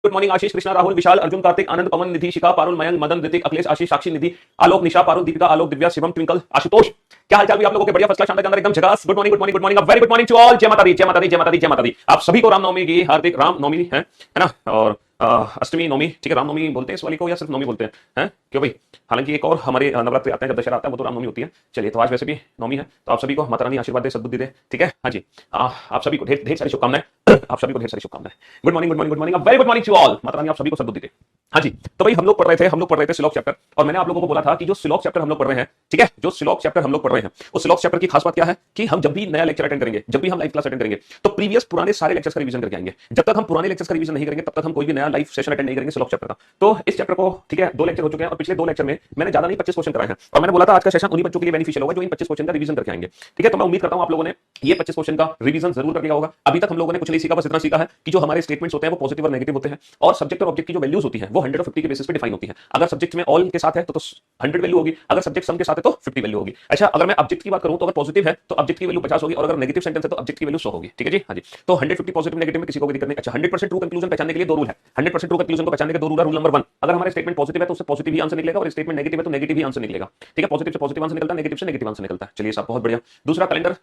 Good morning आशीष, कृष्णा, राहुल, विशाल, अर्जुन, कार्तिक, आनंद, पवन, निधि, शिखा, पारुल, मयंक, मदन, ऋतिक, अखिलेश, आशीष, साक्षी, निधि, आलोक, निशा, Parul, Deepika, Alok, Divya, Shivam, twinkle, Ashutosh. क्या हालचाल भी आप लोगों के? बढ़िया, फर्स्ट क्लास, शानदार, एकदम झकास। Good morning, good morning, good morning, very good morning to all. जय माता दी, जय माता दी, जय माता दी, जय माता दी। आप सभी को रामनवमी की हार्दिक रामनवमी है ना। और अष्टमी नवमी, ठीक है, रामनवमी बोलते हैं इस वाली को या सिर्फ नवमी बोलते हैं क्यों भाई? हालांकि एक और हमारे नवरात्रि आते हैं, जब दशहरा आता है वो तो रामनवमी होती है। चलिए, तो आज वैसे भी नवमी है, तो आप सभी को माता रानी आशीर्वाद दे, सद्बुद्धि दे, ठीक है। हाँ जी, आप सभी को ढेर ढेर सारी शुभकामनाएं। आप सभी को ढेर सारी शुभकामनाएं। Good morning, good morning, good morning, very good morning to all. माता रानी आप सभी को सद्बुद्धि दे। हाँ जी, तो भाई हम लोग पढ़ रहे थे श्लोक चैप्टर, और मैंने आप लोगों को बोला था कि जो श्लोक चैप्टर हम लोग पढ़ रहे हैं, ठीक है, जो श्लोक चैप्टर हम लोग पढ़ रहे हैं, उस श्लोक चैप्टर की खास बात क्या है कि हम जब भी नया लेक्चर अटेंड करेंगे, जब भी हम लाइव क्लास अटेंड करेंगे, तो प्रीवियस पुराने सारे लेक्चर्स का रिवीजन करके आएंगे। जब तक हम पुराने लेक्चर्स का रिवीजन नहीं करेंगे, तब तक हम कोई भी नया लाइव सेशन अटेंड नहीं करेंगे श्लोक चैप्टर का। तो इस चैप्टर को, ठीक है, 2 लेक्चर हो चुके हैं, और पिछले 2 लेक्चर में मैंने ज्यादा नहीं 25 क्वेश्चन कराए हैं, और मैंने बोला था आज का सेशन उन्हीं बच्चों के लिए बेनिफिशियल होगा जो इन 25 क्वेश्चन का रिवीजन करके आएंगे, ठीक है। तो मैं उम्मीद करता हूं आप लोगों ने ये 25 क्वेश्चन का रिवीजन जरूर करके होगा। अभी तक हम लोगों ने कुछ नहीं सीखा, बस इतना सीखा है कि जो हमारे स्टेटमेंट्स होते हैं वो पॉजिटिव और नेगेटिव होते हैं, और सब्जेक्ट और ऑब्जेक्ट की जो वैल्यूज होती है वो 100 और 50 के बेसिस पे डिफाइन होती है। अगर सब्जेक्ट में ऑल के साथ है तो 100 वैल्यू होगी, अगर सब्जेक्ट सम के साथ है तो 50 वैल्यू होगी। अच्छा, अगर मैं ऑब्जेक्ट की बात करूं तो अगर पॉजिटिव है तो ऑब्जेक्ट की वैल्यू 50 होगी, और अगर नेगेटिव सेंटेंस है तो ऑब्जेक्ट की वैल्यू 100 होगी, ठीक है जी। हाँ जी, तो 150 पॉजिटिव नेगेटिव में किसी को भी दिक्कत नहीं। अच्छा, 100% ट्रू कंक्लूजन पहचानने के लिए 2 रूल है। 100% ट्रू कंक्लूजन को पहचानने के 2 रूल है। रूल नंबर 1, अगर हमारे स्टेटमेंट पॉजिटिव है तो उससे पॉजिटिव ही आंसर निकलेगा, और स्टेटमेंट नेगेटिव है तो नेगेटिव ही आंसर निकलेगा, ठीक है। पॉजिटिव से पॉजिटिव आंसर निकलता है, नेगेटिव से नेगेटिव आंसर निकलता है। चलिए साहब, बहुत बढ़िया। दूसरा, कैलेंडर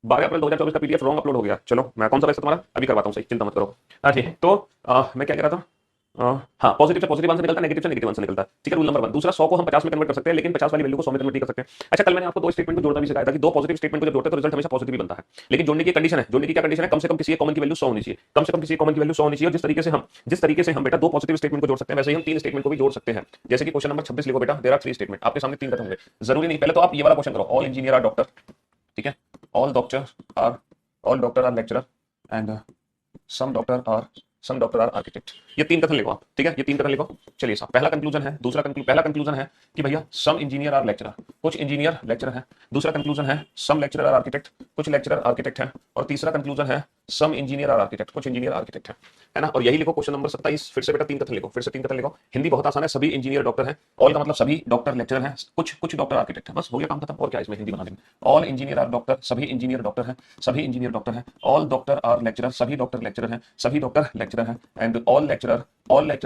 12 अप्रैल 2024 का पीडीएफ रॉन्ग अपलोड हो गया। चलो, मैं कौन सा पैसा तुम्हारा अभी करवाता हूँ, सही, चिंता मत करो। हाँ जी, तो मैं क्या कह रहा था? हाँ, पॉजिटिव से पॉजिटिव आंसर निकलता है, नेगेटिव से नेगेटिव आंसर निकलता है, ठीक है। Rule number 1। दूसरा, 100 को हम 50 में कन्वर्ट कर सकते हैं, लेकिन 50 वाली वैल्यू को 100 में कन्वर्ट नहीं कर सकते। अच्छा, कल मैंने आपको 2 स्टेटमेंट को जोड़ना भी सिखाया था कि 2 पॉजिटिव स्टेटमेंट को जब जोड़ते हैं तो रिजल्ट हमेशा पॉजिटिव ही बनता है। लेकिन जोड़ने की कंडीशन है, जोड़ने की क्या कंडीशन है? कम से कम किसी एक कॉमन की वैल्यू 100 होनी चाहिए, कम से कम किसी एक कॉमन की वैल्यू 100 होनी चाहिए। और जिस तरीके से हम बेटा 2 पॉजिटिव स्टेटमेंट को जोड़ सकते हैं, वैसे ही हम 3 स्टेटमेंट को भी जोड़ सकते हैं। जैसे कि क्वेश्चन नंबर 26 लिखो बेटा, देयर आर 3 स्टेटमेंट। आपके सामने 3 कथन होंगे, जरूरी नहीं, पहले तो आप ये वाला क्वेश्चन करो, ऑल इंजीनियर आर डॉक्टर, ठीक है। All doctor are lecturer, and some doctor are architect. ये 3 कथन लिखो आप, ठीक है, ये 3 कथन लिखो। चलिए साहब, पहला कंक्लूजन है, पहला कंक्लूजन है कि भैया सम इंजीनियर आर लेक्चरर, कुछ इंजीनियर लेक्चरर है। दूसरा कंक्लूजन है सम लेक्चरर आर आर्किटेक्ट, कुछ लेक्चरर आर्किटेक्ट है। और तीसरा कंक्लूजन है सम इंजीनियर आर आर्किटेक्ट, कुछ इंजीनियर आर्किटेक्ट है ना। और यही लिखो क्वेश्चन नंबर 27। फिर से बेटा 3 कथन लिखो, फिर से 3 कथन लिखो। हिंदी बहुत आसान है, सभी इंजीनियर डॉक्टर हैं। ऑल का मतलब सभी डॉक्टर लेक्चरर हैं, कुछ कुछ डॉक्टर आर्किटेक्ट है, बस हो गया काम खत्म। और क्या इसमें हिंदी बना देंगे। ऑल इंजीनियर आर डॉक्टर, सभी इंजीनियर डॉक्टर हैं, सभी इंजीनियर डॉक्टर हैं। ऑल डॉक्टर आर लेक्चरर, सभी डॉक्टर लेक्चरर हैं, सभी डॉक्टर लेक्चरर हैं। And all lecturer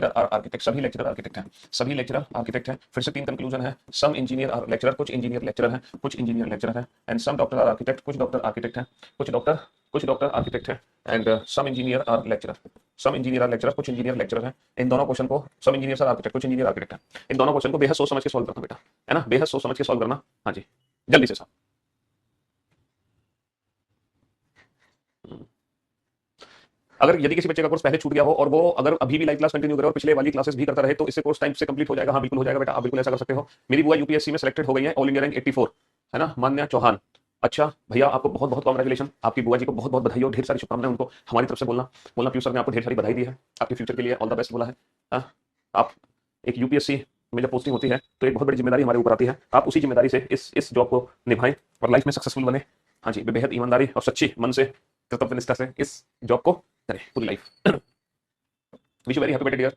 are architect, सभी लेक्चरर आर्किटेक्ट हैं, सभी लेक्चरर आर्किटेक्ट हैं। फिर से 3 कंक्लूजन है, सम इंजीनियर आर लेक्चरर, कुछ इंजीनियर लेक्चरर हैं, कुछ इंजीनियर लेक्चरर हैं। And some doctor are architect, कुछ डॉक्टर आर्किटेक्ट हैं, कुछ डॉक्टर आर्किटेक्ट हैं। And some engineer are lecturer, some engineer are lecturer, कुछ इंजीनियर लेक्चरर हैं। इन दोनों क्वेश्चन को, सम इंजीनियर आर आर्किटेक्ट, कुछ इंजीनियर आर्किटेक्ट हैं, इन दोनों क्वेश्चन को बेहद सोच समझ के सॉल्व करना बेटा, है ना, बेहद सोच समझ के सॉल्व करना। हाँ जी, जल्दी से साहब। अगर यदि किसी बच्चे का कोर्स पहले छूट गया हो और वो अगर अभी भी लाइव क्लास कंटिन्यू करे और पिछले वाली क्लासेस भी करता रहे, तो इससे कोर्स टाइम से कंप्लीट हो जाएगा। हाँ, बिल्कुल हो जाएगा बेटा, आप बिल्कुल ऐसा कर सकते हो। मेरी बुआ यूपीएससी में सेलेक्टेड हो गई है, ऑल इंडिया रैंक 84, है ना, मान्या चौहान। अच्छा भैया, आपको बहुत बहुत कॉन्ग्रेचुलेशन, आपकी बुआ जी को बहुत बहुत बधाई हो, ढेर सारी शुभकामनाएं उनको हमारी तरफ से बोलना। बोलना पीयू सर ने आपको ढेर सारी बधाई दी है, आपके फ्यूचर के लिए ऑल द बेस्ट बोला है। हाँ, आप एक यूपीएससी में जब पोस्टिंग होती है तो एक बहुत बड़ी जिम्मेदारी हमारे ऊपर आती है। आप उसी जिम्मेदारी से इस जॉब को निभाएं और लाइफ में सक्सेसफुल बने। हाँ जी, बेहद ईमानदारी और सच्ची मन से, कर्तव्यनिष्ठा से इस जॉब को करें पूरी life. Wish you very happy birthday dear.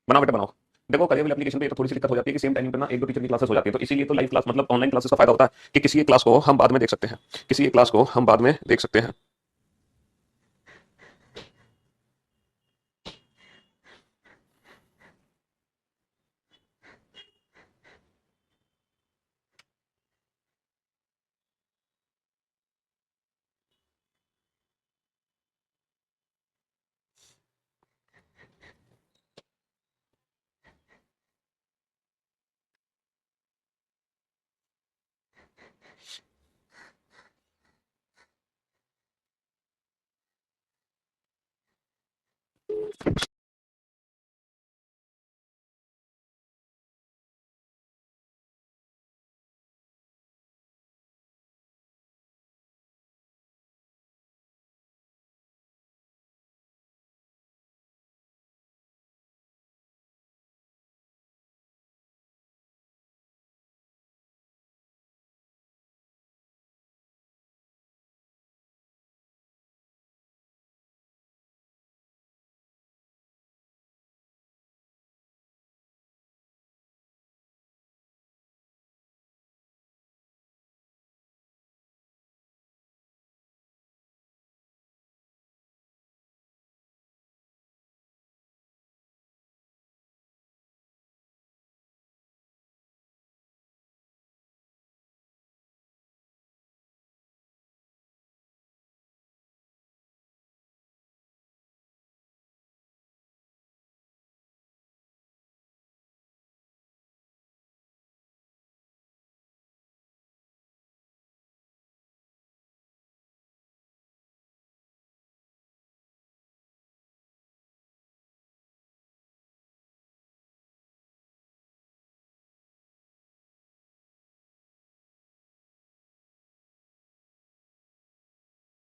बनाओ बेटा बनाओ। देखो, करियर वाली एप्लीकेशन पे तो थोड़ी सी दिक्कत हो जाती है कि सेम टाइमिंग पे ना 1-2 टीचर की क्लासेस हो जाती है, तो इसीलिए तो लाइव क्लास मतलब ऑनलाइन क्लासेस का फायदा होता है कि किसी एक क्लास को हम बाद में देख सकते हैं, किसी एक क्लास को हम बाद में देख सकते हैं।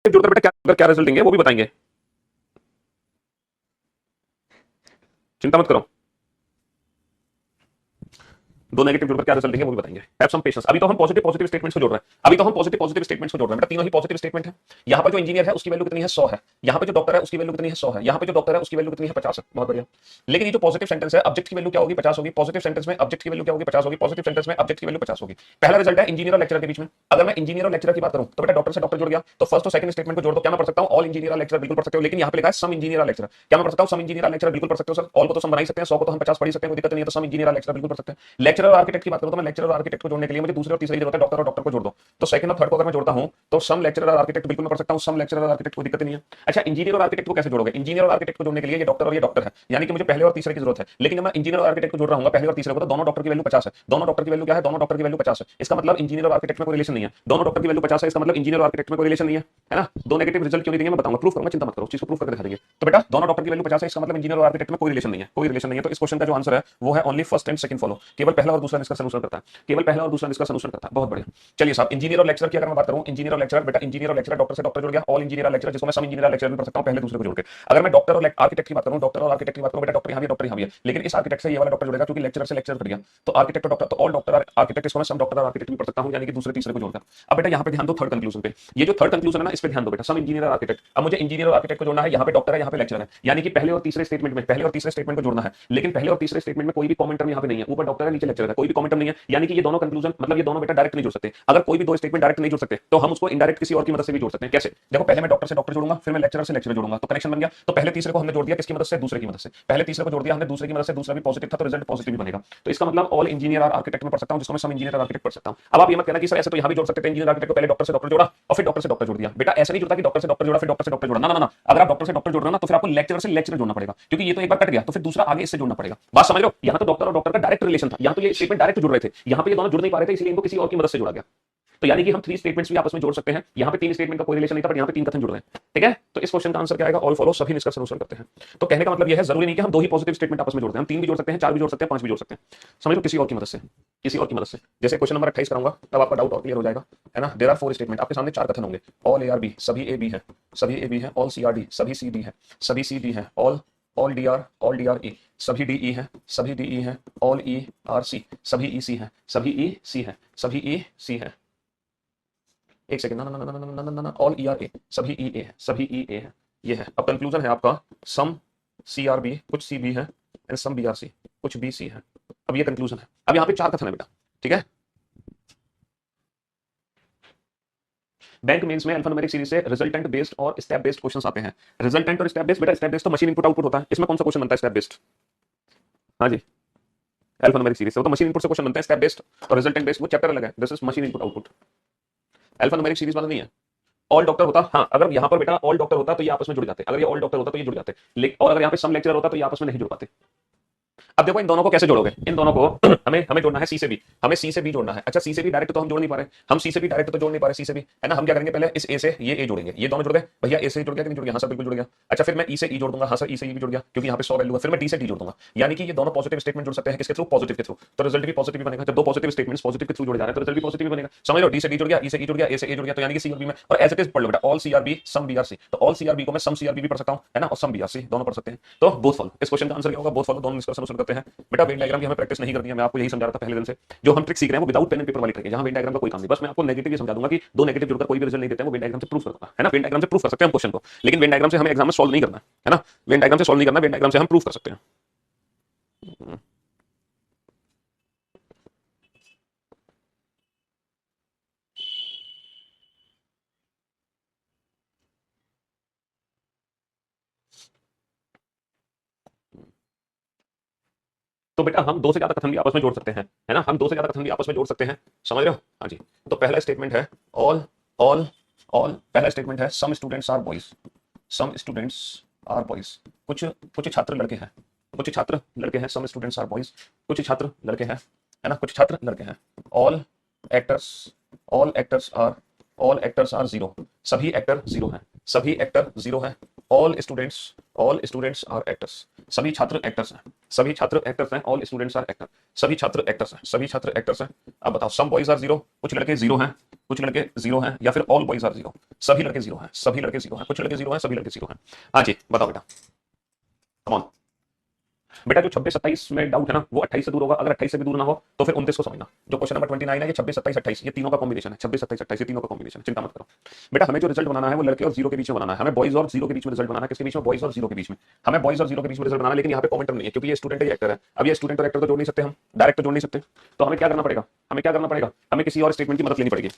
जोड़कर बेटा क्या रिजल्ट देंगे वो भी बताएंगे, चिंता मत करो। दो नेगेटिव जोड़कर क्या रिजल्ट देंगे वो भी बताएंगे। Have some patience. अभी तो हम पॉजिटिव स्टेटमेंट्स को जोड़ रहे हैं, अभी तो हम पॉजिटिव स्टेटमेंट्स को जोड़ रहे हैं बेटा। तीनों ही पॉजिटिव स्टेटमेंट है। यहाँ पर जो इंजीनियर है उसकी वैल्यू कितनी है, 100 है। यहाँ पे जो डॉक्टर है उसकी वैल्यू कितनी है, 100 है। यहाँ पे जो डॉक्टर है उसकी वैल्यू कितनी है, 50 है। बहुत बढ़िया। लेकिन ये जो पॉजिटिव सेंटेंस है, ऑब्जेक्ट की वैल्यू क्या होगी, 50 होगी। पॉजिटिव सेंटेंस में ऑब्जेक्ट की वैल्यू क्या होगी, 50 होगी। पॉजिटिव सेंटेंस में ऑब्जेक्ट की वैल्यू 50 होगी। पहला रिजल्ट है इंजीनियर और लेक्चरर के बीच में। अगर मैं इंजीनियर और लेक्चरर की बात करूं तो बेटा डॉक्टर से डॉक्टर जुड़ गया, तो फर्स्ट और सेकंड स्टेटमेंट को जोड़ दो। क्या मैं पढ़ सकता हूं, ऑल इंजीनियर और लेक्चरर बिल्कुल पढ़ सकते हो। लेकिन यहाँ पे लिखा है सम इंजीनियर और लेक्चरर। क्या मैं पढ़ सकता हूं सम इंजीनियर और लेक्चरर बिल्कुल पढ़ सकते हो सर। ऑल को तो सम बना ही सकते हैं, 100 को तो हम 50 पढ़ ही सकते हैं, कोई दिक्कत नहीं है। तो सम इंजीनियर और लेक्चरर बिल्कुल पढ़ सकते हैं। लेक्चरर और आर्किटेक्ट की बात करूं तो मैं लेक्चरर और आर्किटेक्ट को जोड़ने के लिए मुझे दूसरे और तीसरे जरूरत है, डॉक्टर और डॉक्टर को जोड़ दो। तो सेकंड और थर्ड को अगर मैं जोड़ता हूं तो सम लेक्चरर और आर्किटेक्ट बिल्कुल मैं पढ़ सकता हूं, सम लेक्चरर और आर्किटेक्ट को दिक्कत नहीं है। अच्छा, इंजीनियर और आर्किटेक्ट को कैसे जोड़ोगे, इंजीनियर और आर्किटेक्ट को जोड़ने के लिए ये डॉक्टर और ये डॉक्टर है, यानी कि मुझे पहले और तीसरे की जरूरत है। लेकिन जब मैं इंजीनियर और आर्किटेक्ट को जोड़ रहा हूं पहले और तीसरे को, तो दोनों डॉक्टर की वैल्यू 50 है। दोनों डॉक्टर की वैल्यू क्या है, दोनों डॉक्टर की वैल्यू 50 है। इसका मतलब इंजीनियर और आर्किटेक्ट में कोई रिलेशन नहीं है। दोनों डॉक्टर की वैल्यू 50 है, इसका मतलब इंजीनियर और आर्किटेक्ट में कोई रिलेशन नहीं है ना। दो नेगेटिव रिजल्ट क्यों नहीं देंगे मैं बताऊंगा, प्रूफ करूंगा, चिंता मत करो, चीज को प्रूफ करके दिखा देंगे। तो बेटा दोनों डॉक्टर की वैल्यू 50 है, इसका मतलब इंजीनियर और आर्किटेक्ट में कोई रिलेशन नहीं है, कोई रिलेशन नहीं है। तो इस क्वेश्चन का जो आंसर है वो है only first and second follow, केवल पहला और दूसरा इसका सॉल्यूशन करता है, केवल पहला और दूसरा इसका सॉल्यूशन करता है। बहुत बढ़िया। चलिए साहब, इंजीनियर और लेक्चरर की अगर मैं बात करूं, इंजीनियर और लेक्चरर बेटा, इंजीनियर और लेक्चरर डॉक्टर से डॉक्टर जुड़ गया, ऑल इंजीनियर और लेक्चरर, जिसको मैं सम इंजीनियर और लेक्चरर भी पढ़ सकता हूं पहले दूसरे को जोड़ के। अगर मैं डॉक्टर और आर्किटेक्ट की बात करूं, डॉक्टर और आर्किटेक्ट की बात करूं बेटा, डॉक्टर यहां भी, डॉक्टर यहां भी है, लेकिन इस आर्किटेक्ट से ये वाला डॉक्टर जुड़ेगा क्योंकि लेक्चरर से लेक्चरर कट गया। तो आर्किटेक्ट और डॉक्टर, तो ऑल डॉक्टर और आर्किटेक्ट, इसको मैं सम डॉक्टर और आर्किटेक्ट भी पढ़ सकता हूं, यानी कि दूसरे तीसरे को जोड़कर। अब बेटा यहां पे ध्यान दो थर्ड कंक्लूजन पे, ये जो थर्ड कंक्लूजन है ना, इस पे ध्यान दो बेटा, सम इंजीनियर और आर्किटेक्ट। अब मुझे इंजीनियर और आर्किटेक्ट को जोड़ना है, यहां पे डॉक्टर है, यहां पे लेक्चरर है, यानी कि पहले और तीसरे स्टेटमेंट में, पहले और तीसरे स्टेटमेंट को जोड़ना है। लेकिन पहले और तीसरे स्टेटमेंट में कोई भी कॉमन टर्म यहां पे नहीं है, ऊपर डॉक्टर है नीचे लेक्चरर है, कोई भी कॉमन टर्म नहीं है, यानी कि ये दोनों कंक्लूजन, मतलब ये दोनों बेटा डायरेक्ट नहीं जोड़ सकते। अगर कोई भी दो स्टेटमेंट डायरेक्ट नहीं जोड़ सकते तो हम उसको इनडायरेक्ट किसी और की मदद से भी जोड़ सकते हैं। कैसे, देखो पहले मैं डॉक्टर से डॉक्टर जोड़ूंगा, फिर मैं लेक्चरर से लेक्चरर जोड़ूंगा, तो कनेक्शन बन गया। तो पहले तीसरे को हमने जोड़ दिया किसकी मदद से, दूसरे की मदद से। पहले तीसरे को जोड़ दिया हमने दूसरे की मदद से, दूसरा भी पॉजिटिव था तो रिजल्ट पॉजिटिव भी बनेगा। तो इसका मतलब ऑल इंजीनियर और आर्किटेक्ट में पढ़ सकता हूं, जिसको मैं सम इंजीनियर और आर्किटेक्ट पढ़ सकता हूं। अब आप ये मत कहना कि सर ऐसे तो यहां भी जोड़ सकते थे, इंजीनियर आर्किटेक्ट को पहले डॉक्टर से डॉक्टर जोड़ा और फिर डॉक्टर से डॉक्टर जोड़ दिया। बेटा ऐसा नहीं जुड़ता कि डॉक्टर से डॉक्टर जोड़ा फिर डॉक्टर से डॉक्टर जोड़ा, ना ना ना। अगर आप डॉक्टर से डॉक्टर जोड़ रहे हो ना तो फिर आपको लेक्चरर से लेक्चरर जोड़ना पड़ेगा, क्योंकि ये तो एक बार कट गया तो फिर दूसरा आगे इससे जोड़ना पड़ेगा। बात समझ रहे हो, यहां तो डॉक्टर और डॉक्टर का डायरेक्ट रिलेशन था, यहां तो ये स्टेटमेंट डायरेक्ट जुड़ रहे थे, यहां पे ये दोनों जुड़ नहीं पा रहे थे, इसलिए इनको किसी और की मदद से जोड़ा गया। तो यानी कि हम थ्री स्टेटमेंट्स भी आपस में जोड़ सकते हैं। यहाँ पे तीन स्टेटमेंट का कोई रिलेशन नहीं था, बट यहाँ पे तीन कथन जुड़ रहे हैं। ठीक है, तो इस क्वेश्चन का आंसर क्या आएगा, ऑल फॉलो, सभी निष्कर्ष अनुसरण करते हैं। तो कहने का मतलब यह है, जरूरी नहीं कि हम दो ही पॉजिटिव स्टेटमेंट आपस में जोड़ते हैं, हम तीन भी जोड़ सकते हैं, चार भी जोड़ सकते हैं, पांच भी जोड़ सकते हैं। समझ लो, किसी और की मदद से, किसी और की मदद से। जैसे क्वेश्चन नंबर 28 कराऊंगा तब आपका डाउट और क्लियर हो जाएगा, है ना। देयर आर फोर स्टेटमेंट, आपके सामने चार कथन होंगे। ऑल ए आर बी, सभी ए बी है, सभी ए बी है। ऑल सी आर डी, सभी सी डी है, सभी सी डी है। ऑल डी आर ई, सभी डी ई है, सभी डी ई है। ऑल ई आर सी, सभी ई सी है, सभी ई सी है, सभी ई सी है। एक सेकंड, ना ना ना ना ना ना ना, ऑल ई आर ए, सभी ई ए है, सभी ई ए है, ये है। अब कंक्लूजन है आपका सम सी आर बी, कुछ सी बी है, and some B are C, कुछ बी सी है। अब ये कंक्लूजन है। अब यहाँ पे चार कथन है बेटा, ठीक है। बैंक मेंस में अल्फान्यूमेरिक सीरीज से रिजल्टेंट बेस्ड और स्टेप बेस्ड क्वेश्चंस आते हैं। रिजल्टेंट और स्टेप बेस्ड, बेटा स्टेप बेस्ड तो मशीन इनपुट आउटपुट होता है, इसमें कौन सा क्वेश्चन बनता है स्टेप बेस्ड? हाँ जी, अल्फान्यूमेरिक सीरीज से वो तो मशीन इनपुट से क्वेश्चन बनता है। स्टेप बेस्ड और रिजल्टेंट बेस्ड वो चैप्टर अलग है, this is machine input output. Alphanumeric series वाला नहीं है। ऑल डॉक्टर होता, हाँ अगर यहाँ पर बेटा ऑल डॉक्टर होता तो ये आपस में जुड़ जाते, अगर ये ऑल डॉक्टर होता तो ये जुड़ जाते, लेकिन और अगर यहाँ पे सम लेक्चरर होता तो ये आपस में नहीं जुड़ पाते। अब देखो इन दोनों को कैसे जोड़ोगे, इन दोनों को हमें हमें जोड़ना है सी से बी, हमें सी से बी जोड़ना है। अच्छा, सी से बी डायरेक्ट तो हम जोड़ नहीं पा रहे, हम सी से बी डायरेक्ट तो जोड़ नहीं पा रहे, सी से बी, है ना। हम क्या करेंगे, पहले इस ए से ये ए जोड़ेंगे, ये दोनों जुड़ गए भैया। ए से जुड़ गया कि नहीं जुड़ गया, हाँ सर बिल्कुल जुड़ गया। अच्छा, फिर मैं ई से ई जोड़ दूंगा, हाँ सर ई से ई भी जुड़ गया क्योंकि यहाँ पे 100 वैल्यू है। फिर मैं डी से डी जोड़ दूंगा, यानी कि ये दोनों पॉजिटिव स्टेटमेंट जुड़ सकते हैं किसके थ्रू, पॉजिटिव के थ्रू, तो रिजल्ट भी पॉजिटिव बनेगा। जब दो पॉजिटिव स्टेटमेंट्स पॉजिटिव के थ्रू जुड़ जा रहे हैं तो रिजल्ट भी पॉजिटिव बनेगा। समझ लो, डी से डी जुड़ गया, ई से ई जुड़ गया, ए से ए जुड़ गया, तो यानी कि सी और बी में, और एज इट इज पढ़ लो बेटा, all C are B some B are C, तो ऑल सी आर बी को मैं सम सी आर बी भी पढ़ सकता हूं, है ना, और सम बी आर सी दोनों पढ़ सकते हैं। तो बोथ फॉलो, इस क्वेश्चन का आंसर क्या होगा, बोथ फॉलो, दोनों निष्कर्ष अनुसरण करते हैं। बेटा वेन डायग्राम की हमें प्रैक्टिस नहीं करनी है, मैं आपको यही समझा रहा था पहले दिन से। जो हम ट्रिक सीख रहे हैं वो विदाउट पेन एंड पेपर वाली ट्रिक है, जहां वेन डायग्राम का कोई काम नहीं, बस मैं आपको नेगेटिव ये समझा दूंगा कि दो नेगेटिव जुड़कर कोई भी रिजल्ट नहीं देते हैं, वो वेन डायग्राम से प्रूफ करना है ना। वेन डायग्राम से प्रूफ कर सकते हैं हम क्वेश्चन को, लेकिन वेन डायग्राम से हमें एग्जाम में सॉल्व नहीं करना है ना। वेन डायग्राम से सॉल्व नहीं करना, वेन डायग्राम से हम प्रूफ कर सकते हैं। तो बेटा हम दो से ज्यादा कथन भी आपस में जोड़ सकते हैं, है ना, हम दो से ज्यादा कथन भी आपस में जोड़ सकते हैं, समझ रहे हो। हाँ जी, तो पहला स्टेटमेंट है ऑल ऑल ऑल, पहला स्टेटमेंट है some students are boys, some students are boys, कुछ कुछ छात्र लड़के हैं, कुछ छात्र लड़के हैं, सम स्टूडेंट्स आर बॉयज, कुछ छात्र लड़के हैं, है ना, कुछ छात्र लड़के हैं। All actors, all actors are, all actors are zero, सभी एक्टर जीरो हैं, सभी एक्टर जीरो हैं। ऑल स्टूडेंट्स आर एक्टर्स, सभी छात्र एक्टर्स हैं, सभी छात्र एक्टर्स हैं, ऑल स्टूडेंट्स आर एक्टर, सभी छात्र एक्टर्स हैं, सभी छात्र एक्टर्स हैं। अब बताओ सम बॉयज आर जीरो, कुछ लड़के जीरो हैं, कुछ लड़के जीरो हैं, या फिर ऑल बॉयज आर जीरो, सभी लड़के जीरो हैं, सभी लड़के जीरो हैं, कुछ लड़के जीरो हैं, सभी लड़के जीरो हैं। हाँ जी बताओ बेटा, कम ऑन बेटा। जो 26 27 में डाउट है ना वो 28 से दूर होगा, अगर 28 से भी दूर ना हो तो फिर 29 को समझना। जो क्वेश्चन नंबर 29 है ये 26 27 28 ये तीनों का कॉम्बिनेशन है, 26 27 28 ये तीनों का कॉम्बिनेशन है, चिंता मत करो बेटा। हमें जो रिजल्ट बनाना है वो लड़के और जीरो के बीच में बनाना है, हमें बॉयज और जीरो के बीच में रिजल्ट बनाना है। किसके बीच में? बॉयज और जीरो के बीच में। हमें बॉयज और जीरो के बीच में रिजल्ट बनाना है, लेकिन यहाँ पे कॉमेंटर नहीं है क्योंकि ये स्टूडेंट है, ये एक्टर है। अब ये स्टूडेंट और एक्टर तो जोड़ नहीं सकते, हम डायरेक्ट जोड़ नहीं सकते, तो हमें क्या करना पड़ेगा? हमें क्या करना पड़ेगा? हमें किसी और स्टेटमेंट की मदद लेनी पड़ेगी।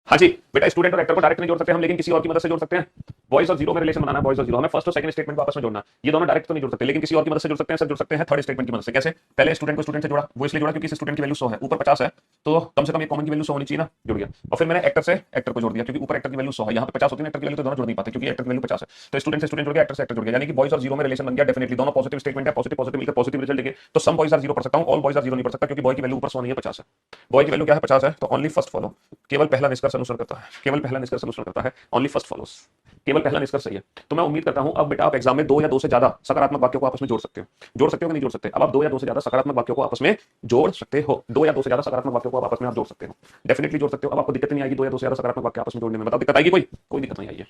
हाँ जी बेटा, स्टूडेंट और एक्टर को डायरेक्ट नहीं जोड़ सकते हम, लेकिन किसी और की मदद से जोड़ सकते हैं। बॉयज और जीरो में रिलेशन बनाना है, बॉयज और जीरो। हमें फर्स्ट और सेकंड स्टेटमेंट को आपस में जोड़ना। ये दोनों डायरेक्ट तो नहीं जोड़ सकते, लेकिन किसी और की मदद से जोड़ सकते हैं। सर जोड़ सकते हैं थर्ड स्टेटमेंट की मदद से। कैसे? पहले स्टूडेंट को स्टूडेंट से जोड़ा, वो इसलिए जोड़ा क्योंकि इस स्टूडेंट की वैल्यू 100 है, ऊपर 50 है, तो कम से कम एक कॉमन की वैल्यू 100 होनी चाहिए ना, जुड़ गया। और फिर मैंने एक्टर से एक्टर को जोड़ दिया क्योंकि ऊपर एक्टर की वैल्यू 100 है, यहाँ पे 50 होती है, एक्टर की वैल्यू तो दोनों जोड़ नहीं पाते क्योंकि एक्टर की वैल्यू 50 है। तो स्टूडेंट से स्टूडेंट जुड़ गया, एक्टर से एक्टर जुड़ गया, यानी कि बॉयज और जीरो में रिलेशन बन गया। डेफिनेटली दोनों पॉजिटिव स्टेटमेंट है, पॉजिटिव पॉजिटिव मिलकर पॉजिटिव रिजल्ट देंगे। तो सम बॉयज आर जीरो पढ़ सकता हूं, ऑल बॉयज आर जीरो नहीं पढ़ सकता क्योंकि बॉय की वैल्यू ऊपर 100 नहीं है, 50 है। बॉय की वैल्यू क्या है? 50 है। तो ओनली फर्स्ट फॉलो, केवल पहला निष्कर्ष अनुसरण करता है, केवल पहला निष्कर्ष अनुसरण करता है, ओनली फर्स्ट फॉलोस, केवल पहला निष्कर्ष सही है। तो मैं उम्मीद करता हूं अब बेटा आप एग्जाम में 2 या 2 से ज्यादा सकारात्मक वाक्यों को आपस में जोड़ सकते हो। जोड़ सकते हो कि नहीं जोड़ सकते? अब आप 2 या 2 से ज्यादा सकारात्मक वाक्यों को आपस में जोड़ सकते हो। 2 या 2 से ज्यादा सकारात्मक वाक्यों को आपस में आप जोड़ सकते हो, डेफिनेटली जोड़ सकते हो। अब आपको दिक्कत नहीं आएगी 2 या 2 से ज्यादा सकारात्मक वाक्य आपस में जोड़ने में। बताओ दिक्कत आएगी? कोई दिक्कत नहीं आई है,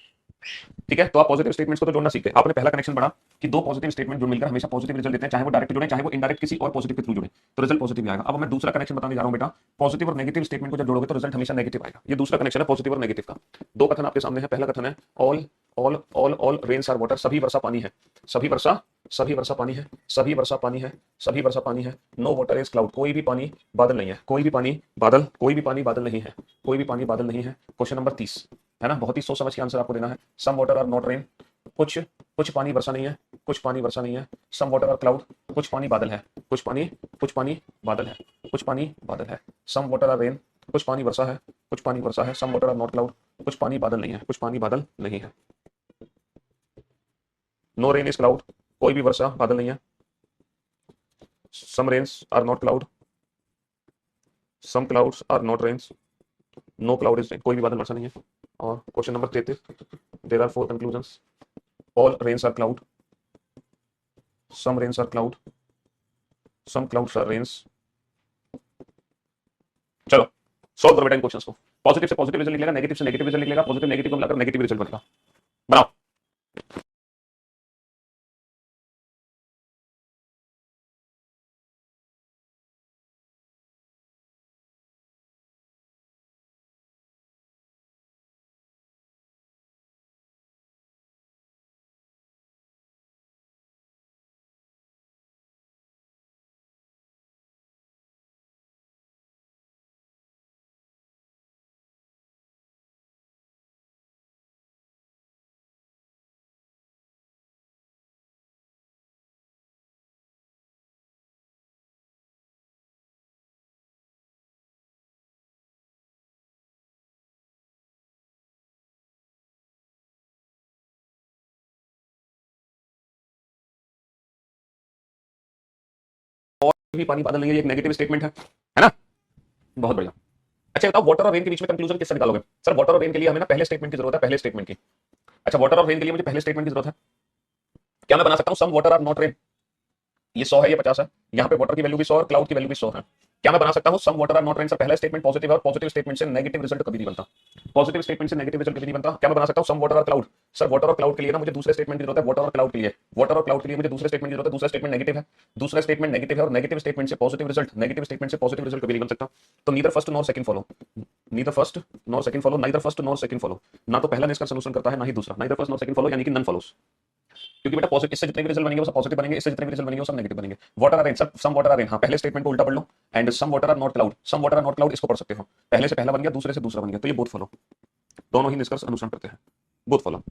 ठीक है। तो आप पॉजिटिव स्टेटमेंट्स को तो जोड़ना सीख गए। आपने पहला कनेक्शन पढ़ा कि दो पॉजिटिव स्टेटमेंट जो मिलकर हमेशा पॉजिटिव रिजल्ट देते हैं, चाहे वो डायरेक्ट जुड़े चाहे वो इनडायरेक्ट किसी और पॉजिटिव के थ्रू जुड़े, तो रिजल्ट पॉजिटिव आएगा। अब मैं दूसरा कनेक्शन बताने जा रहा हूं बेटा, पॉजिटिव और नेगेटिव स्टेटमेंट को जब जोड़ोगे तो रिजल्ट हमेशा नेगेटिव आएगा। ये दूसरा कनेक्शन है पॉजिटिव और नेगेटिव का। दो कथन आपके सामने है। पहला कथन है all all all all rains are water, सभी वर्षा पानी है, सभी वर्षा पानी है, सभी वर्षा पानी है, सभी वर्षा पानी है। नो वाटर इज क्लाउड, कोई भी पानी बादल नहीं है, कोई भी पानी बादल, कोई भी पानी बादल नहीं है, कोई भी पानी बादल नहीं है। क्वेश्चन नंबर 30 है ना, बहुत ही सोच समझ के आंसर आपको देना है। Some water are not rain, कुछ कुछ पानी वर्षा नहीं है, कुछ पानी वर्षा नहीं है। सम वाटर आर क्लाउड, कुछ पानी बादल है, कुछ पानी बादल है, कुछ पानी बादल है। सम वाटर आर रेन, कुछ पानी वर्षा है, कुछ पानी वर्षा है। Some water are not cloud, कुछ पानी बादल नहीं है, कुछ पानी बादल नहीं है। नो रेन इज क्लाउड, कोई भी वर्षा बादल नहीं है। Some rains are not cloud, some clouds are not rains. No cloud is rain, कोई भी बादल वर्षा नहीं है। और question number 33, there are 4 conclusions. All rains are cloud, some rains are cloud, some clouds are rains. चलो solve करो बेटा इन क्वेश्चंस को। पॉजिटिव से पॉजिटिव रिजल्ट निकलेगा, नेगेटिव से नेगेटिव रिजल्ट निकलेगा, पॉजिटिव नेगेटिव को मिलाकर नेगेटिव रिजल्ट बनेगा। बनाओ। भी पानी बादल नहीं है, ये एक नेगेटिव स्टेटमेंट है ना? बहुत बढ़िया। अच्छा बताओ वाटर और रेन के बीच में कंक्लूजन किससे निकालोगे? सर वाटर और रेन के लिए हमें ना पहले स्टेटमेंट की जरूरत है, पहले स्टेटमेंट की। अच्छा वाटर और रेन के लिए मुझे पहले स्टेटमेंट की जरूरत है। क्या मैं बना सकता हूं some water are not rain? ये 100 है, ये 50 है, यहाँ पे वाटर की वैल्यू भी 100 और क्लाउड की वैल्यू भी 100 है। क्या मैं बना सकता हूं some water are not rain? Sir पहला स्टेटमेंट पॉजिटिव है और पॉजिटिव स्टेटमेंट से नेगेटिव रिजल्ट कभी नहीं बनता, पॉजिटिव स्टेटमेंट से नेगेटिव रिजल्ट कभी नहीं बनता। क्या मैं बना सकता हूं सम वाटर और क्लाउड? सर वाटर और क्लाउड के लिए ना मुझे दूसरे स्टेटमेंट की जरूरत है, वाटर और क्लाउड के लिए, वाटर और क्लाउड के लिए मुझे दूसरे स्टेटमेंट की जरूरत है। दूसरा स्टेटमेंट नेगेटिव है, दूसरा स्टेटमेंट नेगेटिव है और नेगेटिव स्टेटमेंट से पॉजिटिव रिजल्ट, नेगेटिव स्टेटमेंट से पॉजिटिव रिजल्ट कभी नहीं बन सकता। तो neither first nor second follow, neither first nor second follow, neither first nor second follow. ना तो पहला निष्कर्ष अनुसरण करता है ना ही दूसरा, neither first nor second follow यानी कि नन फॉलोस। क्योंकि बेटा पॉजिटिव इससे जितने भी रिजल्ट बनेंगे वो सब पॉजिटिव बनेंगे, इससे जितने भी रिजल्ट बनेंगे वो सब नेगेटिव बनेंगे। वाटर आर रेन, सब सम वाटर आर रेन, हाँ पहले स्टेटमेंट को उल्टा पढ़ लो। And some water are not cloud, some water are not cloud इसको पढ़ सकते हो। पहले से पहला बन गया, दूसरे से दूसरा बन गया, तो ये बोथ फॉलो, दोनों ही निष्कर्ष अनुसरण करते हैं। बोथ फॉलो,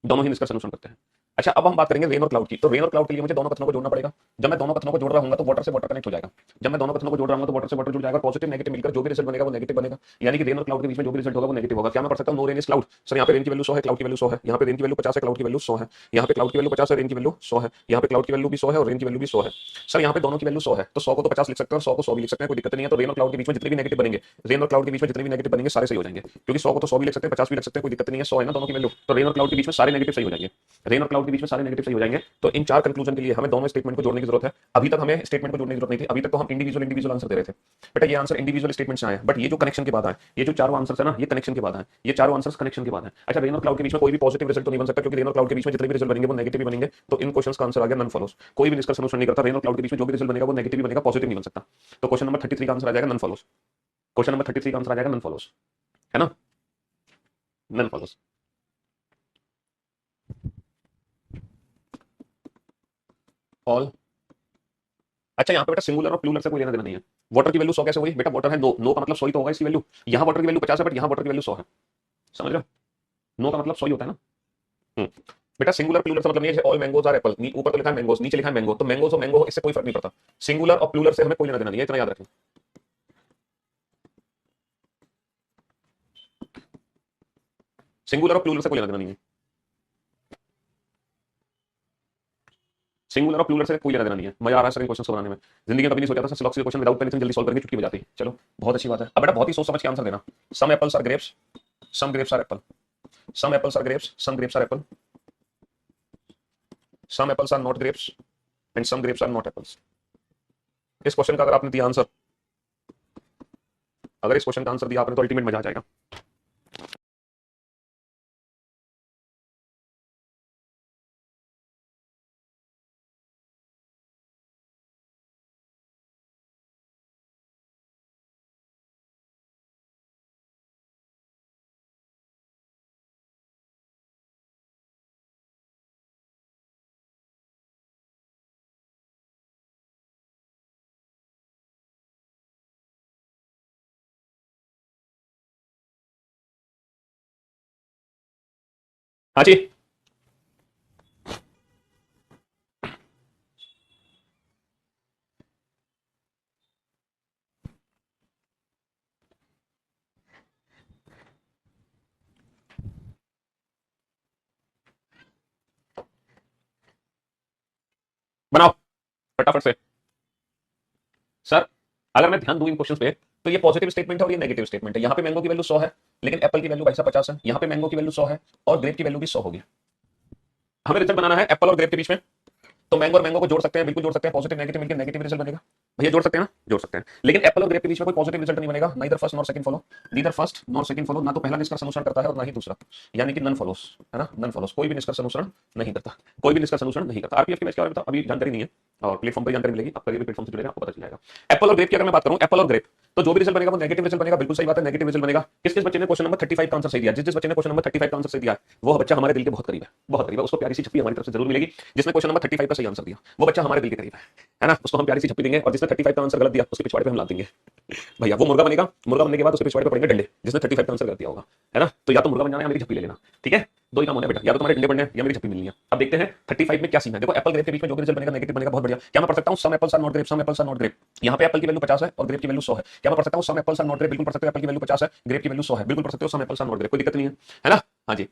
दोनों ही निष्कर्ष अनुसरण करते हैं। अच्छा, अब हम बात करेंगे रेन और क्लाउड की। तो रेन और क्लाउड के लिए मुझे दोनों कथनों को जोड़ना पड़ेगा। जब मैं दोनों कथनों को जोड़ रहा हूं तो वाटर से वाटर कनेक्ट हो जाएगा। जब मैं दोनों कथनों को जोड़ रहा हूं तो वाटर से वाटर जुड़ जाएगा। पॉजिटिव नेगेटिव मिलकर जो भी रिजल्ट बनेगा वो नेगेटिव बनेगा। यानी कि रेन और क्लाउड के बीच में जो भी रिजल्ट होगा वो नेगेटिव होगा। क्या मैं पढ़ सकता हूं no rain is cloud? Sir यहाँ पे रेन की वैल्यू 100 है, क्लाउड की वैल्यू 100 है। यहाँ पे रेन की वैल्यू 50 है, क्लाउड की वैल्यू 100 है। यहाँ पे क्लाउड की वैल्यू 50 है, रेन की वैल्यू 100 है। यहाँ पे क्लाउड की वैल्यू भी 100 है और रेन की वैल्यू भी 100 है। सर यहाँ पे दोनों की वैल्यू 100 है तो 100 को तो 50 लिख सकते हैं और 100 को 100 भी लिख सकते हैं, कोई दिक्कत नहीं है। तो रेन और क्लाउड के बीच में जितने भी नेगेटिव बनेंगे, रेन और क्लाउड के बीच में जितने भी नेगेटिव बनेंगे सारे सही हो जाएंगे, क्योंकि 100 को तो 100 भी लिख सकते हैं, 50 भी लिख सकते हैं, कोई दिक्कत नहीं है। 100 है ना दोनों की वैल्यू, तो रेन और क्लाउड के बीच में सारे नेगेटिव सही हो जाएंगे। रेन और क्लाउड के बीच में सारे नेगेटिव सही हो जाएंगे। तो इन चार कंक्लूजन के लिए हमें दोनों स्टेटमेंट को जोड़ने की जरूरत है। अभी तक हमें स्टेटमेंट को जोड़ने की जरूरत नहीं थी। अभी तक तो हम इंडिविजुअल इंडिविजुअल आंसर दे रहे थे। बेटा ये आंसर इंडिविजुअल स्टेटमेंट से आए हैं, बट ये जो कनेक्शन के बाद आए, ये जो चारों आंसर है ना, ये कनेक्शन के बाद आए। ये चारों आंसर कनेक्शन के बाद है। अच्छा, रेन और क्लाउड के बीच में कोई भी पॉजिटिव रिजल्ट तो नहीं बन सकता, क्योंकि रेन और क्लाउड के बीच में जितने भी रिजल्ट बनेंगे वो नेगेटिव भी बनेंगे। तो इन क्वेश्चंस का आंसर आ गया नन फॉलोस। कोई भी निष्कर्ष अनुसरण नहीं करता। रेन और क्लाउड के बीच में जो भी रिजल्ट बनेगा वो नेगेटिव भी बनेगा, पॉजिटिव नहीं बन सकता। तो क्वेश्चन नंबर 33 का आंसर आ जाएगा नन फॉलोस। क्वेश्चन नंबर 33 का आंसर आ जाएगा नन फॉलोस, है ना, नन फॉलोस। ऑल। अच्छा, यहाँ पे बेटा सिंगुलर और प्लूरल से कोई लेना देना नहीं है। वाटर की वैल्यू 100 कैसे हुई बेटा? वाटर है, नो, नो का मतलब 100 ही तो होगा इसकी वैल्यू। यहाँ वाटर की वैल्यू 50 है, बट यहाँ वाटर की वैल्यू 100 है। समझ रहे हो? नो का मतलब 100 ही होता है ना। बेटा सिंगुलर प्लूरल से मतलब नहीं है ऑल मैंगोज आर एप्पल। ऊपर तो लिखा है मैंगोज, नीचे लिखा है मैंगो, तो मैंगोज और मैंगो इससे कोई फर्क नहीं पड़ता। सिंगुलर और प्लूरल से हमें कोई लेना देना नहीं है, इतना याद रखें। सिंगुलर और प्लूरल से कोई लेना देना नहीं है। सिंगुलर और प्लूरल से कोई लेना देना नहीं है। मजा आ रहा है सर क्वेश्चन बनाने में। जिंदगी में कभी नहीं सोचा था सिलॉक्स के क्वेश्चन विदाउट पेन जल्दी सॉल्व करके चुटकी बजाती। चलो बहुत अच्छी बात है। अब बेटा बहुत ही सोच समझ के आंसर देना। Some apples are grapes, some grapes are apple, some apples are grapes, some grapes are apple, some apples are not grapes and some grapes are not apples. इस क्वेश्चन का अगर आपने दिया आंसर, अगर इस क्वेश्चन का answer दिया आपने तो अल्टीमेट मजा आ जाएगा। हाँ जी, बनाओ फटाफट से। सर अगर मैं ध्यान दूं इन क्वेश्चंस पे, तो ये पॉजिटिव स्टेटमेंट है और ये नेगेटिव स्टेटमेंट है। यहाँ पे मैंगो की वैल्यू 100 है, लेकिन एप्पल की वैल्यू भाई साहब 50 है। यहाँ पे मैंगो की वैल्यू 100 है और ग्रेप की वैल्यू भी 100 होगी। हमें रिजल्ट बनाना है एप्पल और ग्रेप के बीच में। तो मैंगो और मैंगो को जोड़ सकते हैं, बिल्कुल जोड़ सकते हैं। पॉजिटिव नेगेटिव मिलकर नेगेटिव रिजल्ट बनेगा। भैया जोड़ सकते हैं ना? जोड़ सकते हैं। लेकिन एप्पल और ग्रेप के बीच में कोई पॉजिटिव रिजल्ट नहीं बनेगा। Neither first nor second follow, neither first nor second follow. ना तो पहला निष्कर्ष अनुसरण करता है और ना ही दूसरा, यानी कि नन फॉलोस, है ना, नन फॉलोस। कोई भी निष्कर्ष अनुसरण नहीं करता, कोई भी निष्कर्ष अनुसरण नहीं करता। आरपीएफ के बैच के बारे में अभी जानकारी नहीं है और प्लेटफॉर्म पर जानकारी मिलेगी। आप कभी भी प्लेटफॉर्म से जुड़ेगा आपको पता चल जाएगा। एप्पल और ग्रेप की अगर मैं बात करूं, एप्पल और ग्रेप, तो जो भी रिजल्ट बनेगा वो नेगेटिव रिजल्ट बनेगा। बिल्कुल सही बात है, नेगेटिव रिजल्ट बनेगा। किस किस बच्चे ने क्वेश्चन नंबर 35 का आंसर सही दिया? जिस बच्चे ने क्वेश्चन नंबर 35 का आंसर सही दिया वो बच्चा हमारे दिल के बहुत करीब है, बहुत करीब है। उसको प्यारी सी छप्पी हमारी तरफ से जरूर मिलेगी। जिसने क्वेश्चन नंबर 35 का सही आंसर दिया वो बच्चा हमारे दिल के करीब है ना। उसको हम प्यारी सी छप्पी देंगे। और जिसने 35 का आंसर गलत दिया उसके पिछवाड़े पे हम ला देंगे। भैया वो मुर्गा बनेगा, मुर्गा बनने के बाद उसके पिछवाड़े पे पड़ेंगे डंडे, जिसने 35 का आंसर गलत दिया होगा, है ना। तो या तो मुर्गा बन जाना या मेरी छप्पी ले लेना, ठीक है। दो ही काम होने बेटा, या तो तुम्हारे डंडे पड़ने या मेरी छप्पी मिलनी है। अब देखते हैं 35 में क्या सीन है। देखो एप्पल ग्रेप के बीच में जो भी रिजल्ट बनेगा नेगेटिव बनेगा। बहुत बढ़िया। क्या मैं पढ़ सकता हूं some apples are not grape, some apples are not grape? यहाँ पे एप्पल की वैल्यू 50 है और ग्रेप की वैल्यू 100 है। क्या मैं पढ़ सकता हूं some apples are not grep? बिल्कुल पढ़ सकते हो। एप्पल की वैल्यू 50 है, ग्रेप की वैल्यू 100 है, बिल्कुल पढ़ सकते हो। सम एप्पल्स आर नॉट ग्रेप, कोई दिक्कत नहीं है ना। हाँ जी,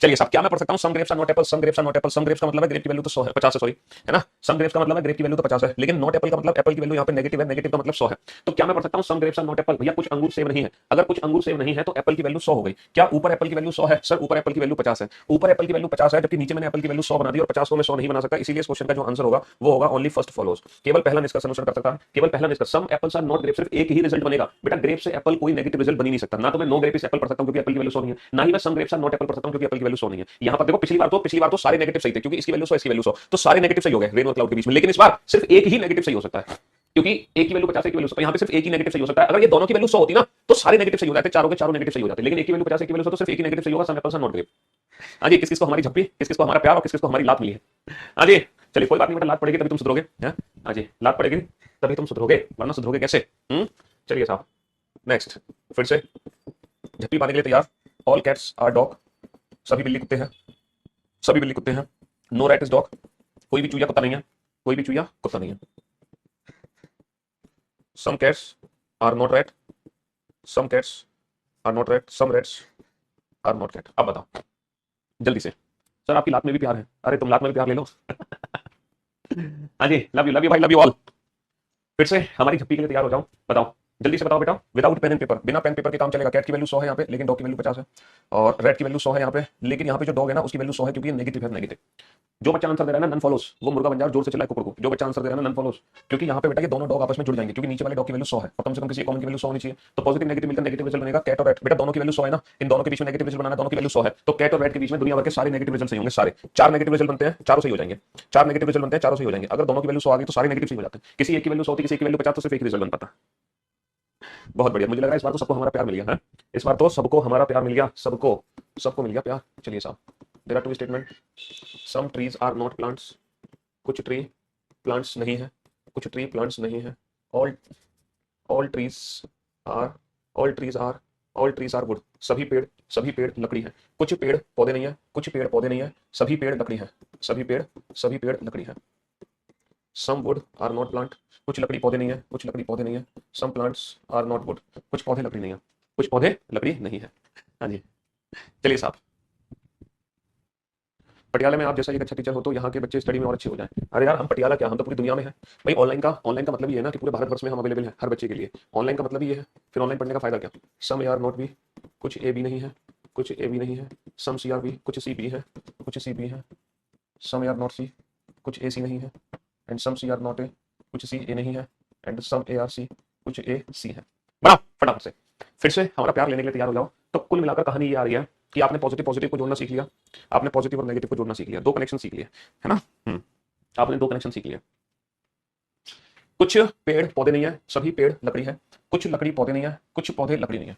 चलिए साहब, क्या मैं पढ़ सकता हूं some grapes are not apple, some grapes are not apple? Some grapes का मतलब है ग्रेप की वैल्यू तो 100 है, 50 है, सॉरी, है ना। सम ग्रेप्स का मतलब है ग्रेप की वैल्यू तो 50 है, लेकिन नॉट एप्पल का मतलब एप्पल की वैल्यू यहाँ पे नेगेटिव है, नेगेटिव का मतलब 100 है। तो क्या मैं पढ़ सकता हूं some grapes are not Apple? भैया कुछ अंगूर सेव नहीं है। अगर कुछ अंगूर सेव नहीं है तो एप्पल की वैल्यू 100 हो गई। क्या ऊपर एप्पल की वैल्यू 100 है? सर ऊपर एप्पल की वैल्यू 50 है। ऊपर एप्पल की वैल्यू 50 है, जबकि नीचे मैंने एप्पल की वैल्यू 100 बना दी और 50 को मैं 100 नहीं बना सकता। इसीलिए इस क्वेश्चन का जो आंसर होगा वो होगा ओनली फर्स्ट फॉलोज। केवल पहला निष्कर्ष अनुसरण कर सकता है, केवल पहला निष्कर्ष। सम एप्पल्स आर नॉट ग्रेप, सिर्फ एक ही रिजल्ट बनेगा बेटा। ग्रेप से एप्पल कोई नेगेटिव रिजल्ट बन ही नहीं सकता। ना तो मैं नो ग्रेप इज एप्पल पढ़ सकता हूं क्योंकि एप्पल की वैल्यू 100 नहीं है, ना ही मैं सम ग्रेप्स आर नॉट एप्पल पढ़ सकता हूं क्योंकि एप्पल की वैल्यू 100 नहीं है। यहां पर देखो पिछली बार तो सारे नेगेटिव सही थे क्योंकि इसकी वैल्यू 100, इसकी वैल्यू 100, तो सारे नेगेटिव सही हो गए रेन और क्लाउड के बीच में। लेकिन इस बार सिर्फ एक ही नेगेटिव सही हो सकता है क्योंकि एक की वैल्यू 50 है, एक की वैल्यू 100, यहां पे सिर्फ एक ही नेगेटिव सही हो सकता है। अगर ये दोनों की वैल्यू 100 होती ना तो सारे नेगेटिव सही हो जाते, चारों के चारों नेगेटिव सही हो जाते। लेकिन एक की वैल्यू 50 है, एक की वैल्यू 100, तो सिर्फ एक ही नेगेटिव सही होगा। सम एप्पल्स आर नॉट ग्रेप। हाँ जी, किस किस को हमारी झप्पी, किस किस को हमारा प्यार और किस किस को हमारी लात मिली है। हाँ जी, चलिए कोई बात नहीं बेटा, लात पड़ेगी तभी तुम सुधरोगे। हाँ जी, लात पड़ेगी तभी तुम सुधरोगे, वरना सुधरोगे कैसे? चलिए साहब नेक्स्ट, फिर से झप्पी पाने के लिए तैयार। ऑल कैट्स आर डॉग, सभी बिल्ली कुत्ते हैं, सभी बिल्ली कुत्ते हैं। नो रैट इज डॉग, कोई भी चूया कुत्ता नहीं है, कोई भी चूया कुत्ता नहीं है। Some cats are not rat, some cats are not rat, some rats are not cat. अब बताओ जल्दी से। सर आपकी लात में भी प्यार है, अरे तुम लात में भी प्यार ले लो। हाँ जी, लव यू भाई, लव यू ऑल। फिर से हमारी झप्पी के लिए तैयार हो जाओ, बताओ जल्दी से बताओ बेटा। विदाउट पेन एंड पेपर, बिना पेन पेपर के काम चलेगा। कैट की वैल्यू 100 है यहाँ पे, लेकिन डॉग की वैल्यू 50 है, और रेड की वैल्यू 100 है यहाँ पे, लेकिन यहाँ पे जो डॉग है ना उसकी वैल्यू 100 है, क्योंकि नेगेटिव है। नेगेटिव जो बच्चा आंसर दे रहा है ना नन फॉलोस, वो मुर्गा बन जाए, जोर से चिल्लाए कुकुर को। जो बच्चा आंसर दे रहा है ना नन फॉलोस, क्योंकि यहाँ पे बेटा ये दोनों डॉग आपस में जुड़ जाएंगे, क्योंकि नीचे वाले डॉग की वैल्यू 100 है और कम से कम किसी कॉमन की वैल्यू 100 होनी चाहिए। तो पॉजिटिव नेगेटिव मिलकर नेगेटिव रिजल्ट बनेगा। कैट और रेट, बेटा दोनों की वैल्यू 100 है ना, इन दोनों के बीच में नेगेटिव रिजल्ट बनाना, दोनों की वैल्यू 100 है, तो कैट और रेट के बीच में दुनिया भर के सारे नेगेटिव रिजल्ट सही होंगे। सारे 4 नेगेटिव रिजल्ट बनते हैं, चारों सही हो जाएंगे। 4 नेगेटिव रिजल्ट बनते हैं, चारों सही हो जाएंगे। अगर दोनों की वैल्यू 100 आ गई तो सारे नेगेटिव सही हो जाते हैं। किसी एक की वैल्यू 100 होती, किसी की वैल्यू 50, तो सिर्फ एक रिजल्ट बन पाता। बहुत बढ़िया, मुझे लग रहा है इस बार तो सबको हमारा प्यार मिल गया है। इस बार तो सबको हमारा प्यार मिल गया, सबको सबको मिल गया प्यार। चलिए साहब, there are two statement. Some trees are not plants, कुछ ट्री प्लांट्स नहीं है, कुछ ट्री प्लांट्स नहीं है। All all trees are all trees are all trees are wood, सभी पेड़ लकड़ी है। कुछ पेड़ पौधे नहीं है, कुछ पेड़ पौधे नहीं है, सभी पेड़ लकड़ी है, सभी पेड़ लकड़ी है। सम वुड आर नॉट प्लांट, कुछ लकड़ी पौधे नहीं है, कुछ लकड़ी पौधे नहीं है। Some plants are not wood, कुछ पौधे लकड़ी नहीं है, कुछ पौधे लकड़ी नहीं है। हाँ जी, चलिए साहब। पटियाला में आप जैसा एक अच्छा टीचर हो तो यहाँ के बच्चे स्टडी में और अच्छे हो जाएं। अरे यार हम पटियाला क्या, हम तो पूरी दुनिया में हैं भाई। ऑनलाइन का मतलब ये है ना कि पूरे भारतवर्ष में हम अवेलेबल हैं हर बच्चे के लिए। ऑनलाइन का मतलब ये है, फिर ऑनलाइन पढ़ने का फायदा क्या। सम ए आर नॉट बी, कुछ ए बी नहीं है, कुछ ए बी नहीं है। सम सी आर बी, कुछ सी बी है, कुछ सी बी है। सम ए आर नॉट सी, कुछ ए सी नहीं है। And some C are not A, कुछ सी ए नहीं है। And some A are C, कुछ ए सी है। बड़ा फटाफट से फिर से हमारा प्यार लेने के लिए तैयार हो जाओ। तो कुल मिलाकर कहानी ये आ रही है कि आपने पॉजिटिव पॉजिटिव को जोड़ना सीख लिया, आपने पॉजिटिव और नेगेटिव को जोड़ना सीख लिया, दो कनेक्शन सीख लिए, है ना। आपने दो कनेक्शन सीख लिए। कुछ पेड़ पौधे नहीं है, सभी पेड़ लकड़ी है। कुछ लकड़ी पौधे नहीं है, कुछ पौधे लकड़ी नहीं है।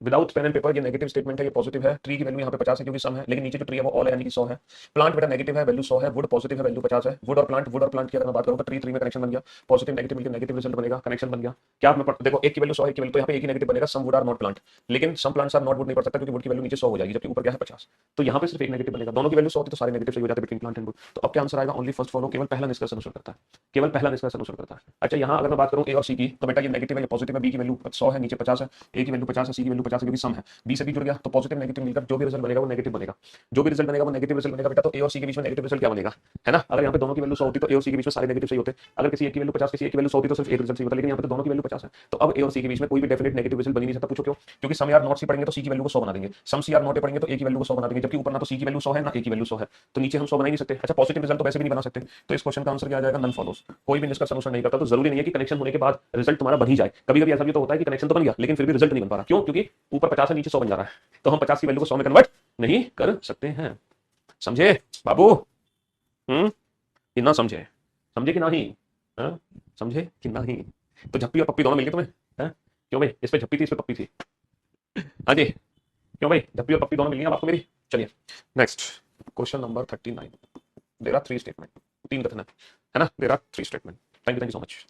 विदाउट पेन एंड पेपर, ये नेगेटिव स्टेटमेंट है, ये पॉजिटिव है। ट्री की वैल्यू यहाँ पे 50 है क्योंकि सम है, लेकिन नीचे जो ट्री है वो ऑल है यानी कि 100 है। प्लांट बेटा नेगेटिव है, वैल्यू 100 है। वुड पॉजिटिव है, वैल्यू 50 है। वुड और प्लांट की अगर मैं बात करूँ तो ट्री में कनेक्शन बन गया। पॉजिटिव नेगेटिव मिलकर नेगेटिव रिजल्ट बनेगा, कनेक्शन बन गया। क्या आप देखो एक की वैल्यू 100 है, एक की वैल्यू, तो यहाँ पे एक ही नेगेटिव बनेगा। Some wood are not plant, लेकिन some plants are not wood नहीं पड़ सकता क्योंकि वुड की वैल्यू नीचे 100 हो जाएगी, जबकि ऊपर क्या है 50। तो यहाँ पे सिर्फ एक नेगेटिव बनेगा। दोनों की वैल्यू 100 होती तो सारे नेगेटिव सही हो जाते बिटवीन प्लांट एंड वुड। तो अब क्या आंसर आएगा, ओनली फर्स्ट फॉलो, केवल पहला निष्कर्ष अनुसरण करता है, केवल पहला निष्कर्ष अनुसरण करता है। अच्छा यहाँ अगर मैं बात करूँ ए और सी की, तो बेटा ये नेगेटिव है, ये पॉजिटिव है। बी की वैल्यू 100 है, नीचे 50 है। ए की वैल्यू 50 है, सी की वैल्यू 50 है, क्योंकि सम है। बी से बी जुड़ गया तो पॉजिटिव नेगेटिव मिलकर जो भी रिजल्ट बनेगा वो नेगेटिव बनेगा। जो भी रिजल्ट बनेगा वो नेगेटिव रिजल्ट बनेगा बेटा। तो ए और सी के बीच में नेगेटिव रिजल्ट क्या बनेगा, है ना। अगर यहाँ पे दोनों की वैल्यू 100 होती तो ए और सी के बीच में सारे नेगेटिव सही होते। अगर किसी एक की वैल्यू 50, किसी एक की वैल्यू 100 होती तो सिर्फ एक रिजल्ट सही होता, लेकिन यहाँ पे तो दोनों की वैल्यू 50 है। तो अब ए और सी के बीच में कोई भी डेफिनेट नेगेटिव रिजल्ट बन ही नहीं सकता। पूछो क्यों, क्योंकि सम यार नॉट सी पढ़ेंगे तो सी की वैल्यू को 100 बना देंगे, सम सी यार नॉट पढ़ेंगे तो ए की वैल्यू को 100 बना देंगे, जबकि ऊपर ना तो सी की वैल्यू 100 है ना ए की वैल्यू 100 है, तो नीचे हम 100 बना ही नहीं सकते। अच्छा पॉजिटिव रिजल्ट तो वैसे भी नहीं बना सकते। तो इस क्वेश्चन का आंसर क्या आ जाएगा, नन फॉलोस। कोई भी निष्कर्ष अनुसरण नहीं करता। तो जरूरी नहीं है कि कनेक्शन होने के बाद रिजल्ट तुम्हारा बन ही जाए। कभी कभी ऐसा भी तो होता है कि कनेक्शन तो बन गया लेकिन फिर भी रिजल्ट नहीं बन पा रहा। क्यों, क्योंकि ऊपर 50 है नीचे 100 बन जा रहा है, तो हम 50 की वैल्यू को 100 में कन्वर्ट नहीं कर सकते हैं। समझे बाबू, कि ना समझे, समझे कि नहीं, समझे कि नहीं। तो झप्पी और पप्पी दोनों मिल गए तुम्हें, क्यों भाई, इस पे झप्पी थी इस पे पप्पी थी। हाँ जी, क्यों भाई, झप्पी और पप्पी दोनों मिल गई आपको मेरी। चलिए next question number 39। There are 3 statement, 3 कथन है ना। There are 3 statement. Thank you so much.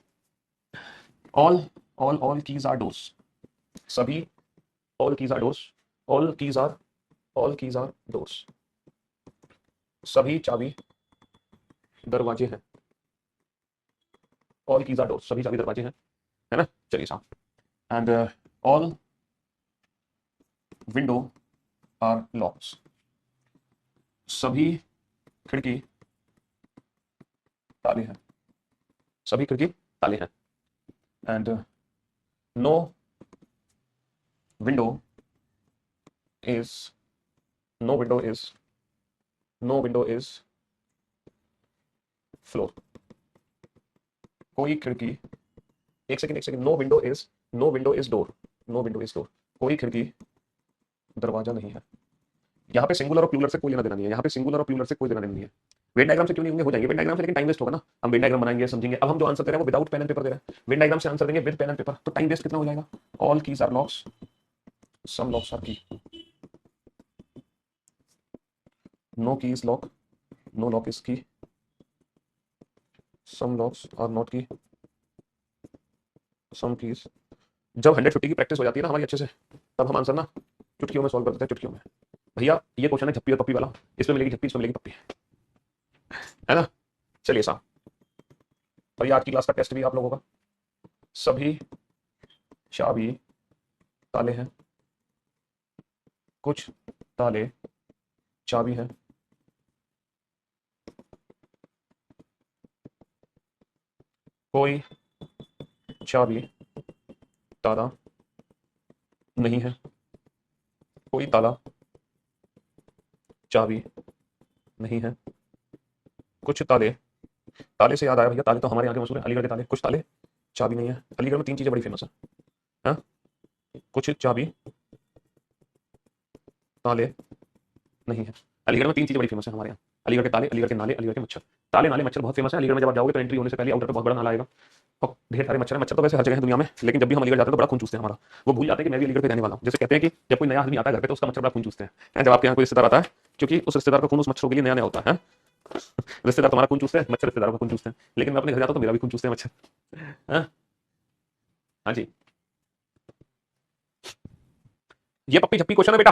All keys are doors, सभी all keys are doors, all keys are doors, सभी चाबी दरवाजे हैं। ऑल कीज आर डोर्स, सभी चाबी दरवाजे हैं, है ना। चलिए साहब। And all window are locks, सभी खिड़की ताले हैं, सभी खिड़की ताले हैं। And no window is no window is no window is floor, कोई खिड़की, एक second, no window is door, no window is door, कोई खिड़की दरवाजा नहीं है। यहाँ पे सिंगुलर और प्लूरल से कोई लेना देना नहीं है, यहाँ पे सिंगुलर और प्लूरल से कोई लेना देना नहीं है। वेन डायग्राम से क्यों नहीं होंगे, हो जाएंगे वेन डायग्राम से, लेकिन टाइम वेस्ट होगा ना। हम वेन डायग्राम बनाएंगे समझेंगे। अब हम जो आंसर दे रहे हैं वो विदाउट पेन एंड पेपर दे रहे हैं, वेन डायग्राम से आंसर देंगे विद पेन एंड पेपर, तो टाइम वेस्ट कितना हो जाएगा। All keys are locks, some locks are key, no key is lock, no lock is key, some locks are not की, सम कीज। जब 150 की practice हो जाती है ना हमारी अच्छे से, तब हम आंसर ना चुटकियों में सॉल्व कर देते हैं, चुटकियों में। भैया ये क्वेश्चन है झप्पी और पप्पी वाला, इसमें मिलेगी झप्पी, इसमें मिलेगी पप्पी, है ना। चलिए साहब, और ये आज की क्लास का टेस्ट भी आप लोगों का, सभी चाबी ताले हैं, कुछ ताले चाबी हैं, कोई चाबी ताला नहीं है, कोई ताला चाबी नहीं है, कुछ ताले, ताले से याद आया भैया, ताले तो हमारे यहाँ के मशहूर है, अलीगढ़ के ताले, कुछ ताले चाबी नहीं है। अलीगढ़ में 3 चीजें बड़ी फेमस है, हाँ? कुछ चाबी ताले नहीं है। अलीगढ़ में 3 चीजें बड़ी फेमस है हमारे यहाँ, अलीगढ़ के ताले, अलीगढ़ के नाले, अलीगढ़ के मच्छर। ताले नाले मच्छर बहुत फेमस है अलीगढ़ में। जब आप जाओगे तो एंट्री होने से पहले आउटर पे बहुत बड़ा नाला आएगा और ढेर सारे मच्छर है। मच्छर तो वैसे हर जगह है दुनिया में, लेकिन जब भी हम अलीगढ़ जाते हैं तो बड़ा खून चूसते हैं हमारा। वो भूल जाते हैं कि मैं भी अलीगढ़ पे रहने वाला हूँ। जैसे कहते हैं कि जब कोई नया आदमी आता है घर पे तो उसका मच्छर बड़ा खून चूसते हैं। जब आपके यहाँ कोई रिश्तेदार आता है, क्योंकि उस रिश्तेदार का खून उस मच्छरों के लिए नया नया होता है। रिश्तेदार तुम्हारा खून चूसते हैं, मच्छर रिश्तेदारों का खून चूसते हैं। लेकिन मैं अपने घर जाता हूँ तो मेरा भी खून चूसते हैं मच्छर। हाँ जी, ये पप्पी झप्पी क्वेश्चन है बेटा।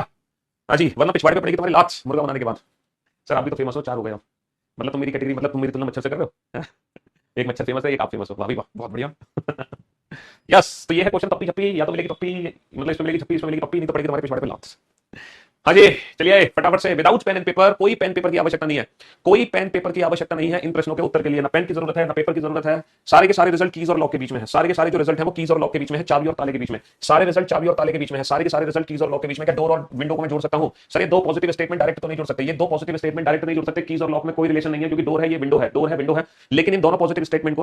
हाँ जी, वरना पिछवाड़े पे पड़ेगी तुम्हारी लात मुर्गा बनाने के बाद। सर आप भी तो फेमस हो, 4 हो गए हो। मतलब तुम मेरी कैटेगरी, मतलब तुम मेरी तुलना मच्छर से कर रहे हो। एक मच्छर फेमस है, एक आप फेमस हो। वाह भाई वाह, बहुत बढ़िया। यस, तो ये है क्वेश्चन पप्पी झप्पी, या तो मिलेगी पप्पी, मतलब इसमें मिलेगी झप्पी, इसमें मिलेगी पप्पी, नहीं तो पड़ेगी तुम्हारे पिछवाड़े पे लात। हाँ जी, चलिए फटाफट से, विदाउट पेन एंड पेपर, कोई पेन पेपर की आवश्यकता नहीं है, कोई पेन पेपर की आवश्यकता नहीं है इन प्रश्नों के उत्तर के लिए। ना पेन की जरूरत है, ना पेपर की जरूरत है। सारे के सारे रिजल्ट कीज और लॉक के बीच में है। सारे के सारे जो रिजल्ट है वो कीज और लॉक के बीच में है, चाबी और ताले के बीच में। सारे रिजल्ट चाबी और ताले के बीच में है, सारे के सारे रिजल्ट कीज और लॉक के बीच में। क्या डोर और विंडो को मैं जोड़ सकता हूं? सर ये 2 पॉजिटिव स्टेटमेंट डायरेक्ट तो नहीं जोड़ सकते, ये 2 पॉजिटिव स्टेटमेंट डायरेक्ट नहीं जोड़ सकते। कीज और लॉक में कोई रिलेशन नहीं है, क्योंकि डोर है, ये विंडो है, डोर है, विंडो है। लेकिन इन दोनों पॉजिटिव स्टेटमेंट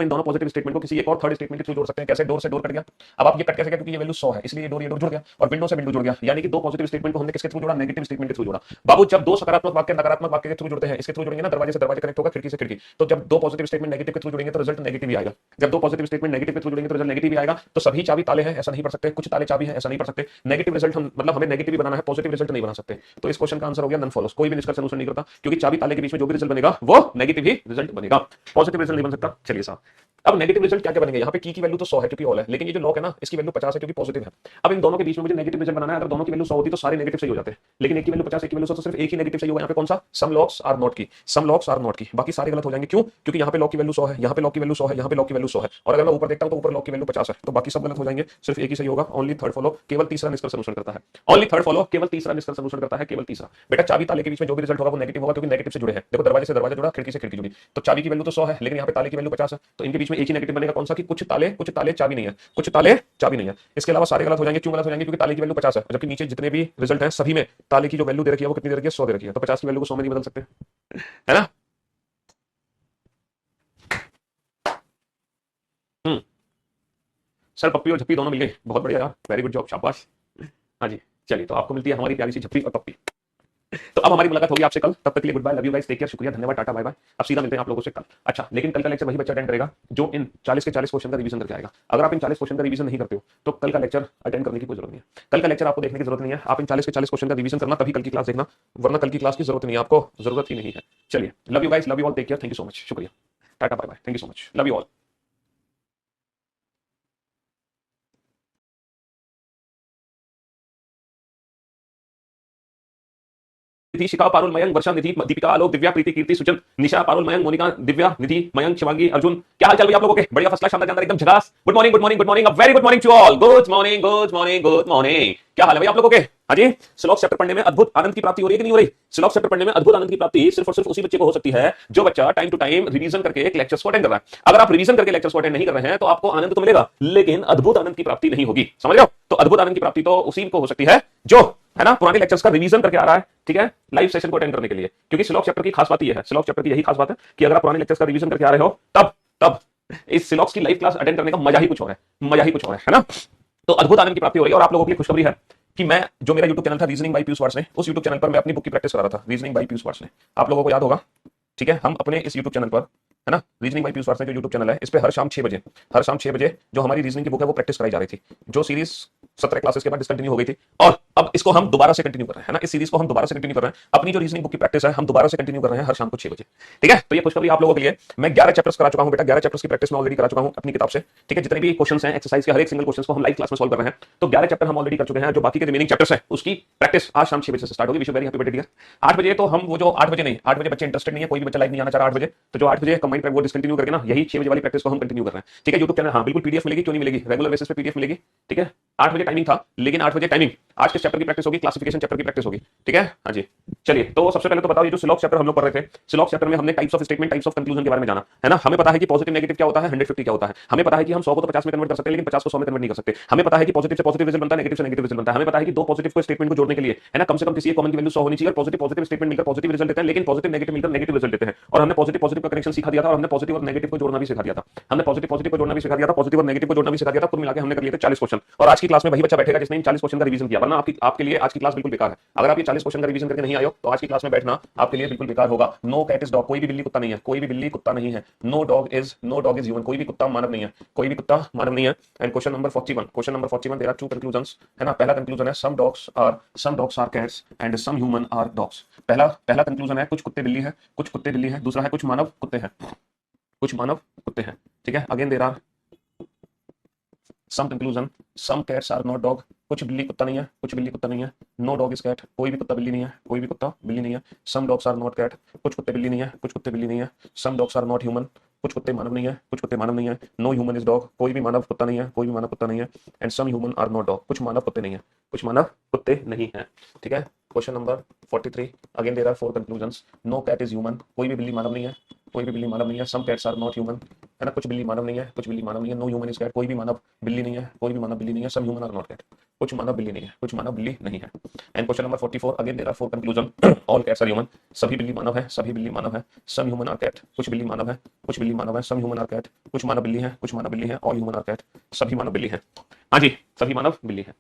को किसी एक और थर्ड स्टेटमेंट के थ्रू जोड़ सकते हैं। कैसे? डोर से डोर कट गया। अब आप ये कट कैसे गया? क्योंकि ये वैल्यू 100 है, इसलिए ये डोर जुड़ गया, और विंडो से विंडो जुड़ गया। यानी कि 2 पॉजिटिव स्टेटमेंट को हमने किसके थ्रू जोड़ा? नेगेटिव स्टेटमेंट के थ्रू जोड़ा। बाबू जब 2 सकारात्मक वाक्य नकारात्मक वाक्य के थ्रू जुड़ते हैं, इसके थ्रू जुड़ेंगे ना, दरवाजे से दरवाजे कनेक्ट होगा, खिड़की से खिड़की। तो जब 2 पॉजिटिव स्टेटमेंट नेगेटिव के थ्रू जुड़ेंगे तो रिजल्ट नेगेटिव ही आएगा। जब 2 पॉजिटिव स्टेटमेंट नेगेटिव के थ्रू जुड़ेंगे तो रिजल्ट नेगेटिव ही आएगा। तो सभी चाबी ताले हैं ऐसा नहीं पढ़ सकते, कुछ ताले चाबी हैं ऐसा नहीं पढ़ सकते। नेगेटिव रिजल्ट हम मतलब हमें नेगेटिव ही बनाना है, पॉजिटिव रिजल्ट नहीं बना सकते। तो इस क्वेश्चन का आंसर हो गया नन फॉलोस। कोई भी निष्कर्ष अनुसरण नहीं करता, क्योंकि चाबी ताले के बीच में जो भी रिजल्ट बनेगा वो नेगेटिव ही रिजल्ट बनेगा, पॉजिटिव रिजल्ट नहीं बन सकता। चलिए साहब, अब नेगेटिव रिजल्ट क्या क्या बनेंगे? यहाँ पे की वैल्यू तो 100 है क्योंकि ऑल है, लेकिन ये जो लॉक है ना इसकी वैल्यू 50 है क्योंकि पॉजिटिव है। अब इन दोनों के बीच में मुझे नेगेटिव रिजल्ट बनाना है। अगर दोनों की वैल्यू 100 होती तो सारे नेगेटिव सही हो जाते हैं, लेकिन एक की वैल्यू 50, एक की वैल्यू 100, तो सिर्फ एक ही नेगेटिव सही होगा। यहाँ पे कौन सा? सम लॉक्स आर नॉट की, सम लॉक्स आर नॉट की, बाकी सारे गलत हो जाएंगे। क्यों? क्योंकि यहाँ पे लॉक की वैल्यू 100 है, यहाँ पे लॉक की वैल्यू 100 है, यहाँ पे लॉक की वैल्यू 100 है, और अगर मैं ऊपर देखता हूँ तो ऊपर लॉक की वैल्यू 50 है, तो बाकी सब गलत हो जाएंगे, सिर्फ एक ही सही होगा। ओनली थर्ड फॉलो, केवल तीसरा निष्कर्ष अनुसरण करता है। ओनली थर्ड फॉलो, केवल तीसरा निष्कर्ष अनुसरण करता है, केवल तीसरा। बेटा चाबी ताले के बीच में जो भी रिजल्ट होगा वो नेगेटिव होगा, क्योंकि नेगेटिव से जुड़े हैं। देखो दरवाजे से दरवाजा जुड़ा, खिड़की से खिड़की जुड़ी, तो चाबी की वैल्यू तो 100 है, लेकिन यहाँ पे ताले की वैल्यू 50 है, तो इनके बीच में एक ही नेगेटिव बनेगा। कौन सा? कि कुछ ताले चाबी नहीं है, कुछ ताले चाबी नहीं है। इसके अलावा सारे गलत हो जाएंगे। क्यों गलत हो जाएंगे? क्योंकि ताले की वैल्यू 50 है, जबकि नीचे जितने भी रिजल्ट हैं सभी में ताले की जो वैल्यू दे रखी है वो कितनी दे रखी है? 100 दे रखी है। तो 50 की वैल्यू को 100 में नहीं बदल सकते, है ना। हम्म, सर पप्पी और झप्पी दोनों मिल गई, बहुत बढ़िया यार, वेरी गुड जॉब, शाबाश। हाँ जी, चलिए तो आपको मिलती है हमारी प्यारी सी झप्पी और पप्पी। तो अब हमारी मुलाकात होगी आपसे कल, तब तक के लिए goodbye, love you guys, take care, शुक्रिया, धन्यवाद, टाटा बाय बाय। अब सीधा मिलते हैं आप लोगों से कल। अच्छा, लेकिन कल का लेक्चर वही बच्चा अटेंड करेगा जो इन 40 के 40 क्वेश्चन का रिवीजन करके आएगा। अगर आप इन 40 क्वेश्चन का रिवीजन नहीं करते हो तो कल का लेक्चर अटेंड करने की कोई जरूरत नहीं है। कल का लेक्चर आपको देखने की जरूरत नहीं है, आप इन 40 के 40 क्वेश्चन का रिवीजन करना, तभी कल की क्लास देखना, वरना कल की क्लास की जरूरत नहीं है, आपको जरूरत ही नहीं है। चलिए, love you guys, love you all, take care, thank you so much, शुक्रिया, tata bye bye, thank you so much, love you all. Nidhi, Shikha, Parul, Mayank, Varsha, Nidhi, Deepika, Alok, Divya, Preeti, Kirti, Sujan, Nisha, Parul, Mayank, Monika, Divya, Nidhi, Mayank, Shivangi, Arjun, क्या हाल चाल भैया आप लोगों के? बढ़िया, फर्स्ट क्लास, शानदार, जानदार, एकदम झकास। Good morning, good morning, good morning, very good morning to all. Good morning, good morning, good morning. क्या हाल है भैया आप लोगों के? हाँ जी, श्लोक चैप्टर पढ़ने में अद्भुत आनंद की प्राप्ति हो रही है कि नहीं हो रही? श्लोक चैप्टर पढ़ने में अद्भुत आनंद की प्राप्ति सिर्फ और सिर्फ उसी बच्चे को हो सकती है जो बच्चा टाइम टू टाइम रिवीजन करके एक लेक्चर्स को अटेंड कर रहा है। अगर आप रिवीजन करके लेक्चर्स को अटेंड नहीं कर रहे हैं तो आपको आनंद तो मिलेगा, लेकिन अद्भुत आनंद की प्राप्ति नहीं होगी, समझ रहे हो? तो अद्भुत आनंद की प्राप्ति तो उसी को हो सकती है जो है ना पुराने लेक्चर्स का रिवीजन करके आ रहा है, ठीक है, लाइव सेशन को अटेंड करने के लिए। क्योंकि श्लोक चैप्टर की खास बात यह है, श्लोक चैप्टर की यही खास बात है कि अगर आप पुराने लेक्चर्स का रिवीजन करके आ रहे हो तब तब इस श्लोक की लाइव क्लास अटेंड करने का मजा ही कुछ और है, मजा ही कुछ और है ना। तो अद्भुत आनंद की प्राप्ति हो रही है। और आप लोगों के लिए खुशखबरी है कि मैं जो मेरा YouTube चैनल था रीजनिंग बाय पीयूष वार्ष्णेय, उस YouTube चैनल पर मैं अपनी बुक की प्रैक्टिस कर रहा था, रीजनिंग बाय पीयूष वार्ष्णेय, आप लोगों को याद होगा, ठीक है। हम अपने इस YouTube चैनल पर, है ना, रीजनिंग बाय पीयूष वार्ष्णेय जो YouTube चैनल है, इस पे हर शाम 6 बजे जो हमारी रीजनिंग की बुक है वो प्रैक्टिस कराई जा रही थी, जो सीरीज 17 क्लासेस के बाद डिसकंटिन्यू हो गई थी। और अब इसको हम दोबारा से कंटिन्यू कर रहे हैं, है ना, इस सीरीज को हम दोबारा से कंटिन्यू कर रहे हैं, अपनी जो रीजनिंग बुक की प्रैक्टिस है हम दोबारा से कंटिन्यू कर रहे हैं हर शाम को 6 बजे। ठीक है, तो ये खुशखबरी आप लोगों के लिए, मैं 11 चैप्टर्स करा चुका हूं बेटा, 11 चैप्टर्स की प्रैक्टिस मैं ऑलरेडी करा चुका हूं अपनी किताब से। ठीक है, जितने भी क्वेश्चंस हैं एक्सरसाइज के हर एक सिंगल क्वेश्चन को हम लाइव क्लास में सॉल्व कर रहे हैं, तो 11 चैप्टर हम ऑलरेडी कर चुके हैं। जो बाकी के रिमेनिंग चैप्टर्स हैं उसकी प्रैक्टिस आज शाम 6 बजे से स्टार्ट होगी। Wish you very happy birthday dear. 8 बजे तो हम वो जो 8 बजे नहीं, 8 बजे बच्चे इंटरेस्टेड नहीं है, कोई भी बच्चा लाइव नहीं आना चाह रहा 8 बजे, तो जो 8 बजे कंबाइंड पे वो डिसकंटिन्यू करके ना यही 6 बजे वाली प्रैक्टिस को हम कंटिन्यू कर रहे हैं। ठीक है, यूट्यूब चैनल हाँ बिल्कुल पीडीएफ मिलेगी, क्यों नहीं मिलेगी, रेगुलर बेसिस पे पीडीएफ मिलेगी। ठीक है, 8 बजे टाइमिंग था, लेकिन 8 बजे टाइमिंग आज के चैप्टर की प्रैक्टिस होगी, क्लासिफिकेशन चैप्टर की प्रैक्टिस होगी। ठीक है, हाँ जी, चलिए तो सबसे पहले तो बताओ, ये जो सिलॉक्स चैप्टर हम लोग पढ़ रहे थे, सिलॉक्स चैप्टर में हमने types of statement, types of conclusion के बारे में जाना, है ना। हमें पता है कि पॉजिटिव नेगेटिव क्या होता है, 150 क्या होता है। हमें पता है कि हम 100 को तो 50 में कन्वर्ट कर सकते हैं, लेकिन 50 को 100 में कन्वर्ट नहीं कर सकते। हमें पता है कि पॉजिटिव से पॉजिटिव रिजल्ट बनता है, नेगेटिव से नेगेटिव रिजल्ट बनता है। हमें पता है कि दो पॉजिटिव को स्टेटमेंट को जोड़ने के लिए, है ना, कम से कम किसी एक कॉमन की वैल्यू 100 होनी चाहिए, और पॉजिटिव पॉजिटिव स्टेटमेंट मिलकर पॉजिटिव रिजल्ट देते हैं, लेकिन पॉजिटिव नेगेटिव मिलकर नेगेटिव रिजल्ट देते हैं। और हमने पॉजिटिव पॉजिटिव का कनेक्शन सिखा दिया था, और हमने पॉजिटिव और नेगेटिव को जोड़ना भी सिखा दिया था। हमने पॉजिटिव पॉजिटिव को जोड़ना भी सिखा दिया था, पॉजिटिव और नेगेटिव को जोड़ना भी सिखा दिया था। कुल मिलाकर हमने कर लिए थे 40 क्वेश्चन। और आज की क्लास में वही बच्चा बैठेगा जिसने इन 40 क्वेश्चन का रिवीजन किया, वरना आपके लिए आज की क्लास बिल्कुल बेकार है। अगर आप ये 40 क्वेश्चन का रिवीजन करके नहीं आए हो तो आज की क्लास में बैठना आपके लिए बिल्कुल बेकार होगा। नो कैट इज डॉग, कोई भी बिल्ली कुत्ता नहीं है, कोई भी बिल्ली कुत्ता नहीं है। नो डॉग इज ह्यूमन, कोई भी कुत्ता मानव नहीं है, कोई भी कुत्ता मानव नहीं है। And question number 41, question number 41, there are two conclusions, है ना। पहला कंक्लूजन है some dogs are cats and some human are dogs. पहला कंक्लूजन है कुछ कुत्ते बिल्ली है, कुछ कुत्ते बिल्ली है। दूसरा है कुछ मानव कुत्ते हैं, कुछ मानव कुत्ते हैं। ठीक है, again there are some conclusion, some cats are not dog, कुछ बिल्ली कुत्ता नहीं है, कुछ बिल्ली कुत्ता नहीं है। नो डॉग इज कैट, कोई भी कुत्ता बिल्ली नहीं है, कोई भी कुत्ता बिल्ली नहीं है। Some dogs are not cat, कुछ कुत्ते बिल्ली नहीं है, कुछ कुत्ते बिल्ली नहीं है। Some dogs are not human, कुछ कुत्ते मानव नहीं है, कुछ कुत्ते मानव नहीं है। नो ह्यूमन इज डॉग, कोई भी मानव कुत्ता नहीं है, कोई भी मानव कुत्ता नहीं है। And some human are not dog, कुछ मानव कुत्ते नहीं है, कुछ मानव कुत्ते नहीं है। ठीक है, question number 43, again there are 4 conclusions. No cat is human, कोई भी बिल्ली मानव नहीं है, कोई भी बिल्ली मानव नहीं है। Some cats are not human, है ना, कुछ बिल्ली मानव नहीं है, कुछ बिल्ली मानव नहीं है। नो ह्यूमन इज कैट, कोई भी मानव बिल्ली नहीं है, कोई भी मानव बिल्ली नहीं है। Some human are not cat, कुछ मानव बिल्ली नहीं है, कुछ मानव बिल्ली नहीं है। And question number 44, again there are 4 conclusion. All cats are human, सभी बिल्ली मानव है, सभी बिल्ली मानव है। सम ह्यूमन आर कैट, कुछ बिल्ली मानव है, कुछ बिल्ली मानव है। सम ह्यूमन आर कैट, कुछ मानव बिल्ली है, कुछ मानव बिल्ली है। ऑल ह्यूमन आर कैट, सभी मानव बिल्ली है। हाँ जी, सभी मानव बिल्ली है।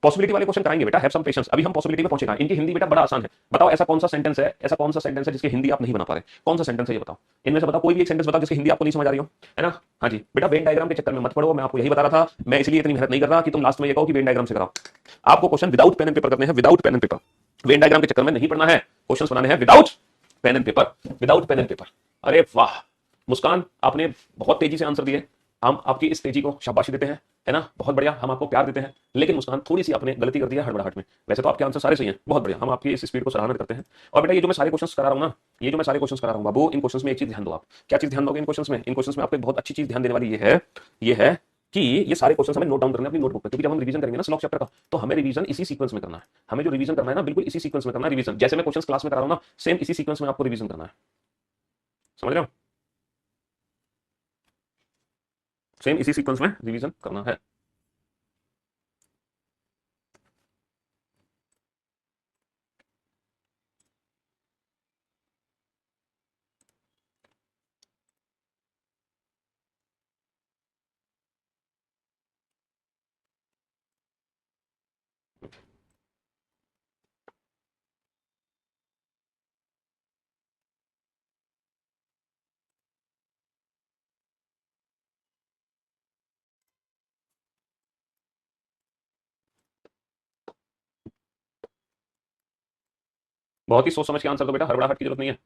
पॉसिबिलिटी वाले क्वेश्चन कराएंगे बेटा, हैव सम पेशेंस। अभी हम पॉसिबिलिटी में पहुंचेगा। इनकी हिंदी बेटा बड़ा आसान है। बताओ ऐसा कौन सा सेंटेंस है, ऐसा कौन सा सेंटेंस है जिसकी हिंदी आप नहीं बना पा रहे, कौन सा सेंटेंस है ये बताओ। इनमें से बताओ कोई भी एक सेंटेंस बताओ जिसकी हिंदी आपको नहीं समझ आ रही हो, है ना। हाँ जी बेटा, वेन डायग्राम के चक्कर में मत पड़ो, मैं आपको यही बता रहा था। मैं इसलिए इतनी मेहनत नहीं कर रहा कि तुम लास्ट में ये कहो कि वेन डायग्राम से कराओ। आपको question without pen and paper करने हैं, without pen and paper. Venn diagram के चक्कर में नहीं पढ़ना है, क्वेश्चन बनाने हैं without pen and paper, without pen and paper. अरे वाह मुस्कान, आपने बहुत तेजी से आंसर दिए, हम आपकी इस तेजी को शाबाशी देते हैं, है ना, बहुत बढ़िया, हम आपको प्यार देते हैं। लेकिन मुस्कान थोड़ी सी आपने गलती कर दिया हड़बड़ाहट में। वैसे तो आपके आंसर सारे सही हैं, बहुत बढ़िया, हम आपकी इस स्पीड को सराहना करते हैं। और बेटा ये जो मैं सारे क्वेश्चंस करा रहा हूं ना, ये जो मैं सारे क्वेश्चंस करा रहा हूं बाबू, इन क्वेश्चंस में एक चीज ध्यान दो आप। क्या चीज ध्यान दोगे इन क्वेश्चंस में? इन क्वेश्चंस में आपको एक बहुत अच्छी चीज ध्यान देने वाली ये है कि ये सारे क्वेश्चंस हमें नोट डाउन करने अपनी नोटबुक पे, क्योंकि जब हम रिवीजन करेंगे ना स्लॉक चैप्टर का, तो हमें रिवीजन इसी सीक्वेंस में करना है। हमें जो रिवीजन करना है ना, बिल्कुल इसी सीक्वेंस में करना है रिवीजन। जैसे मैं क्वेश्चंस क्लास में करा रहा हूं ना, सेम इसी सीक्वेंस में आपको रिवीजन करना है। समझ रहे हो? सेम इसी सीक्वेंस में रिवीजन करना है। बहुत ही सोच समझ के आंसर दो बेटा, हड़बड़ाहट की जरूरत नहीं है।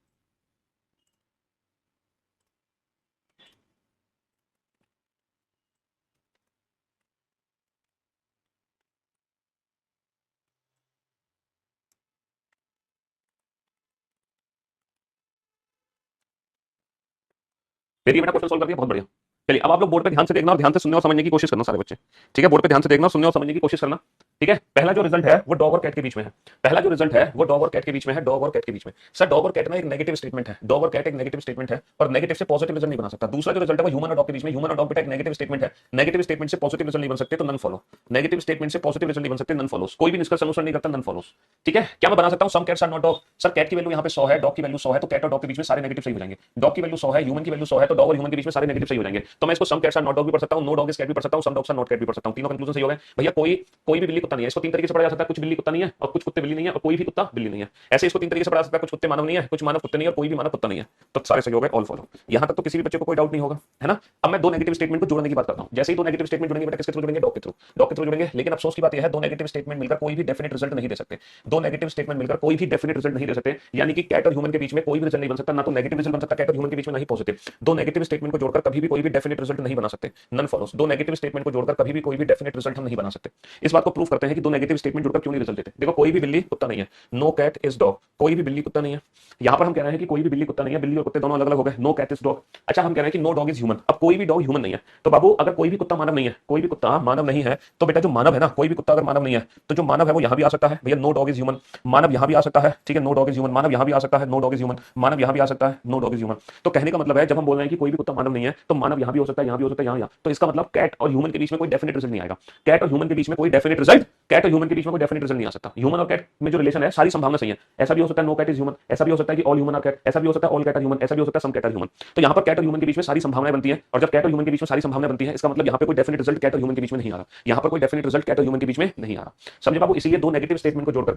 फिर ये बेटा क्वेश्चन सॉल्व कर दिया, बहुत बढ़िया। चलिए अब आप लोग बोर्ड पे ध्यान से देखना और ध्यान से सुनने और समझने की कोशिश करना सारे बच्चे। ठीक है, बोर्ड पे ध्यान से देखना, सुनने और समझने की कोशिश करना। ठीक है, पहला जो रिजल्ट है वो डॉग और कैट के बीच में है। पहला जो रिजल्ट है वो डॉग और कैट के बीच में है, डॉग और कैट के बीच में। सर डॉग और कैट ना एक नेगेटिव स्टेटमेंट है, डॉग और कैट एक नेगेटिव स्टेटमेंट है, और नेगेटिव से पॉजिटिव रिजल्ट नहीं बना सकता। दूसरा जो रिजल्ट है वो ह्यूमन और डॉग के बीच में, ह्यूमन और डॉग बेटा एक नेगेटिव स्टेटमेंट है, नेगेटिव स्टेटमेंट से पॉजिटिव रिजल्ट नहीं बन सकते तो नन फॉलो। नेगेटिव स्टेटमेंट से पॉजिटिव रिजल्ट नहीं बन सकते, नन फॉलोस। कोई भी निष्कर्ष अनुसरण नहीं करता, नन फॉलोस। ठीक है, क्या मैं बना सकता हूं some cats are not dog? Sir cat की वैल्यू यहां पे 100 है, डॉग की वैल्यू 100 है, तो कैट और डॉग के बीच में सारे नेगेटिव सही हो जाएंगे। डॉग की वैल्यू 100 है, ह्यूमन की वैल्यू 100 है, तो डॉग और ह्यूमन के बीच में सारे नेगेटिव सही हो जाएंगे। तो मैं इसको some cats are not dog भी पढ़ सकता हूं, नो डॉग इज कैट भी पढ़ सकता हूं, some dogs are not cat भी पढ़ सकता हूं। तीनों कंक्लूजन सही हो गए भैया। कोई भी बिल्ली कुत्ता नहीं है। इसको तीन तरीके से पढ़ा जा सकता है, कुछ बिल्ली कुत्ता नहीं है और कुछ कुत्ते बिल्ली नहीं है और कोई भी कुत्ता बिल्ली नहीं है। ऐसे इसको तीन तरीके से पढ़ा सकता है, कुछ कुत्ते मानव नहीं है, कुछ मानव कुत्ते नहीं है और कोई भी मानव कुत्ता नहीं है। तो सारे सही हो गए, ऑल फॉलो। यहां तक तो किसी भी बच्चे को कोई डाउट नहीं होगा, है ना। अब मैं दो नेगेटिव स्टेटमेंट को जोड़ने की बात करता हूं। जैसे ही दो नेगेटिव स्टेटमेंट जुड़ेंगे बेटा किसके थ्रू जुड़ेंगे? डॉग के थ्रू, डॉग के थ्रू जुड़ेंगे। लेकिन अफसोस की बात यह है, दो नेगेटिव स्टेटमेंट मिलकर कोई भी डेफिनेट रिजल्ट नहीं दे सकते। दो नेगेटिव स्टेटमेंट मिलकर कोई भी डेफिनेट रिजल्ट नहीं दे सकते, यानी कि कैट और ह्यूमन के बीच में कोई भी रिजल्ट नहीं बन सकता, ना तो नेगेटिव रिजल्ट बन सकता कैट और ह्यूमन के बीच में, नहीं पॉजिटिव। दो नेगेटिव स्टेटमेंट को जोड़कर कभी भी कोई भी डेफिनेट रिजल्ट नहीं बना सकते, नन फॉलोस। दो नेगेटिव स्टेटमेंट को जोड़कर कभी भी कोई भी डेफिनेट रिजल्ट हम नहीं बना सकते। इस बात को प्रूव करते हैं कि दो नेगेटिव स्टेटमेंट जुड़कर क्यों नहीं रिजल्ट देते। देखो, कोई भी बिल्ली कुत्ता नहीं है, नो कैट इज डॉग, कोई भी बिल्ली कुत्ता नहीं है। यहां पर हम कह रहे हैं कि कोई भी बिल्ली कुत्ता नहीं है, बिल्ली और कुत्ते दोनों अलग अलग हो गए, नो कैट इज डॉग। अच्छा, हम कह रहे हैं कि नो डॉग इज ह्यूमन। अब कोई भी डॉग ह्यूमन नहीं है, तो बाबू अगर कोई भी कुत्ता मानव नहीं है, कोई भी कुत्ता मानव नहीं है, तो बेटा जो मानव है ना, कोई भी कुत्ता अगर मानव नहीं है तो जो मानव है वो यहां भी आ सकता है भैया, नो डॉग इज ह्यूमन। मानव यहां भी आ सकता है, ठीक है, नो डॉग इज ह्यूमन। मानव यहां भी आ सकता है, नो डॉग इज ह्यूमन। मानव यहां भी आ सकता है, नो डॉग इज ह्यूमन। तो कहने का मतलब है, जब हम बोल रहे हैं कि कोई भी कुत्ता मानव नहीं है, तो मानव यहां भी हो सकता है, यहां भी हो सकता है, यहां, तो इसका मतलब कैट और ह्यूमन के बीच में कोई डेफिनेट रिजल्ट नहीं आएगा। कैट और ह्यूमन के बीच में कोई डेफिनेट रिजल्ट, कैट और ह्यूमन के बीच में कोई डेफिनेट रिजल्ट नहीं आ सकता। ह्यूमन और कैट में जो रिलेशन है, सारी संभावना सही है। ऐसा भी हो सकता है नो कैट इज ह्यूमन, ऐसा भी हो सकता है कि ऑल ह्यूमन आर कैट, ऐसा भी हो सकता है ऑल कैट आर ह्यूमन, ऐसा भी हो सकता है सम कैट आर ह्यूमन। तो यहां पर कैट और ह्यूमन के बीच में सारी संभावनाएं बनती है, और जब कैट और ह्यूमन के बीच में सारी संभावनाएं बनती है, इसका मतलब यहां पे कोई डेफिनेट रिजल्ट कैट और ह्यूमन के बीच में नहीं आ रहा। यहां पर कोई डेफिनेट रिजल्ट कैट और ह्यूमन के बीच में नहीं आ रहा। समझे बाबू? इसीलिए दो नेगेटिव स्टेटमेंट को जोड़कर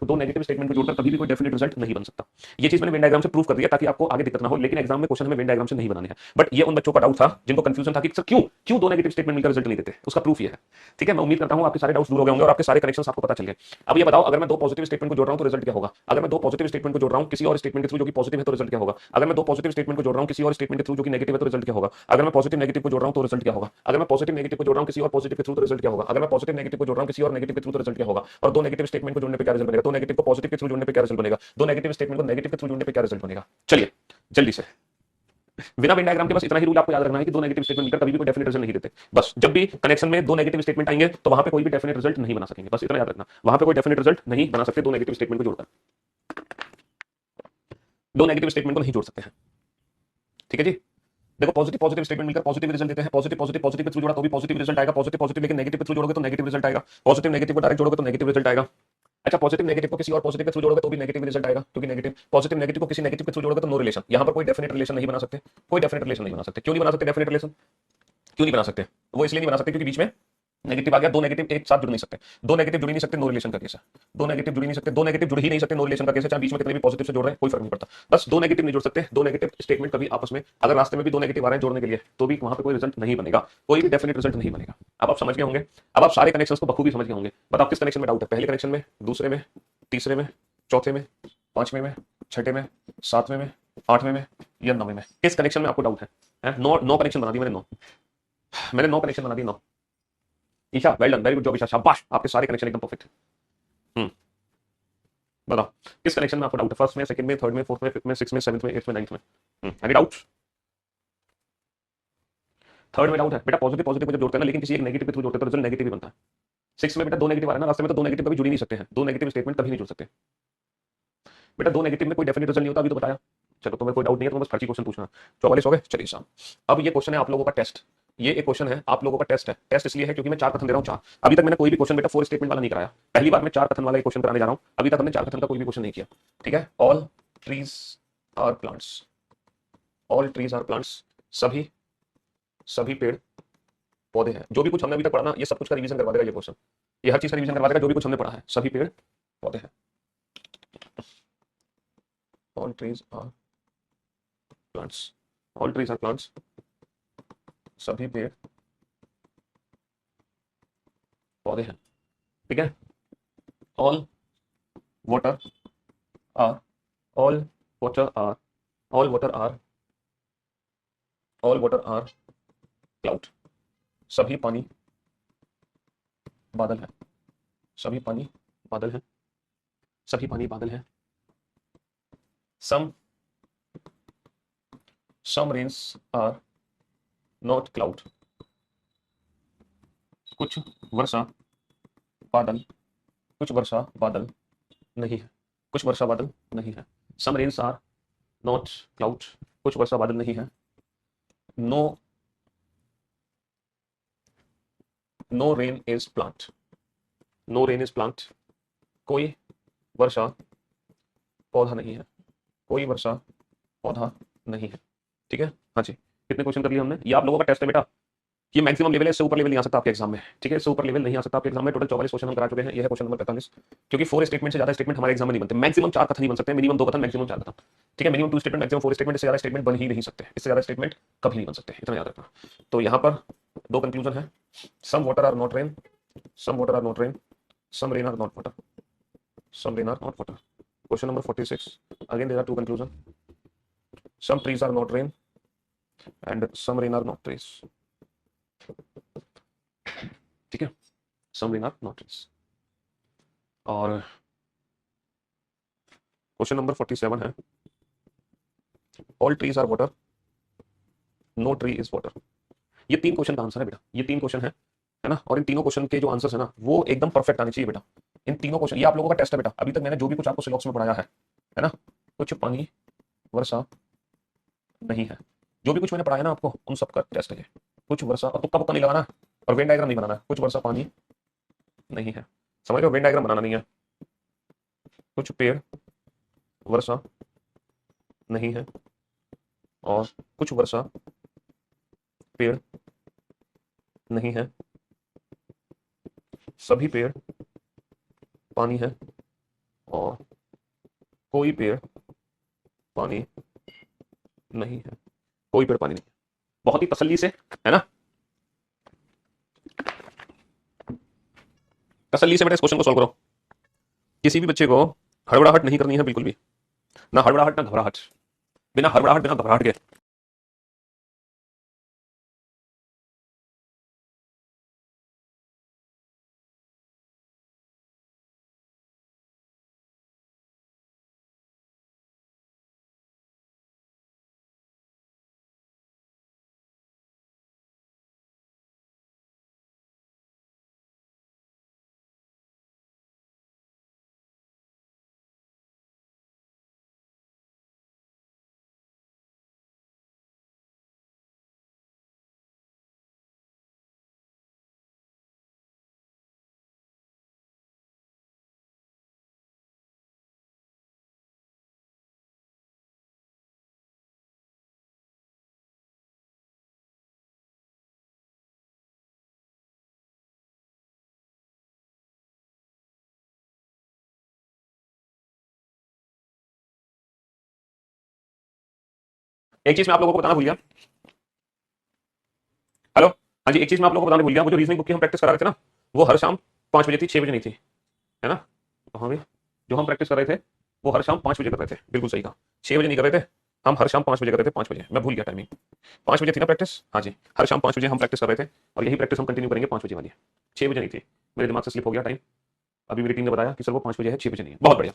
कभी भी कोई डेफिनेट रिजल्ट नहीं बन सकता। ये चीज मैंने वेन डायग्राम से प्रूव कर दिया ताकि आपको आगे दिक्कत ना हो, लेकिन एग्जाम में क्वेश्चन हमें वेन डायग्राम से नहीं बनाने हैं। बट ये उन बच्चों का डाउट था जिनको कंफ्यूजन था कि सर क्यों क्यों दो नेगेटिव स्टेटमेंट मिलकर रिजल्ट नहीं देते, उसका प्रूफ ये है। ठीक है, मैं उम्मीद करता हूं आपके सारे डाउट्स दूर हो गए होंगे और आपके सारे कनेक्शंस आपको पता चल गए। अब ये बताओ, अगर मैं दो पॉजिटिव स्टेटमेंट को जोड़ रहा हूं तो रिजल्ट क्या होगा? अगर मैं दो पॉजिटिव स्टेटमेंट को जोड़ रहा हूं किसी और स्टेटमेंट के थ्रू जो कि पॉजिटिव है तो रिजल्ट क्या होगा? अगर मैं दो पॉजिटिव स्टेटमेंट को जोड़ रहा हूं किसी और स्टेटमेंट के थ्रू जो कि नेगेटिव है तो रिजल्ट क्या होगा? अगर मैं पॉजिटिव नेगेटिव को जोड़ रहा हूं तो रिजल्ट क्या होगा? अगर मैं पॉजिटिव नेगेटिव को जोड़ रहा हूं किसी और पॉजिटिव के थ्रू तो रिजल्ट क्या होगा? अगर मैं पॉजिटिव नेगेटिव को जोड़ रहा हूं किसी और नेगेटिव के थ्रू तो रिजल्ट क्या होगा? और दो नेगेटिव स्टेटमेंट को जोड़ने पे क्या रिजल्ट बनेगा? दो नेगेटिव को पॉजिटिव के थ्रू जोड़ने पे क्या रिजल्ट बनेगा? दो नेगेटिव स्टेटमेंट को नेगेटिव के थ्रू जोड़ने पे क्या रिजल्ट बनेगा? चलिए जल्दी से, बिना वेन डायग्राम के बस इतना ही रूल आपको याद रखना है कि दो नेगेटिव स्टेटमेंट मिलकर कभी भी कोई डेफिनेट रिजल्ट नहीं देते। बस जब भी कनेक्शन में दो नेगेटिव स्टेटमेंट आएंगे तो वहां पे कोई भी डेफिनेट रिजल्ट नहीं बना सकेंगे, बस इतना याद रखना, वहां पे कोई डेफिनेट रिजल्ट नहीं बना सकते दो नेगेटिव स्टेटमेंट को जोड़कर। दो नेगेटिव स्टेटमेंट को नहीं जोड़ सकते हैं, ठीक है जी। देखो, पॉजिटिव पॉजिटिव स्टेटमेंट मिलकर पॉजिटिव रिजल्ट देते हैं, पॉजिटिव पॉजिटिव पॉजिटिव के थ्रू जोड़ा तो भी पॉजिटिव रिजल्ट आएगा, पॉजिटिव पॉजिटिव लेकिन नेगेटिव के थ्रू जोड़ोगे तो नेगेटिव रिजल्ट आएगा, पॉजिटिव नेगेटिव को डायरेक्ट जोड़ोगे तो नेगेटिव रिजल्ट आएगा। अच्छा, पॉजिटिव नेगेटिव को किसी और पॉजिटिव के थ्रू जोड़ोगे तो भी नेगेटिव रिजल्ट आएगा, क्योंकि नेगेटिव पॉजिटिव नेगेटिव को किसी नेगेटिव के थ्रू जोड़ोगे तो नो रिलेशन। यहां पर कोई डेफिनेट रिलेशन नहीं बना सकते, कोई डेफिनेट रिलेशन नहीं बना सकते। क्यों नहीं बना सकते डेफिनेट रिलेशन? क्यों नहीं बना सकते? वो इसलिए नहीं बना सकते क्योंकि बीच में नेगेटिव आ गया, दो नेगेटिव एक साथ जुड़ नहीं सकते, दो नेगेटिव जुड़ ही नहीं सकते, नो रिलेशन का केस है। दो नेगेटिव जुड़ ही नहीं सकते, दो नेगेटिव जुड़ ही नहीं सकते, नो रिलेशन का केस है। चाहे बीच में कितने भी पॉजिटिव से जोड़ रहे हैं कोई फर्क नहीं पड़ता, बस दो नेगेटिव नहीं जोड़ सकते। दो नेगेटिव स्टेटमेंट कभी आपस में अगर रास्ते में भी दो नेगेटिव आ रहे हैं जोड़ने के लिए तो भी वहां पे कोई रिजल्ट नहीं बनेगा, कोई भी डेफिनेट रिजल्ट नहीं बनेगा। अब आप समझ गए होंगे, अब आप सारे कनेक्शंस को बखूबी समझ गए होंगे। बताओ किस कनेक्शन में डाउट है? पहले कनेक्शन में, दूसरे में, तीसरे में, चौथे में, पांचवें में, छठे में, सातवें में, आठवें में या नौवें में? किस कनेक्शन में आपको डाउट है? नौ कनेक्शन बना दी मैंने, नौ कनेक्शन बना दी, नौ। Isha well done, very good job Isha, शाबाश, आपके सारे कनेक्शन एकदम परफेक्ट। बताओ किस कनेक्शन में आपको डाउट है? फर्स्ट में, सेकंड में, थर्ड में, फोर्थ में, फिफ्थ में, सिक्स्थ में, सेवंथ में, एट्थ में, नाइन्थ में? Any doubts? थर्ड में डाउट है बेटा, पॉजिटिव पॉजिटिव को जब जोड़ते हैं ना लेकिन किसी एक नेगेटिव के थ्रू जोड़ते हैं तो रिजल्ट नेगेटिव ही बनता है। सिक्स में बेटा दो नेगेटिव आ रहा है ना रास्ते में, तो दो नेगेटिव कभी जुड़ ही नहीं सकते हैं, दो नेगेटिव स्टेटमेंट कभी नहीं जुड़ सकते बेटा, दो नेगेटिव में कोई डेफिनेट रिजल्ट नहीं होता, अभी तो बताया। चलो, तो कोई डाउट नहीं है तो बस फर्जी क्वेश्चन पूछना। 44 हो गए, चलिए शाम। अब ये क्वेश्चन है आप लोगों का टेस्ट, ये एक क्वेश्चन है आप लोगों का टेस्ट है। टेस्ट इसलिए है क्योंकि मैं चार कथन दे रहा हूं, चार। अभी तक मैंने कोई भी क्वेश्चन बेटा फोर स्टेटमेंट वाला नहीं कराया, पहली बार मैं चार कथन वाला एक क्वेश्चन कराने जा रहा हूं। अभी तक हमने चार कथन का कोई भी क्वेश्चन नहीं किया, ठीक है। All trees are plants, all trees are plants, सभी सभी पेड़ पौधे हैं। जो भी कुछ हमने अभी तक पढ़ा ना, ये सब कुछ का रिवीजन करवा देगा ये क्वेश्चन, ये हर चीज का रिवीजन करवा देगा जो भी कुछ हमने पढ़ा है। सभी पेड़ पौधे हैं, all trees are plants, all trees are plants, सभी पेड़ पौधे हैं, ठीक है। All water are, all water are, all water are, all water are cloud, सभी पानी बादल है, सभी पानी बादल है, सभी पानी बादल है। some rains are not cloud, कुछ वर्षा बादल, कुछ वर्षा बादल नहीं है, कुछ वर्षा बादल नहीं है। some rains are not cloud, कुछ वर्षा बादल नहीं है। no rain is plant, no rain is plant, कोई वर्षा पौधा नहीं है, कोई वर्षा पौधा नहीं है, ठीक है। हाँ जी, कितने क्वेश्चन कर लिए हमने? ये आप लोगों का टेस्ट है बेटा, ये मैक्सिमम लेवल है, इससे ऊपर लेवल नहीं आ सकता आपके एग्जाम में, ठीक है, इससे ऊपर लेवल नहीं आ सकता आपके एग्जाम में। टोटल 44 क्वेश्चन हम करा चुके हैं, ये है क्वेश्चन नंबर 45, क्योंकि 4 स्टेटमेंट से ज्यादा स्टेटमेंट हमारे एग्जाम में नहीं बनते, मैक्सिमम 4 कथन ही बन सकते हैं, मिनिमम 2 कथन, मैक्सिमम 4 कथन, ठीक है, मिनिमम 2 स्टेटमेंट, मैक्सिमम 4 स्टेटमेंट, इससे ज्यादा स्टेटमेंट बन ही नहीं सकते, इससे ज्यादा स्टेटमेंट कभी नहीं बन सकते, इतना याद रखना। तो यहाँ पर 2 कंक्लूजन है, some water are not rain, some water are not rain, some rain are not water, some rain are not water. Question number 46, again there are 2 conclusion, some trees are not rain and some rain are not trees, ठीक है, some rain are not trees. और question number 47 है, all trees are water, no tree is water. ये 3 question का answer है बेटा, ये 3 question है ना, और इन तीनों क्वेश्चन के जो आंसर्स है ना वो एकदम परफेक्ट आने चाहिए बेटा। इन तीनों क्वेश्चन, ये आप लोगों का टेस्ट है बेटा, अभी तक मैंने जो भी कुछ आपको सिलेबस में पढ़ाया है ना, कुछ पानी वर्षा नहीं है, जो भी कुछ मैंने पढ़ाया ना आपको उन सब का टेस्ट है। कुछ वर्षा, और तुक्का नहीं लगाना, और वेन डायग्राम नहीं बनाना, कुछ वर्षा पानी नहीं है, समझ लो, वेन डायग्राम बनाना नहीं है। कुछ पेड़ वर्षा नहीं है, और कुछ वर्षा पेड़ नहीं है, सभी पेड़ पानी है, और कोई पेड़ पानी नहीं है, कोई पेड़ पानी नहीं है। बहुत ही तसल्ली से, है ना, तसल्ली से बेटा इस क्वेश्चन को सॉल्व करो। किसी भी बच्चे को हड़बड़ाहट नहीं करनी है बिल्कुल भी, ना हड़बड़ाहट ना घबराहट, बिना हड़बड़ाहट बिना घबराहट के। एक चीज मैं आप लोगों को बताना भूल गया, हेलो, हाँ जी, एक चीज मैं आप लोगों को बताना भूल गया, वो जो रीजनिंग बुक की हम प्रैक्टिस करा रहे थे ना, वो हर शाम 5 बजे थी, 6 बजे नहीं थी, है ना। तो हाँ भाई, जो हम प्रैक्टिस कर रहे थे वो हर शाम 5 बजे कर रहे थे, बिल्कुल सही कहा, 6 बजे नहीं कर रहे थे हम, हर शाम 5 बजे कर रहे थे, 5 बजे, मैं भूल गया टाइमिंग, 5 बजे थी ना प्रैक्टिस, हाँ जी, हर शाम 5 बजे हम प्रैक्टिस कर रहे थे, और यही प्रैक्टिस हम कंटिन्यू करेंगे 5 बजे वाली, 6 बजे नहीं थी, मेरे दिमाग से स्लिप हो गया टाइम, अभी मेरी टीम ने बताया कि सर वो 5 बजे है, 6 बजे नहीं है, बहुत बढ़िया।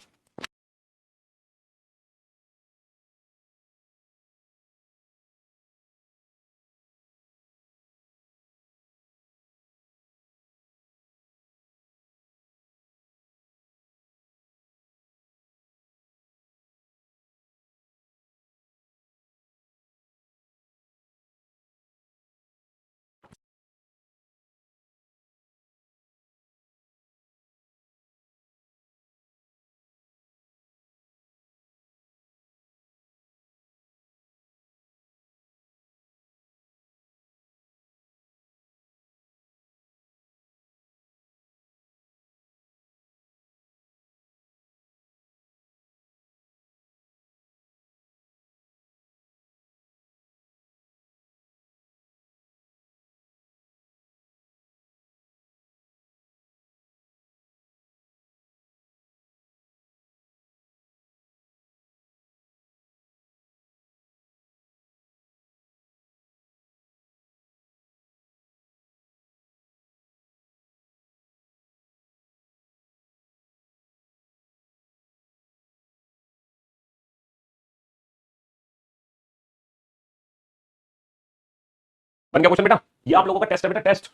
बन गया क्वेश्चन बेटा, ये आप लोगों का टेस्ट है बेटा, टेस्ट,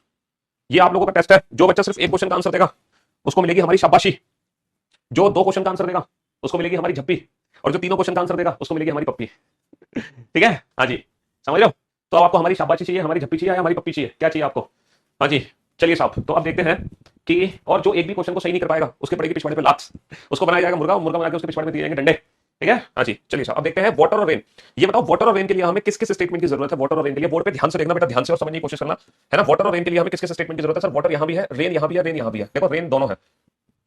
ये आप लोगों का टेस्ट है। जो बच्चा सिर्फ एक क्वेश्चन का आंसर देगा उसको मिलेगी हमारी शाबाशी, जो 2 क्वेश्चन का आंसर देगा उसको मिलेगी हमारी झप्पी, और जो 3 क्वेश्चन का आंसर देगा उसको मिलेगी हमारी पप्पी, ठीक है, हाँ जी, समझ लो। तो अब आपको हमारी शाबाशी चाहिए, हमारी झप्पी चाहिए, या हमारी पप्पी चाहिए, क्या चाहिए आपको? हाँ जी, चलिए साहब, तो अब देखते हैं कि, और जो एक भी क्वेश्चन को सही नहीं कर पाएगा उसके पड़ेगी पिछवाड़े पे लात, उसको बनाया जाएगा मुर्गा, मुर्गा बना के उसके पिछवाड़े में दिए जाएंगे डंडे, ठीक है। हाँ जी, चलिए साहब अब देखते हैं वाटर और रेन। ये बताओ वाटर और रेन के लिए हमें किस किस स्टेटमेंट की जरूरत है। वाटर और रेन के लिए बोर्ड पे ध्यान से देखना बेटा, ध्यान से और समझने की कोशिश करना, है ना। वाटर और रेन के लिए हमें किस किस स्टेटमेंट की जरूरत है। सर वाटर यहां भी है, रेन यहां भी है, रेन यहां भी है। देखो रेन दोनों है।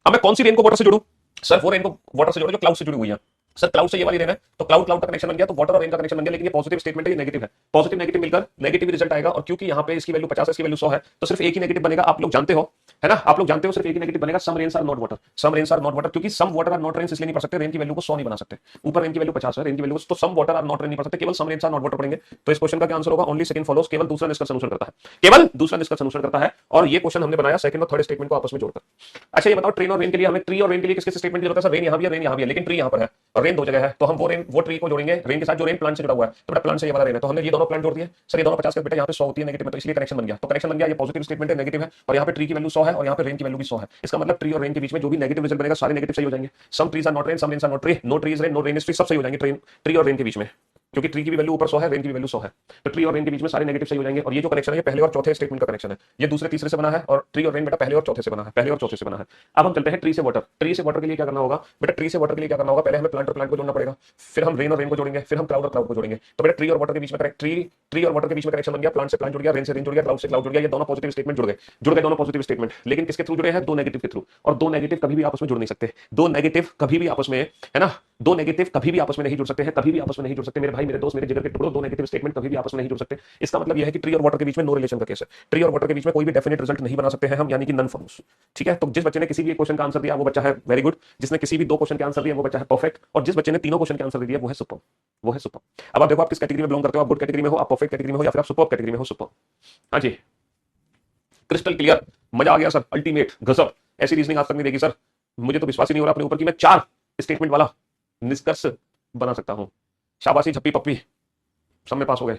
अब मैं कौन सी रेन को वाटर से जोड़ू। सर वो रेन को वाटर से जोड़ो जो क्लाउड से जुड़ी हुई है। सर क्लाउड से ये वाली रेन है, तो क्लाउड क्लाउड का कनेक्शन बन गया, तो वाटर और रेन का कनेक्शन बन गया। लेकिन ये पॉजिटिव स्टेटमेंट है, ये नेगेटिव है। पॉजिटिव नेगेटिव मिलकर नेगेटिव रिजल्ट आएगा। और क्योंकि यहाँ पे इसकी वैल्यू 50 है, इसकी वैल्यू 100 है, तो सिर्फ एक ही नेगेटिव बनेगा। आप लोग जानते हो, है ना, आप लोग जानते हो सिर्फ एक ही नेगेटिव बनेगा। Some rains are not water, some rains are not water, क्योंकि some water are not rains इसलिए नहीं पढ़ सकते, रेन की वैल्यू को 100 नहीं बना सकते। ऊपर रेन की वैल्यू 50 है, रेन की वैल्यू तो some water are not rain नहीं पढ़ सकते, केवल सम रेन्स आर नॉट वाटर पढ़ेंगे। तो इस क्वेश्चन का क्या आंसर होगा, ओनली सेकंड फॉलोस, केवल दूसरा निष्कर्ष अनुसरण करता है, केवल दूसरा निष्कर्ष अनुसरण करता है। और ये क्वेश्चन हमने बनाया सेकंड और थर्ड स्टेटमेंट को आपस में जोड़कर। अच्छा ये बताओ ट्रेन और रेन के लिए हमें, ट्री और रेन के लिए किस किस स्टेटमेंट की जरूरत है। सर रेन यहां भी है, रेन यहां भी है, लेकिन ट्री यहां पर है और रेन दो जगह है, तो हम वो ट्री को जोड़ेंगे रेन के साथ जो रेन प्लांट से जुड़ा हुआ है। तो बेटा प्लांट से ये वाला रेन है, तो हमने ये दोनों प्लांट जोड़ दिए। सर ये दोनों 50 के बेटा यहाँ पे 100 होती है नेगेटिव में, तो इसलिए कनेक्शन बन गया। तो कनेक्शन बन गया, ये पॉजिटिव स्टेटमेंट है, नेगेटिव है, और यहाँ पे ट्री की वैल्यू 100 है और यहाँ पे रेन की वैल्यू भी 100 है। इसका मतलब ट्री और रेन के बीच में जो भी नेगेटिव रिजल्ट बनेगा सारे नेगेटिव सही हो जाएंगे। Some trees are not rain, some rains are not tree, no tree is rain, no rain is tree, सब सही हो जाएंगे ट्री और रेन के बीच में, क्योंकि ट्री की भी वैल्यू ऊपर 100 है, रेन की भी वैल्यू 100 है। तो ट्री और रेन के बीच में सारे नेगेटिव सही हो जाएंगे। और ये जो कनेक्शन है ये पहले और चौथे स्टेटमेंट का कनेक्शन है, ये दूसरे तीसरे से बना है, और ट्री और रेन बेटा पहले और चौथे से बना है, पहले और चौथे से बना है। अब हम चलते हैं ट्री से वाटर। ट्री से वाटर के लिए क्या करना होगा बेटा, ट्री से वाटर के लिए क्या करना होगा, पहले हमें प्लांट और प्लांट को जोड़ना पड़ेगा, फिर हम रेन और रेन को जोड़ेंगे, फिर हम क्लाउड और क्लाउड को जोड़ेंगे। तो बेटा ट्री और वाटर के बीच में ट्री और वाटर के बीच में कनेक्शन बन गया, प्लांट से प्लांट जुड़ गया, रेन से रेन जुड़ गया, क्लाउड से क्लाउड जुड़ गया। ये दोनों पॉजिटिव स्टेटमेंट जुड़ गए दोनों पॉजिटिव स्टेटमेंट। लेकिन किसके थ्रू जुड़े हैं, दो नेगेटिव के थ्रू। और दो नेगेटिव कभी भी आपस में जुड़ नहीं सकते, दो नेगेटिव कभी भी आपस में, है ना, दो नेगेटिव कभी भी आपस में नहीं जुड़ सकते हैं, कभी भी आपस में नहीं जुड़ सकते मेरे भाई, मेरे दोस्त, मेरे जिगर के टुकड़ों, दो नेगेटिव स्टेटमेंट कभी भी आपस में नहीं जुड़ सकते। इसका मतलब यह है कि ट्री और वाटर के बीच में नो रिलेशन का केस है। ट्री और वाटर के बीच में कोई भी डेफिनेट रिजल्ट नहीं बना सकते हैं हम, यानी कि नन फॉर्म्स। ठीक है, तो जिस बच्चे ने किसी भी एक क्वेश्चन का आंसर दिया वो बच्चा है वेरी गुड, जिसने किसी भी दो क्वेश्चन के आंसर दिया वो बच्चा है परफेक्ट, और जिस बच्चे ने तीनों क्वेश्चन के आंसर दिया वो है सुपर, वो है सुपर। अब आप देखो आप किस कैटेगरी में बिलोंग करते हो, आप गुड कैटेगरी में हो, आप परफेक्ट कैटेगरी में हो, या फिर आप सुपर कैटेगरी में हो। सुपर, हाँ जी, क्रिस्टल क्लियर, मजा आ गया सर, अल्टीमेट, गजब। ऐसी रीजनिंग आज तक नहीं देखी सर, मुझे तो विश्वास ही नहीं हो रहा अपने ऊपर कि मैं 4 स्टेटमेंट वाला निष्कर्ष बना सकता हूं। शाबाशी झप्पी पप्पी, सब में पास हो गए।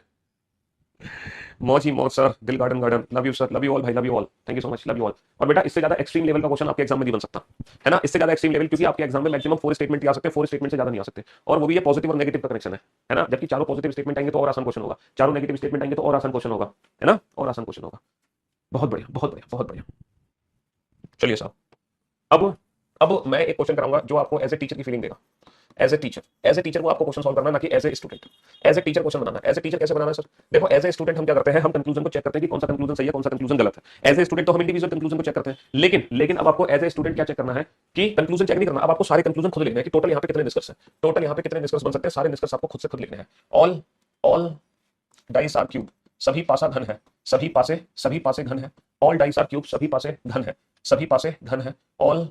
मौज ही मौज सर, दिल garden garden, love you sir, love you all भाई, love you all, thank you so much, love you all. और बेटा इससे ज्यादा एक्सट्रीम लेवल का क्वेश्चन आपके एग्जाम में नहीं बन सकता, है ना, इससे ज्यादा एक्सट्रीम लेवल, क्योंकि आपके एग्जाम में मैक्सिमम 4 स्टेटमेंट आ सकते हैं, 4 स्टेटमेंट से ज्यादा नहीं आ सकते, और वो भी ये पॉजिटिव और नेगेटिव का कनेक्शन है ना। जबकि चारों पॉजिटिव स्टेटमेंट आएंगे तो और आसान क्वेश्चन होगा, चारों नेगेटिव स्टेटमेंट आएंगे तो और आसान क्वेश्चन होगा, है ना, और आसान क्वेश्चन होगा। बहुत बढ़िया, बहुत बढ़िया, बहुत बढ़िया। चलिए साहब अब मैं एक क्वेश्चन कराऊंगा जो आपको एज ए टीचर की फीलिंग देगा। एज ए टीचर को आपको क्वेश्चन सॉल्व करना है, ना कि as a student. As a teacher question बनाना है। एज ए टीचर कैसे बनाना है सर, देखो एज ए स्टूडेंट हम क्या करते हैं, हम कंक्लूजन को चेक करते हैं कि कौन सा कंक्लूजन सही है, कौन सा कंक्लूजन गलत है। एज ए स्टूडेंट तो हम इंडिविजुअल कंक्लूजन को चेक करते हैं, लेकिन अब आपको एज ए स्टूडेंट क्या चेक करना है कि कंक्लूजन चेक नहीं करना, अब आपको सारे कंक्लूजन खुद लिखने हैं कि टोटल यहाँ पे कितने निष्कर्ष है, टोटल यहाँ पे कितने निष्कर्ष बन सकते हैं, सारे निष्कर्ष आपको खुद से खुद लिखने हैं। ऑल डाइस आर क्यूब, सभी पासा घन है, सभी पासे घन है। ऑल डाइस आर क्यूब, सभी पासे घन है, सभी पासे घन है। All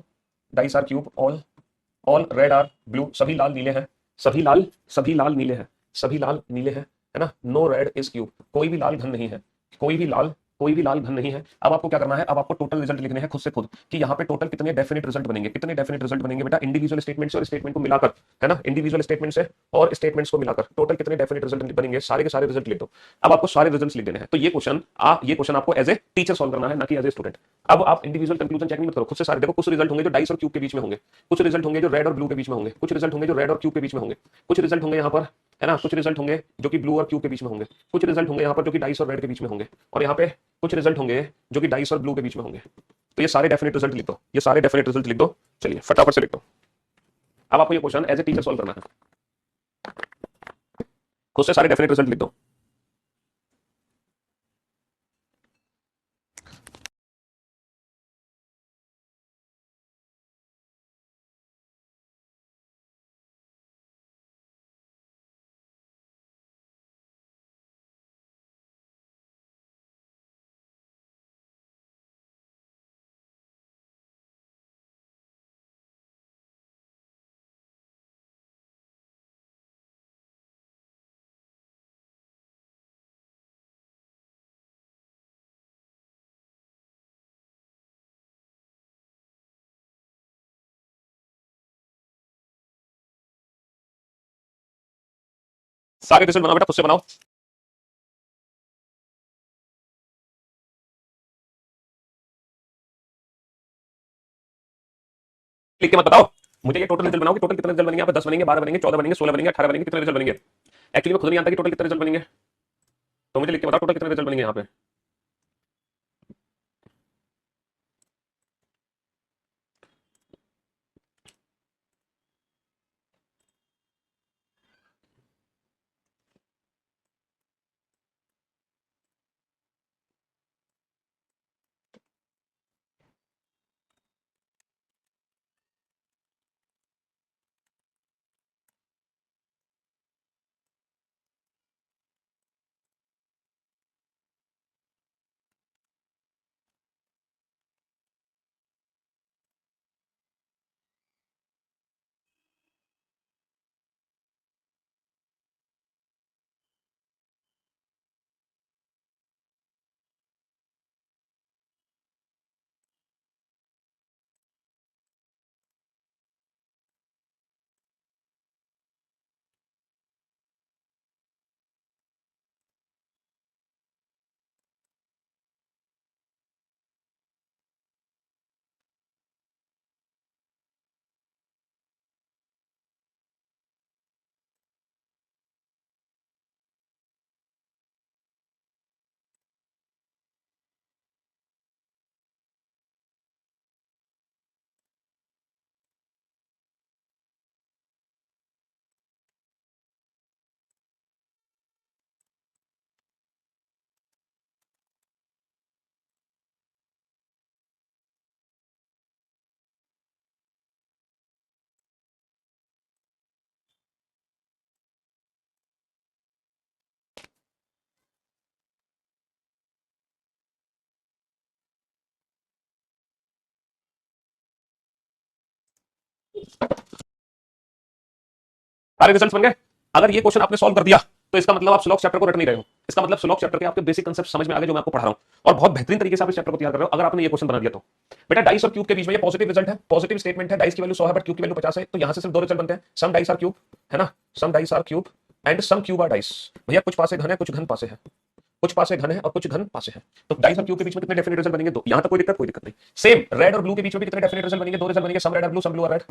dice are cube, all red are blue, सभी लाल नीले हैं, सभी लाल नीले हैं, सभी लाल नीले हैं, है ना। नो रेड इज क्यूब, कोई भी लाल घन नहीं है, कोई भी लाल घन नहीं है। अब आपको क्या करना है, अब आपको टोटल रिजल्ट लिखने हैं खुद से खुद कि यहाँ पे टोटल कितने डेफिनेट रिजल्ट बनेंगे, कितने डेफिनेट रिजल्ट बनेंगे बेटा, इंडिविजुअल स्टेटमेंट से और स्टेटमेंट को मिलाकर, है ना, इंडिविजुअल स्टेटमेंट से और स्टेटमेंट्स को मिलाकर टोटल कितने डेफिनेट रिजल्ट बनेंगे, सारे के सारे रिजल्ट लिख दो। अब आपको सारे रिजल्ट लिख देने हैं। तो ये क्वेश्चन आपको एज ए टीचर सॉल्व करना है, ना कि एज ए स्टूडेंट। अब आप इंडिविजुअल कंक्लूजन चेक नहीं करो, खुद से सारे देखो। कुछ रिजल्ट होंगे जो डाइस और क्यूब के बीच में होंगे, कुछ रिजल्ट होंगे जो रेड और ब्लू के बीच में होंगे, कुछ रिजल्ट होंगे जो रेड और क्यूब के बीच में होंगे, कुछ रिजल्ट होंगे यहाँ पर, है ना, कुछ रिजल्ट होंगे जो कि ब्लू और क्यूब के बीच में होंगे, कुछ रिजल्ट होंगे यहाँ पर जो कि डाइस और रेड के बीच में होंगे, और यहाँ पे कुछ रिजल्ट होंगे जो कि डाइस और ब्लू के बीच में होंगे। तो ये सारे डेफिनेट रिजल्ट लिख दो, ये सारे डेफिनेट रिजल्ट लिख दो। चलिए फटाफट से लिख दो। अब आपको ये question as a teacher solve करना है, खुद से सारे डेफिनेट रिजल्ट लिख दो। सारे रिजल्ट बनाओ बेटा, खुद से बनाओ। लिख के मत बताओ मुझे, ये टोटल रिजल्ट बनाओ कि टोटल कितने रिजल्ट बनेंगे, यहाँ पे 10 बनेंगे, 12 बनेंगे, 14 बनेंगे, 16 बनेंगे, 18 बनेंगे, कितने रिजल्ट बनेंगे। एक्चुअली में खुद नहीं आता कि टोटल कितने रिजल्ट बनेंगे, तो मुझे लिख के बताओ टोटल कितने रिजल्ट बनेंगे यहाँ पे। सारे रिजल्ट्स बन गए। अगर ये क्वेश्चन आपने सॉल्व कर दिया तो इसका मतलब आप स्लॉक चैप्टर को रट नहीं रहे हो, इसका मतलब स्लॉक चैप्टर के आपके बेसिक कांसेप्ट समझ में आ गए जो मैं आपको पढ़ा रहा हूं, और बहुत बेहतरीन तरीके से आप इस चैप्टर को तैयार कर रहे हो अगर आपने ये क्वेश्चन बना दिया तो। बेटा डाइस और क्यूब के बीच में ये पॉजिटिव रिजल्ट है, पॉजिटिव स्टेटमेंट है, डाइस की वैल्यू 100 है बट क्यूब की वैल्यू 50 है, तो यहां से सिर्फ दो रिजल्ट बनते हैं, सम डाइस आर क्यूब, है ना, some dice are cube and some cube are dice. भैया कुछ पासे घन है कुछ घन पासे है, कुछ पासे घन है और कुछ घन पासे है, तो डाइस और क्यूब के बीच में कितने डेफिनेट रिजल्ट बनेंगे? दो। यहां तक कोई दिक्कत नहीं। सेम रेड और ब्लू के बीच में भी कितने डेफिनेट रिजल्ट बनेंगे? दो रिजल्ट बनेंगे, some red are blue, some blue are red,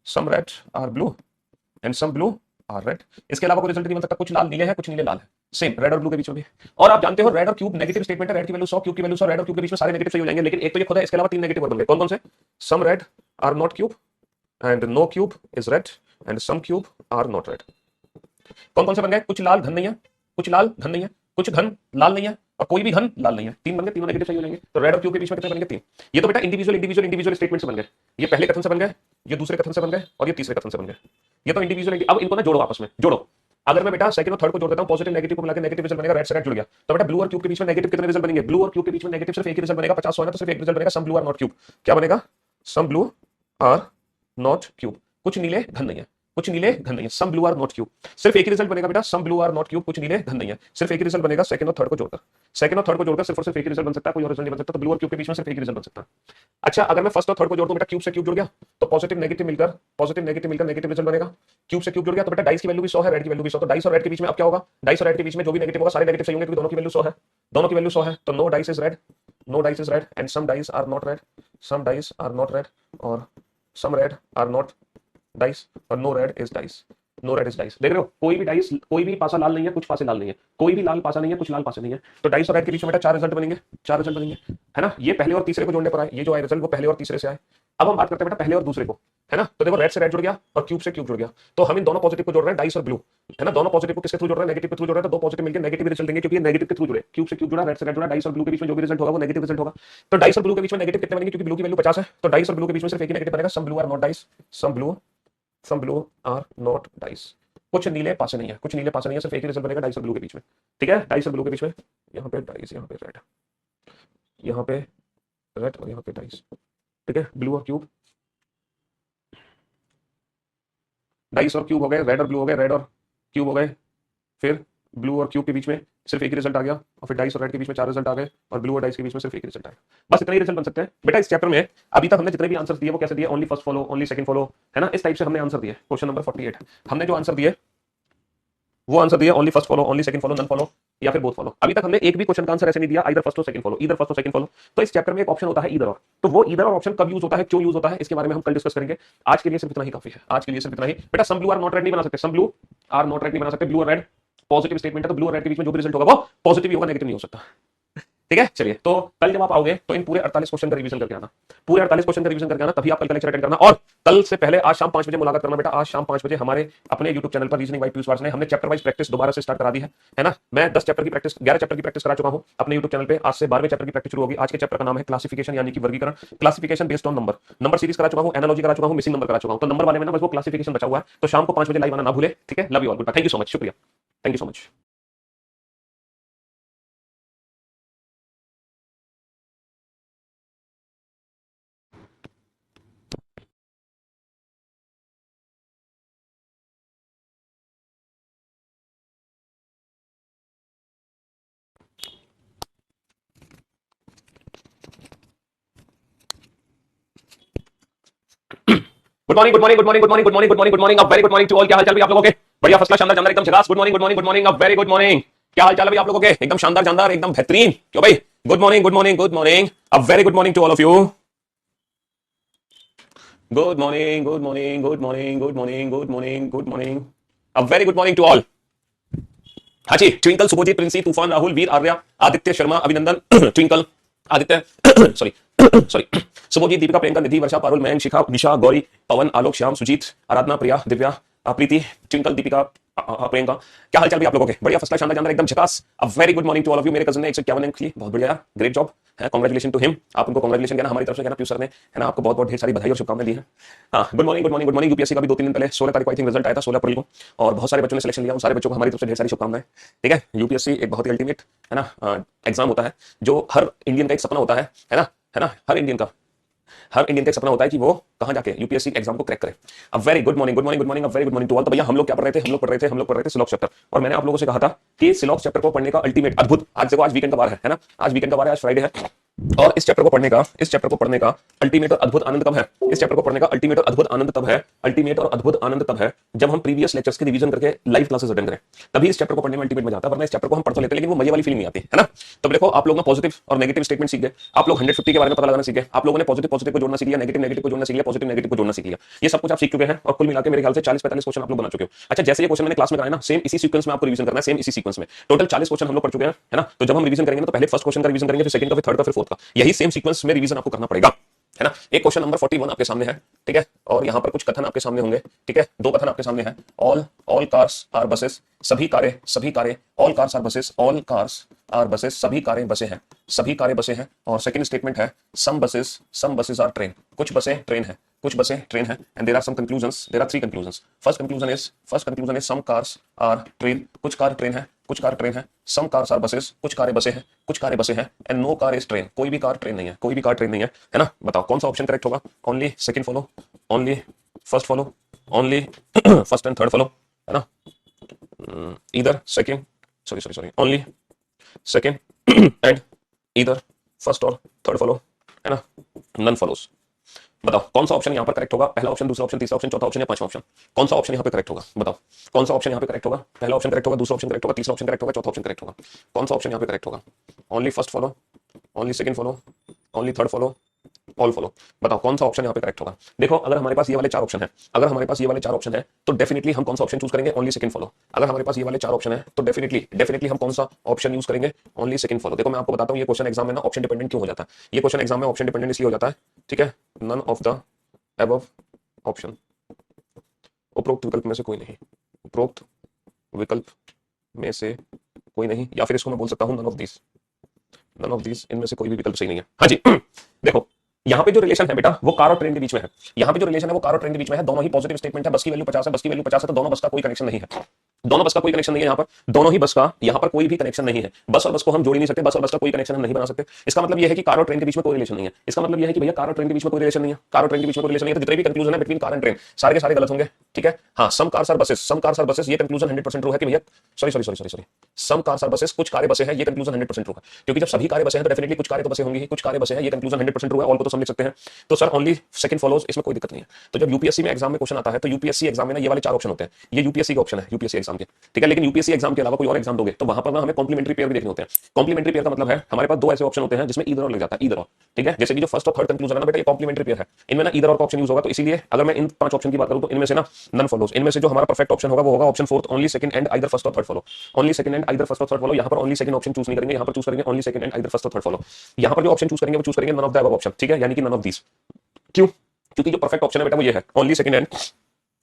some red are blue and some blue are red. इसके अलावा कोई रिजल्ट नहीं बन सकता, कुछ लाल नीले हैं कुछ नीले लाल है, सेम रेड और ब्लू के बीच में भी। और आप जानते हो रेड और क्यूब नेगेटिव स्टेटमेंट है, रेड की वैल्यू 100 क्यूब की वैल्यू 100, रेड और क्यूब के बीच में सारे नेगेटिव सही हो जाएंगे, लेकिन एक तो ये खुद है, इसके अलावा तीन नेगेटिव और बन गए। कौन कौन से? Some red are not cube and no cube is red and some cube are not red. कौन कौन से बन गए? कुछ लाल घन नहीं है, कुछ लाल घन नहीं है, कुछ घन लाल नहीं है और कोई भी घन लाल नहीं है। तीन बन गए, तीनों नेगेटिव सही हो जाएंगे। तो रेड और क्यूब के बीच में कितने बन गए? तीन। ये तो बेटा इंडिविजुअल स्टेटमेंट से बन गए, ये पहले कथन से बन गए, ये दूसरे कथन से बन गए और ये तीसरे कथन से बन गए। ये तो इंडिविजुअल। अब इनको ना जोड़ो आपस में, जोड़ो। अगर मैं बेटा सेकंड और थर्ड को जोड़ देता हूं, पॉजिटिव नेगेटिव को मिलाकर नेगेटिव रिजल्ट बनेगा, रेड से रेड जुड़ गया, तो बेटा ब्लू और क्यूब के बीच में नेगेटिव कितने रिजल्ट बनेंगे? ब्लू और क्यूब के बीच में नेगेटिव सिर्फ एक ही रिजल्ट बनेगा, 50 100 है तो सिर्फ एक रिजल्ट बनेगा, some blue are not cube. क्या बनेगा? Some blue are not cube. कुछ नीले घन नहीं है, कुछ नीले घन नहीं है, some blue are not cube. सिर्फ एक ही रिजल्ट बनेगा बेटा, some blue are not cube, कुछ नीले घन नहीं है, सिर्फ एक ही रिजल्ट बनेगा सेकंड और थर्ड को जोड़कर। सेकंड और थर्ड को जोड़कर सिर्फ और सिर्फ एक ही रिजल्ट बन सकता है, कोई और रिजल्ट नहीं बन सकता। तो ब्लू और क्यूब के बीच में सिर्फ एक ही रिजल्ट बन सकता है। अच्छा अगर मैं फर्स्ट और थर्ड को जोड़ दूं बेटा, क्यूब से क्यूब जुड़ गया तो पॉजिटिव नेगेटिव मिलकर नेगेटिव रिजल्ट बनेगा। क्यूब से क्यूब जुड़ गया तो बेटा डाइस की वैल्यू भी 100 है, रेड की वैल्यू भी 100, तो डाइस और रेड के बीच में अब क्या होगा? डाइस और रेड के बीच में जो भी नेगेटिव होगा सारे नेगेटिव सही होंगे क्योंकि दोनों की वैल्यू 100 है, दोनों की वैल्यू 100 है। तो no dice is red, no dice is red and some dice are not red, some dice are not red और some red are not dice और no red is dice, no red is dice. देख रहे हो कोई भी dice, कोई भी पासा लाल नहीं है, कुछ पासे लाल नहीं है, कोई भी लाल पासा नहीं है, कुछ लाल पासे नहीं है। तो डाइस और रेड के बीच में बेटा चार रिजल्ट बनेंगे, चार रिजल्ट बनेंगे, है ना। ये पहले और तीसरे को जोड़ने पर आए, ये जो आए रिजल्ट वो पहले और तीसरे से आए। अब हम बात करते हैं बेटा पहले और दूसरे को, है ना। तो देखो रेड से रेड जुड़ गया और क्यूब से क्यूब जुड़ गया, तो हम इन दोनों पॉजिटिव को जोड़ रहे हैं, डाइस और ब्लू, है ना। दोनों पॉजिटिव को किसके थ्रू जोड़ रहे हैं? नेगेटिव के थ्रू जोड़ रहे हैं, तो दो पॉजिटिव मिलकर नेगेटिव रिजल्ट देंगे क्योंकि नेगेटिव के थ्रू जुड़े। क्यूब से क्यूब जुड़ा, रेड से रेड जुड़ा, डाइस और ब्लू के बीच में जो भी रिजल्ट होगा वो नेगेटिव रिजल्ट होगा। तो डाइस और ब्लू के बीच में नेगेटिव कितने बनेंगे? क्योंकि ब्लू की वैल्यू 50 है, तो डाइस और ब्लू के बीच में सिर्फ एक ही नेगेटिव बनेगा, some blue are not dice, some blue are not dice. कुछ नीले पासे नहीं है, कुछ नीले पासे नहीं है, सिर्फ एक ही रिजल्ट बनेगा डाइस और ब्लू के बीच में। ठीक है, डाइस और ब्लू के बीच में यहाँ पे डाइस, यहाँ पे रेड, यहाँ पे रेड और यहाँ पे डाइस। ठीक है, ब्लू और क्यूब, डाइस और क्यूब हो गए, रेड और ब्लू हो गए, रेड और क्यूब हो गए, फिर ब्लू और क्यूब के बीच में सिर्फ एक ही रिजल्ट आ गया और फिर डाइस और रेड के बीच में चार रिजल्ट आ गए और ब्लू और डाइस के बीच में सिर्फ एक रिजल्ट आया। बस इतने ही रिजल्ट बन सकते हैं बेटा इस चैप्टर में। अभी तक हमने जितने भी आंसर दिए वो कैसे दिए? Only first follow, only second follow, है ना। इस टाइप से हमने आंसर दिए। क्वेश्चन नंबर 48 हमने जो आंसर दिए वो आंसर दिया only first follow, only second follow, none follow या फिर बोथ फॉलो। अभी तक हमने एक भी क्वेश्चन का आंसर ऐसे नहीं दिया इधर फर्स्ट और सेकंड फॉलो, इधर फर्स्ट और सेकंड फॉलो। तो इस चैप्टर में एक ऑप्शन होता है इधर और, तो वो इधर और ऑप्शन कब यूज होता है, क्यों यूज होता है, इसके बारे में हम कल डिस्कस करेंगे। आज के लिए सिर्फ इतना ही काफी है, आज के लिए सिर्फ इतना ही। बेटा some blue are not red नहीं बना सकते, some blue are not red नहीं बना सकते। ब्लू और रेड पॉजिटिव स्टेटमेंट है, तो ब्लू और रेड के बीच में जो भी रिजल्ट होगा वो पॉजिटिव ही होगा, नेगेटिव नहीं हो सकता। ठीक है, चलिए तो कल जब आप आओगे तो इन पूरे 48 क्वेश्चन का रिवीजन करके आना, पूरे 48 क्वेश्चन का रिवीजन करके आना, तभी आप कल का लेक्चर अटेंड करना। और कल से पहले आज शाम 5 बजे मुलाकात करना बेटा, आज शाम 5 बजे हमारे अपने YouTube चैनल पर रीजनिंग बाय पीयूष वार्स ने हमने चैप्टर वाइज प्रैक्टिस दोबारा से स्टार्ट करा दी है ना। मैं 10 चैप्टर की प्रैक्टिस, 11 चैप्टर की प्रैक्टिस करा चुका हूं अपने YouTube चैनल पे। आज से 12वें चैप्टर की प्रैक्टिस शुरू होगी। आज के चैप्टर का नाम है क्लासिफिकेशन, यानी कि वर्गीकरण, classification based on number. Number series करा चुका हूं, एनालॉजी करा चुका हूं, मिसिंग नंबर करा चुका हूं। तो नंबर वाले में ना बस वो क्लासिफिकेशन बचा हुआ है। तो शाम को 5 बजे लाइव आना ना भूले, ठीक है। Love you all, good bye, thank you so much, शुक्रिया, thank you so much. Good morning, good morning, good morning, good morning, good morning, good morning, good morning, very good morning to all. क्या हाल चाल भी आप लोगों के? बढ़िया, first class, शानदार, जानदार, एकदम झकास। Good morning, good morning, good morning, very good morning. क्या हाल चाल है आप लोगों के? एकदम शानदार, जानदार, एकदम बेहतरीन। क्यों भाई? Good morning, good morning, good morning, a very good morning to all of you. Good morning, good morning, good morning, good morning, good morning, good morning, a very good morning to all. हाँ जी, twinkle, Subhojit, Princy, तूफान, राहुल, वीर, Arya, Aditya, Sharma, Abhinandan, Twinkle, Aditya, sorry sorry, Subhojit, Deepika, Priyanka, Nidhi, Varsha, Parul, Mayank, Shikha, Nisha, Gauri, Pawan, Alok, Shyam, Sujit, Aradhana, Priya, Divya, Preeti, Twinkle, Deepika, Priyanka. क्या हालचाल भी आप लोगों के? बढ़िया, फर्स्ट क्लास, शानदार, जानदार, एकदम झकास। A very good morning to all of you. मेरे कजन ने 151 अंक लिए, बहुत बढ़िया, ग्रेट जॉब है, कांग्रेचुलेशन टू हिम। आप उनको कांग्रेचुलेशन कहना, हमारी तरफ से कहना, पीयूष सर ने, है ना, आपको बहुत बहुत ढेर सारी बधाई और शुभकामनाएं दी हैं। हाँ, good morning, good morning, good morning. UPSC का भी 2-3 दिन पहले 16 तारीख को आई थिंक रिजल्ट आया था, 16 अप्रैल को, और बहुत सारे बच्चों ने सिलेक्शन लिया। उन सारे बच्चों को हमारी तरफ से ढेर सारी शुभकामनाएं। ठीक है, यूपीएससी एक बहुत ही अल्टीमेट, है ना, एग्जाम होता है जो हर इंडियन का एक सपना होता है ना, हर इंडियन का एक सपना होता है कि वो कहां जाके? यूपीएससी एग्जाम को क्रैक करें। अब very good morning, good morning, good morning, very good morning to all. तो भैया हम लोग क्या पढ़ रहे थे? हम लोग पढ़ रहे थे सिलॉक्स चैप्टर। और मैंने आप लोगों से कहा था कि सिलॉक्स चैप्टर को पढ़ने का अल्टीमेट अद्भुत, आज देखो आज वीकेंड का वार है ना, आज वीकेंड का वार है, आज फ्राइडे है, और इस चैप्टर को पढ़ने का अल्टीमेट और अद्भुत आनंद कब है? इस चैप्टर को पढ़ने का अल्टीमेट और अद्भुत आनंद तब है, अल्टीमेट और अद्भुत आनंद तब है जब हम प्रीवियस लेक्चर्स की रिवीजन करके लाइव क्लासेस अटेंड करें, तभी इस चैप्टर को पढ़ने में अल्टीमेट मजा आता है। वरना इस चैप्टर को हम पढ़ तो लेते हैं लेकिन वो मजे वाली फीलिंग नहीं आती है ना। तो देखो आप लोगों ने पॉजिटिव और नेगेटिव स्टेटमेंट सीख गए, आप लोग 150 के बारे में पता लगाना सीखे, आप लोगों ने पॉजिटिव को जोड़ना सीख लिया, नेगेटिव को जोड़ना सीख लिया, पॉजिटिव को जोड़ना सीख लिया। ये सब कुछ आप सीख चुके हैं और कुल मिलाकर मेरे ख्याल से 40-45 क्वेश्चन आप लोग बना चुके हो। अच्छा, जैसे ये क्वेश्चन मैंने क्लास में कराया ना, सेम इसी सीक्वेंस में आपको रिवीजन करना है, सेम इसी सीक्वेंस में टोटल 40 क्वेश्चन हम लोग पढ़ चुके हैं, है ना। तो जब हम रिवीजन करेंगे तो पहले फर्स्ट क्वेश्चन का रिवीजन करेंगे, फिर सेकंड का, फिर थर्ड का, फिर फोर्थ का, यही सेम सीक्वेंस में रिवीजन आपको करना पड़ेगा, है ना। एक क्वेश्चन नंबर 41 आपके सामने है, ठीक है, और यहाँ पर कुछ कथन आपके सामने होंगे, ठीक है, दो कथन आपके सामने हैं। ऑल कार्स आर बसेस, सभी कारें, all cars are buses, all cars are buses, सभी कारें बसें हैं, सभी कारें बसें हैं। और सेकंड स्टेटमेंट है सम बसेस आर ट्रेन, कुछ बसें ट्रेन है, कुछ बसें ट्रेन है। And there are some conclusions, there are 3 conclusions. First conclusion is some cars are train, कुछ कार ट्रेन है, कुछ कार ट्रेन है। सम कार्स आर बसेस, कुछ कारें बसें हैं, कुछ कारें बसें हैं। And no car is train, कोई भी कार ट्रेन नहीं है, कोई भी कार ट्रेन नहीं है, है ना। बताओ कौन सा ऑप्शन करेक्ट होगा? Only second follow, only first follow, only first and third follow, है ना। Either second, sorry only second and either first और थर्ड फॉलो, है ना, नन फॉलोस। बताओ कौन सा ऑप्शन यहाँ पर करेक्ट होगा? पहला ऑप्शन, दूसरा ऑप्शन, तीसरा ऑप्शन, चौथा ऑप्शन या पांचवा ऑप्शन? कौन सा ऑप्शन यहाँ पे करेक्ट होगा? बताओ कौन सा ऑप्शन यहाँ पे करेक्ट होगा? पहला ऑप्शन करेक्ट होगा, दूसरा ऑप्शन करेक्ट होगा, तीसरा ऑप्शन करेक्ट होगा, चौथा ऑप्शन करेक्ट होगा? कौन सा ऑप्शन यहाँ पे करेक्ट होगा? Only first follow, only second follow, only third follow, all follow. बताओ कौन सा ऑप्शन यहाँ पे करेक्ट होगा? देखो अगर हमारे पास ये वाले 4 ऑप्शन है, अगर हमारे पास ये वाले 4 ऑप्शन है तो डेफिनेटली हम कौन सा ऑप्शन चूज करेंगे? Only second follow. अगर हमारे पास ये वाले 4 ऑप्शन है तो डेफिनेटली हम कौन सा ऑप्शन यूज करेंगे? Only second follow. देखो मैं आपको बताता हूँ ये क्वेश्चन एग्जाम में ना ऑप्शन डिपेंडेंट क्यों हो जाता है। ये क्वेश्चन एग्जाम में ऑप्शन डिपेंडेंट इसलिए हो जाता है, ठीक है, none of the above option, उपरोक्त विकल्प में से कोई नहीं, उपरोक्त विकल्प में से कोई नहीं, या फिर इसको मैं बोल सकता हूं नन ऑफ दिस, इनमें से कोई भी विकल्प सही नहीं है। हाँ जी देखो यहाँ पे जो रिलेशन है बेटा वो कार और ट्रेन के बीच में है, यहाँ पे जो रिलेशन है वो कार और ट्रेन के बीच में है। दोनों ही पॉजिटिव स्टेटमेंट है, बस की वैल्यू 50 है, बस की वैल्यू 50 है तो दोनों बस का कोई कनेक्शन नहीं है, दोनों बस का कोई कनेक्शन नहीं है यहाँ पर, दोनों ही बस का यहाँ पर कोई भी कनेक्शन नहीं है। बस और बस को हम जोड़ ही नहीं सकते, बस और बस का कोई कनेक्शन हम नहीं बना सकते। इसका मतलब यह है कि कार और ट्रेन के बीच में कोई रिलेशन नहीं है। इसका मतलब यह है कि भैया कार और ट्रेन के बीच में कोई रिलेशन नहीं है, कार और ट्रेन के बीच में कोई रिलेशन नहीं है। तो जितने भी कंक्लूजन है बिटवीन कार एंड ट्रेन सारे के सारे गलत होंगे, ठीक है। हाँ, सम कार्स आर बसेस, ये कंक्लूजन 100% ट्रू है कि भैया sorry some cars are buses, कुछ कारें बसें हैं, ये कंक्लूजन 100% ट्रू है, क्योंकि जब सभी कारें बसें हैं तो डेफिनेटली कुछ कारें तो बसें होंगी, कुछ कारें बसें हैं, ये कंक्लूजन 100% ट्रू है। ऑल को तो समझ सकते हैं। तो सर ओनली सेकंड फॉलोज, इसमें कोई दिक्कत नहीं है। तो जब यूपीएससी में एग्जाम में क्वेश्चन आता है तो यूपीएससी एग्जाम में ना ये वाले 4 ऑप्शन होते हैं, ये यूपीएससी के ऑप्शन है, यूपीएससी एग्जाम के, ठीक है। लेकिन यूपीएससी एग्जाम के अलावा कोई और एग्जाम दोगे तो वहां पर ना हमें कॉम्प्लीमेंट्री पेयर भी देखने होते हैं। कॉम्प्लीमेंट्री पेयर का मतलब है हमारे पास 2 ऐसे ऑप्शन होते हैं जिसमें ईदर और लग जाता है, ईदर और, ठीक है। जैसे कि जो फर्स्ट और थर्ड कंक्लूजन है ना बेटा, ये कॉम्प्लीमेंट्री पेयर है, इनमें ना ईदर और का ऑप्शन यूज होगा। तो इसीलिए अगर मैं इन 5 ऑप्शन की बात करूं तो इनमें से ना नन फॉलोज, इनमें से जो हमारा परफेक्ट ऑप्शन होगा वो होगा option 4, only second and either first और third follow, only second and either first और थर्ड फॉलो। यहाँ पर ओनली सेकंड ऑप्शन चूज नहीं करेंगे, यहाँ पर चूज करेंगे only second and either first और थर्ड फॉलो। यहाँ पर जो ऑप्शन चूज करेंगे वो चूज करेंगे none of the above option, ठीक है, यानी कि नन ऑफ दिस। क्यों? क्योंकि जो परफेक्ट ऑप्शन है बेटा वो ये है, only second and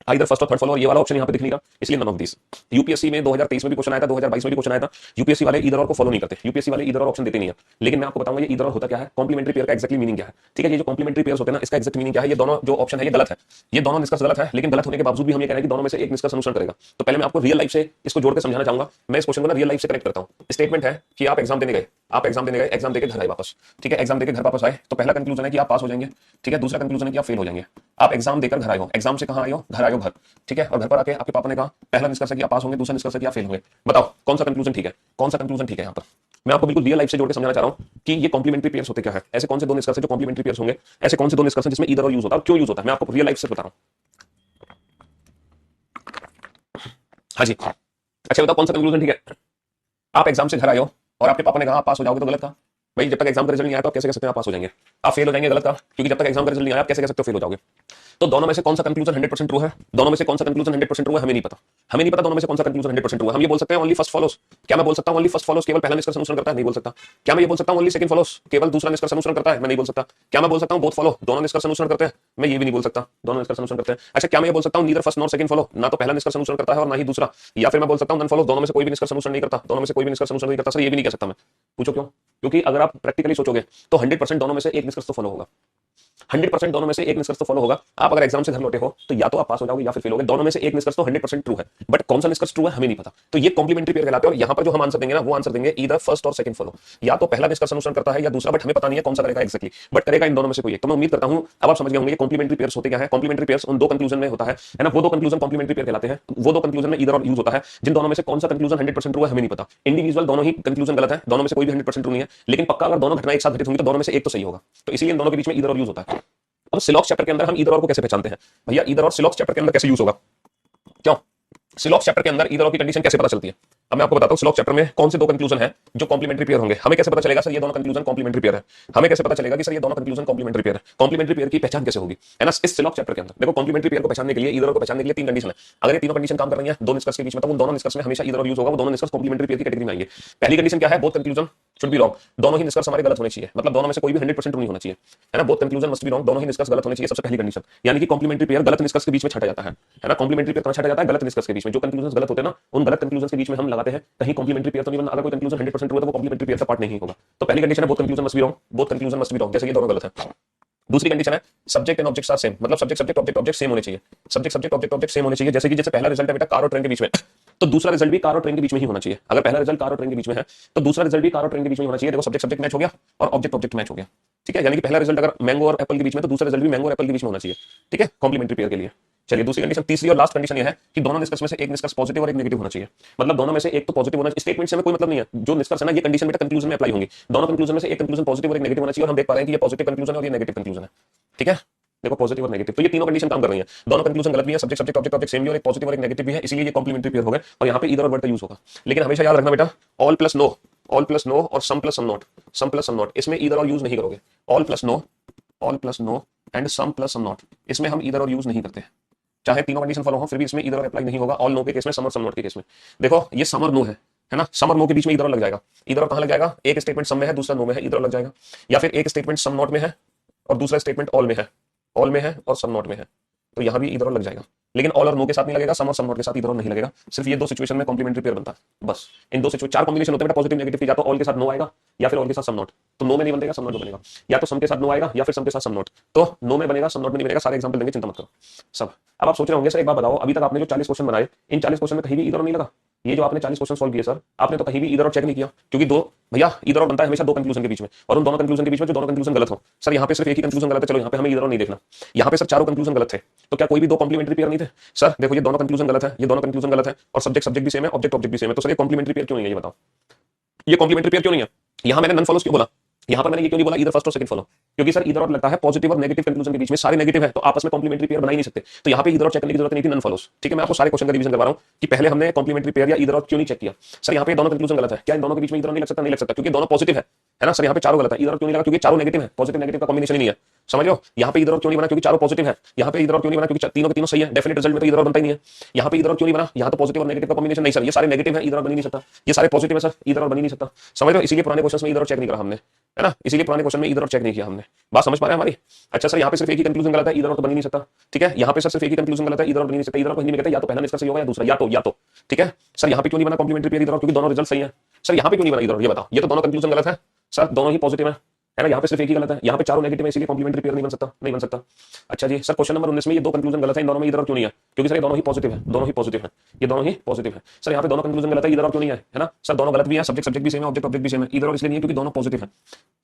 either first और थर्ड फॉलो, ये वाला ऑप्शन यहाँ पे दिख नहीं रहा, इसलिए नन ऑफ दिस। यूपीएससी में 2023 में भी क्वेश्चन आया था, 2022 में भी क्वेश्चन आया था। यूपीएससी वाले ईदर और को फॉलो नहीं करते, यूपीएससी वाले ईदर और ऑप्शन देते नहीं है। लेकिन मैं आपको बताऊंगा ये ईदर और होता क्या है, कॉम्प्लीमेंट्री पेयर का एक्जैक्टली मीनिंग क्या है, ठीक है। ये जो कॉम्प्लीमेंट्री पेयर्स होते हैं ना, इसका एक्जैक्ट मीनिंग क्या है, ये दोनों जो ऑप्शन है ये गलत है, ये दोनों निष्कर्ष गलत है। लेकिन गलत होने के बावजूद भी हम ये कह रहे हैं कि दोनों में से एक निष्कर्ष अनुसरण करेगा। तो पहले मैं आपको रियल लाइफ से इसको जोड़ के समझाना चाहूंगा। मैं इस क्वेश्चन को ना रियल लाइफ से कनेक्ट करता हूँ। स्टेटमेंट है कि आप एग्जाम देने गए, एग्जाम देके घर आए वापस, ठीक है, एग्जाम देके घर वापस आए तो पहला कंक्लूजन है कि आप पास हो जाएंगे, ठीक है। दूसरा कंक्लूजन है कि आप फेल हो जाएंगे। आप एग्जाम देकर घर आए हो, एग्जाम से कहां आए हो? घर आए हो, घर, ठीक है। और घर पर आके आपके पापा ने कहा पहला निष्कर्ष है कि आप पास होंगे, दूसरा निष्कर्ष है कि आप फेल होंगे। बताओ कौन सा कंक्लूजन ठीक है, कौन सा कंक्लूजन ठीक है? यहाँ पर मैं आपको बिल्कुल रियल लाइफ से जोड़ के समझाना चाह रहा हूँ कि ये कॉम्प्लीमेंट्री पेयर्स होते क्या है। ऐसे कौन से 2 निष्कर्ष जो कॉम्प्लीमेंट्री पेयर्स होंगे, ऐसे कौन से 2 निष्कर्ष जिसमें ईदर और यूज होता है, क्यों यूज होता है, मैं आपको रियल लाइफ से बता रहा हूँ। हाँ जी, अच्छा बताओ कौन सा कंक्लूजन ठीक है। आप एग्जाम से घर आए हो और आपके पापा ने कहा आप पास हो जाओगे, तो गलत था भाई। जब तक एग्जाम का रिजल्ट नहीं आया तो आप कैसे कह सकते हैं आप पास हो जाएंगे? आप फेल हो जाएंगे, गलत था, क्योंकि जब तक एग्जाम का रिजल्ट नहीं आया आप कैसे कह सकते हो फेल हो जाओगे? तो दोनों में से कौन सा कंक्लूजन 100% ट्रू है? दोनों में से कौन सा कंक्लूजन 100% ट्रू है? हमें नहीं पता, हमें नहीं पता दोनों में से कौन सा कंक्लूजन 100% ट्रू है। हम ये बोल सकते हैं ओनली फर्स्ट फॉलोज। क्या मैं बोल सकता हूं ओनली फर्स्ट फॉलोज केवल पहला निष्कर्ष अनुसरण करता है? नहीं बोल सकता। क्या मैं ये बोल सकता हूं ओनली सेकंड फॉलोज केवल दूसरा निष्कर्ष अनुसरण करता है? मैं नहीं बोल सकता। क्या मैं बोल सकता हूं बोथ फॉलो दोनों निष्कर्ष अनुसरण करते हैं? मैं ये भी नहीं बोल सकता, दोनों निष्कर्ष अनुसरण करते हैं। अच्छा, क्या मैं ये बोल सकता हूं neither first nor second follow, ना तो पहला निष्कर्ष अनुसरण करता है और ना ही दूसरा? या फिर मैं बोल सकता हूं नन फॉलो, दोनों में से कोई भी निष्कर्ष अनुसरण नहीं करता, दोनों में से कोई भी निष्कर्ष अनुसरण नहीं करता? सर ये भी नहीं कह सकता मैं। पूछो क्यों? क्योंकि अगर आप प्रैक्टिकली सोचोगे तो 100% दोनों में से एक निष्कर्ष तो फॉलो होगा। 100% दोनों में से एक निष्कर्ष तो फॉलो होगा। आप अगर एग्जाम से घर लौटे हो तो या तो आप पास हो जाओगे या फिर फेल होगे। दोनों में से एक निष्कर्ष तो 100% ट्रू है, बट कौन सा निष्कर्ष ट्रू है हमें नहीं पता। तो ये कॉम्प्लीमेंट्री पेयर कहलाते हैं। और यहाँ पर जो हम आंसर देंगे ना वो आंसर देंगे ईदर फर्स्ट और सेकंड फॉलो, या तो पहला निष्कर्ष अनुसरण करता है या दूसरा, बट हमें पता नहीं है कौन सा करेगा एक्जेक्टली, बट करेगा इन दोनों में से कोई एक। तो मैं उम्मीद करता हूं अब आप समझ गए होंगे कॉम्प्लीमेंट्री पेयर्स होते क्या है। कॉम्प्लीमेंट्री पेयर्स उन दो कंक्लूजन में होता है ना, वो दो कंक्लूजन कॉम्प्लीमेंट्री पेयर कहलाते हैं। वो दो कंक्लूजन में ईदर और यूज होता है, जिन दोनों में से कौन सा कंक्लूजन 100% ट्रू है हमें नहीं पता। इंडिविजुअल दोनों ही कंक्लूजन गलत है, दोनों में से कोई भी 100% ट्रू नहीं है, लेकिन पक्का अगर दोनों घटनाएं एक साथ घटित होंगी तो दोनों में से एक तो सही होगा। तो इसीलिए इन दोनों के बीच में ईदर और यूज होता है। अब सिलॉक्स चैप्टर के अंदर हम ईदर और को कैसे पहचानते हैं भैया? ईदर और सिलॉक्स चैप्टर के अंदर कैसे यूज होगा, क्यों सिलॉक्स चैप्टर के अंदर ईदर और की कंडीशन कैसे पता चलती है? अब मैं आपको बताता हूं सिलॉक्स चैप्टर में कौन से दो कंक्लूजन है जो कॉम्प्लीमेंट्री पेयर होंगे। हमें कैसे पता चलेगा सर ये दोनों कंक्लूजन कॉम्प्लीमेंट्री पेयर है? हमें कैसे पता चलेगा कि सर ये दोनों कंक्लूजन कॉम्प्लीमेंट्री पेयर है? कॉम्प्लीमेंट्री पेयर की पहचान कैसे होगी, है ना? इस सिलॉक्स चैप्टर के अंदर देखो, कॉम्प्लीमेंट्री पेयर को पहचानने के लिए, ईदर और को पहचानने के लिए तीन कंडीशन है। अगर ये तीनों कंडीशन काम कर रही है दो निष्कर्ष के बीच में, तो उन दोनों निष्कर्ष में हमेशा ईदर और यूज होगा, वो दोनों निष्कर्ष कॉम्प्लीमेंट्री पेयर की कैटेगरी में आएंगे। पहली कंडीशन क्या है? Both conclusion should be wrong, दोनों ही निष्कर्ष हमारे गलत होने चाहिए, मतलब दोनों में से कोई भी 100% नहीं होना चाहिए, है ना? Both conclusion must be wrong, दोनों ही निष्कर्ष गलत होने चाहिए, सबसे पहली कंडीशन। यानी कि कॉम्प्लीमेंट्री पेयर गलत निष्कर्ष के बीच में छाटा जाता है ना? कॉम्प्लीमेंट्री पेयर कहां छाटा जाता है? गलत निष्कर्ष के बीच में। जो कंक्लूजन गलत होते हैं ना, उन गलत कंक्लूजन के बीच में हम लगाते हैं कहीं कॉम्प्लीमेंट्री पेयर तो नहीं बनना। अगर कोई कंक्लूजन 100% ट्रू है तो वो कॉम्प्लीमेंट्री पेयर का पार्ट नहीं होगा। तो पहली कंडीशन है both conclusion must be wrong, both conclusion must be wrong, जैसे ये दोनों गलत है। दूसरी कंडीशन है subject and objects are same, मतलब subject subject object object same होने चाहिए। Subject subject object object same होने चाहिए, जैसे कि जैसे पहला रिजल्ट है बेटा कार और ट्रेन के बीच में, तो दूसरा रिजल्ट भी कार और ट्रेन के बीच में ही होना चाहिए। अगर पहला रिजल्ट कार और ट्रेन के बीच में है तो दूसरा रिजल्ट भी कार और ट्रेन के बीच में होना चाहिए। देखो सब्जेक्ट सब्जेक्ट मैच हो गया और ऑब्जेक्ट ऑब्जेक्ट मैच हो गया, ठीक है? यानी कि पहला रिजल्ट अगर मैंगो और एप्पल के बीच में तो दूसरा रिजल्ट भी मैंगो और एप्पल के बीच में होना चाहिए, ठीक है? कॉम्प्लीमेंट्री पेयर के लिए। चलिए दूसरी कंडीशन, तीसरी और लास्ट कंडीशन ये है कि दोनों निष्कर्ष में से एक निष्कर्ष पॉजिटिव और एक नेगेटिव होना चाहिए, मतलब दोनों में से एक तो पॉजिटिव होना चाहिए। स्टेटमेंट से हमें कोई मतलब नहीं है, जो निष्कर्ष है ना ये कंडीशन बेटा कंक्लूजन में अप्लाई होंगी। दोनों कंक्लूजन में से एक कंक्लूजन पॉजिटिव और एक नेगेटिव होना चाहिए, और हम देख पा रहे हैं कि ये पॉजिटिव कंक्लूजन है और ये नेगेटिव कंक्लूजन है, ठीक है? देखो पॉजिटिव और नेगेटिव, तो ये तीनों कंडीशन काम कर रही है। दोनों कंक्लूजन गलत भी है, subject subject object object same भी, और एक पॉजिटिव और एक नेगेटिव भी है, इसलिए ये कॉम्प्लीमेंट्री पेयर हो गए। और यहाँ पे ईदर और वर्ड का यूज होगा, लेकिन हमेशा याद रखना बेटा all plus no, all plus no or some plus some not, some plus some not, इसमें ईदर और यूज नहीं करोगे। All plus no and some plus some not, इसमें हम ईदर और यूज नहीं करते हैं। चाहे तीनों कंडीशन फॉलो हो फिर भी इसमें ईदर और अप्लाई नहीं होगा। ऑल नो के केस में, सम और सम नॉट के केस में। देखो ये सम और नो है ना? सम और नो के बीच में ईदर और लग जाएगा। ईदर और कहां लग जाएगा? एक स्टेटमेंट सम में है दूसरा नो में है, ईदर और लग जाएगा। या फिर एक स्टेटमेंट सम नॉट में है और दूसरा स्टेटमेंट ऑल में है, ऑल में है और सम नॉट में है, तो यहां भी ईदर और लग जाएगा। लेकिन ऑल और नो के साथ नहीं लगेगा, सम और सम नॉट के साथ ईदर और नहीं लगेगा। सिर्फ ये दो सिचुएशन में कॉम्प्लीमेंट्री पेयर बनता है, बस इन दो सिचुएशन। चार कॉम्बिनेशन होते हैं पॉजिटिव नेगेटिव की, या तो ऑल के साथ नो आएगा या फिर ऑल के साथ सम नॉट, तो नो में नहीं बनेगा, सम नॉट में बनेगा। या तो सम के साथ नो आएगा या फिर सम के साथ सम नॉट, तो नो में बनेगा, सम नॉट में नहीं बनेगा। सारे एग्जांपल देंगे, चिंता मत करो सब। अब आप सोच रहे होंगे सर एक बात बताओ, अभी तक आपने जो 40 क्वेश्चन बनाए, इन 40 क्वेश्चन में कहीं भी ईदर और नहीं लगा? ये जो आपने 40 क्वेश्चन सॉल्व किए सर, आपने तो कहीं भी ईदर और चेक नहीं किया, क्योंकि दो भैया ईदर और बनता है हमेशा दो कंक्लूजन के बीच में, और उन दोनों कंक्लूजन के बीच में जो दोनों कंक्लूजन गलत हो। सर यहाँ पे सिर्फ एक ही कंक्लूजन गलत है, चलो यहाँ पे हमें ईदर और नहीं देखना। यहाँ पे सर चारों कंक्लूजन गलत थे, तो क्या कोई भी दो कॉम्प्लीमेंट्री पेयर नहीं थे? सर देखो ये दोनों कंक्लूजन गलत है, ये दोनों कंक्लूजन गलत है, और सब्जेक्ट सब्जेक्ट भी सेम है, ऑब्जेक्ट ऑब्जेक्ट भी सेम है, तो सर ये कॉम्प्लीमेंट्री पेयर क्यों नहीं है? ये बताओ, ये कॉम्प्लीमेंट्री पेयर क्यों नहीं है? यहाँ मैंने नन फॉलोस क्यों बोला? यहाँ पर मैंने ये क्यों नहीं बोला इधर फर्स्ट और सेकंड फॉलो? क्योंकि सर इधर और लगता है पॉजिटिव और नेगेटिव कंक्लूजन के बीच में, सारे नेगेटिव है तो आपस में कॉम्प्लीमेंट्री पेयर बना ही नहीं सकते। तो यहाँ पे इधर और चेक करने की जरूरत नहीं थी, नन फॉलोस। ठीक है, मैं आपको सारे क्वेश्चन का रिवीजन करवा रहा हूँ कि पहले हमने कॉम्प्लीमेंट्री पेयर या इधर और क्यों नहीं चेक किया। सर यहाँ पे दोनों कंक्लूजन गलत है, क्या इन दोनों के बीच में इधर नहीं लग सकता? नहीं लग सकता, क्योंकि दोनों पॉजिटिव है ना? सर यहाँ पे चारों गलत है, इधर क्यों नहीं लगा? क्योंकि चारों नेगेटिव है, पॉजिटिव नेगेटिव का कॉम्बिनेशन ही नहीं है, समझ लो। यहाँ पे इधर और क्यों नहीं बना? क्योंकि चारों पॉजिटिव है। यहाँ पे इधर और क्यों नहीं बना? क्योंकि तीनों के तीनों सही है, डेफिनेट रिजल्ट में तो इधर और बनता ही नहीं है। यहाँ पे इधर और क्यों नहीं बना? यहाँ तो पॉजिटिव और नेगेटिव का कॉम्बिनेशन नहीं सर, ये सारे नेगेटिव है, इधर और बन ही नहीं सकता। ये सारे पॉजिटिव है सर, इधर और बन ही नहीं सकता, समझ लो। इसीलिए पुराने क्वेश्चन में इधर और चेक नहीं करा हमने, है ना? इसीलिए पुराने क्वेश्चन में इधर और चेक नहीं किया हमने। बात समझ पा रहे हैं हमारी? अच्छा सर यहाँ पे सिर्फ एक ही कंक्लूजन गलत है, इधर और तो बन ही नहीं सकता। ठीक है, यहाँ पे सर सिर्फ एक ही कंक्लूजन गलत है, इधर और बन ही नहीं सकता। इधर और हिंदी में कहते हैं या तो पहला निष्कर्ष सही होगा या दूसरा, या तो ठीक है। सर यहाँ पे क्यों नहीं बना कॉम्प्लीमेंट्री पेयर इधर और? क्योंकि दोनों रिजल्ट सही है। सर यहाँ पे क्यों नहीं बना इधर और? ये बताओ, ये तो दोनों कंक्लूजन गलत है सर, दोनों ही पॉजिटिव है ना? यहाँ पे सिर्फ एक ही गलत है, यहाँ पे चारों नेगेटिव है, इसलिए कॉम्प्लीमेंट्री पेयर नहीं बन सकता, नहीं बन सकता। अच्छा जी सर क्वेश्चन नंबर 19 में ये दो कंक्लूजन गलत है, इन दोनों में इधर और क्यों नहीं है? क्योंकि सर ये दोनों ही पॉजिटिव है, दोनों ही पॉजिटिव है, ये दोनों ही पॉजिटिव है। सर यहाँ पे दोनों कंक्लूजन गलत है, इधर और क्यों नहीं है? है ना सर, दोनों गलत भी है, सब्जेक्ट सब्जेक्ट भी सेम है, ऑब्जेक्ट ऑब्जेक्ट भी सेम है, इधर और इसलिए नहीं है क्योंकि दोनों पॉजिटिव है।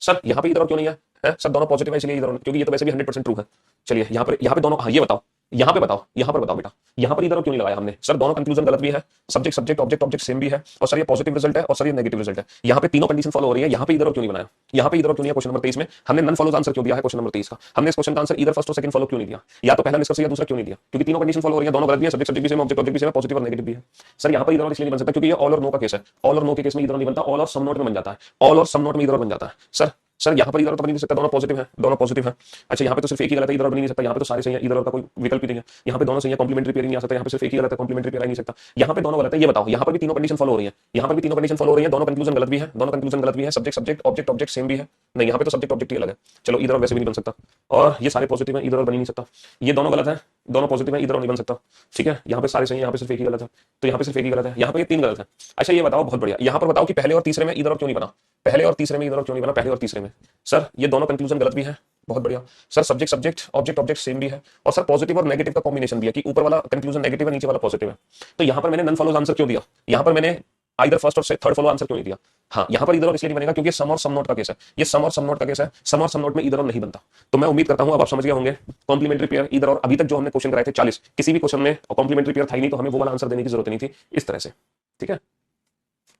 सर यहाँ पे इधर और क्यों नहीं है? सर दोनों पॉजिटिव है इसलिए इधर, क्योंकि ये तो वैसे भी 100% ट्रू है। चलिए यहाँ पे दोनों, हाँ ये बताओ, यहाँ पर बताओ बेटा, यहाँ पर इधर और क्यों नहीं लगाया हमने? सर दोनों कंक्लूजन गलत भी है, subject subject object object same भी है, और सर ये पॉजिटिव रिजल्ट है और सर ये नेगेटिव रिजल्ट है। यहाँ पे तीनों कंडीशन फॉलो हो रही है, यहाँ पे इधर और क्यों नहीं बनाया? यहाँ पे इधर और क्यों नहीं है? क्वेश्चन नंबर 23 में हमने नन फॉलोज आंसर क्यों दिया है? क्वेश्चन नंबर 23 का हमने इस क्वेश्चन का आंसर इधर फर्स्ट और सेकंड फॉलो क्यों नहीं दिया? या तो पहला निष्कर्ष या दूसरा क्यों नहीं दिया? क्योंकि तीनों कंडीशन फॉलो हो रही है, दोनों गलत भी है, सब्जेक्ट सब्जेक्ट भी सेम, ऑब्जेक्ट ऑब्जेक्ट भी सेम, पॉजिटिव और नेगेटिव भी है। सर यहाँ पर इधर और इसलिए नहीं बन सकता क्योंकि ये ऑल और नो का केस है, ऑल और नो के केस में इधर नहीं बनता, ऑल और सम नोट में बन जाता है, ऑल और सम नोट में इधर बन जाता है। सर यहाँ पर इधर तो बन नहीं सकता, दोनों पॉजिटिव है, दोनों पॉजिटिव है। अच्छा यहाँ पे तो सिर्फ एक ही गलत है, इधर बन नहीं सकता, यहाँ पे तो सारे सही है, इधर का कोई विकल्प ही नहीं है। यहाँ पे दोनों सही है, कॉम्प्लीमेंट्री पेयर नहीं आ सकता, यहाँ पे सिर्फ एक ही गलत है, कॉम्प्लीमेंट्री पेयर आ नहीं सकता। यहाँ पे दोनों गलत है, ये बताओ, यहाँ पर भी तीनों कंडीशन फॉलो हो रही है, यहाँ पर भी तीनों कंडीशन फॉलो हो रही है, दोनों कंक्लूजन गलत भी है, दोनों कंक्लूजन गलत भी है, subject subject object object same भी है, नहीं यहाँ पे तो सब्जेक्ट ऑब्जेक्ट ही अलग है। चलो इधर और वैसे भी नहीं बन सकता, और ये सारे पॉजिटिव है, इधर और बन ही नहीं सकता, ये दोनों गलत है, दोनों पॉजिटिव है, इधर और नहीं बन सकता। ठीक है, यहाँ पे सारे सही है, यहाँ पे सिर्फ एक ही गलत है, तो यहाँ पे सिर्फ एक ही गलत है, यहाँ पे ये 3 गलत है। अच्छा ये बताओ, बहुत बढ़िया, यहाँ पर बताओ कि पहले और तीसरे में इधर और क्यों नहीं बना, पहले और तीसरे में इधर और क्यों नहीं बना, पहले और तीसरे में। सर ये दोनों कंक्लूजन गलत भी है, बहुत बढ़िया। Sir subject subject object object same भी है, और सर पॉजिटिव और नेगेटिव का कॉम्बिनेशन भी है कि ऊपर वाला कंक्लूजन नेगेटिव है, नीचे वाला पॉजिटिव है। तो यहाँ पर मैंने नन फॉलोज आंसर क्यों दिया, यहाँ पर मैंने आइदर फर्स्ट और थर्ड फॉलो आंसर क्यों नहीं दिया। हाँ, यहाँ पर इधर और इसलिए नहीं बनेगा क्योंकि सम और सम नोट का केस है, ये सम और सम नोट का केस है, सम और सम नोट में इधर और नहीं बनता। तो मैं उम्मीद करता हूं अब आप समझ गए होंगे कॉम्प्लीमेंट्री पेयर इधर और। अभी तक जो हमने क्वेश्चन कराए थे 40, किसी भी क्वेश्चन में कॉम्प्लीमेंट्री पेयर था ही नहीं, तो हमें वो वाला आंसर देने की जरूरत नहीं थी इस तरह से। ठीक है,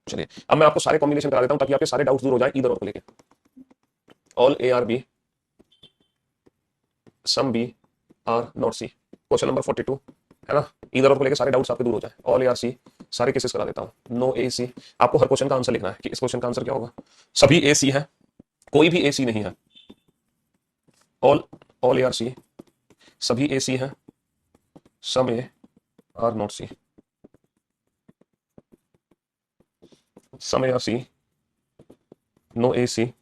चलिए अब मैं आपको सारे कॉम्बिनेशन करा देता हूं ताकि आपके सारे डाउट्स दूर हो जाए इधर और को लेके। All A are B, some B are not C, question number 42 है ना, इधर और को लेके सारे डाउट्स आपके दूर हो जाए। ऑल ए आर सी, सारे केसेस करा देता हूं। नो ए सी, आपको हर क्वेश्चन का आंसर लिखना है कि इस क्वेश्चन का आंसर क्या होगा। सभी ए सी है, कोई भी ए सी नहीं है। All all A are C, सभी ए सी है, some A are not C, some A are C, no A C,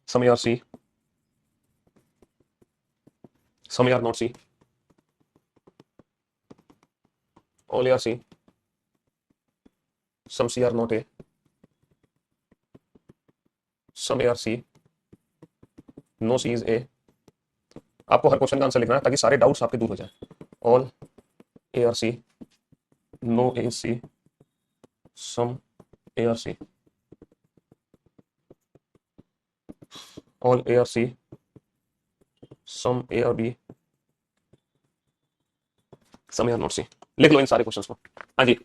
some A are C, some A are not C, all A are C, some C are not A, some A are C, no C is A. आपको हर question का answer लिखना है ताकि सारे doubts आपके दूर हो जाए। All A are C, no A C, some A are C, all A are C, some A are B, some A are not C. लिख लो इन सारे क्वेश्चंस को। हाँ जी,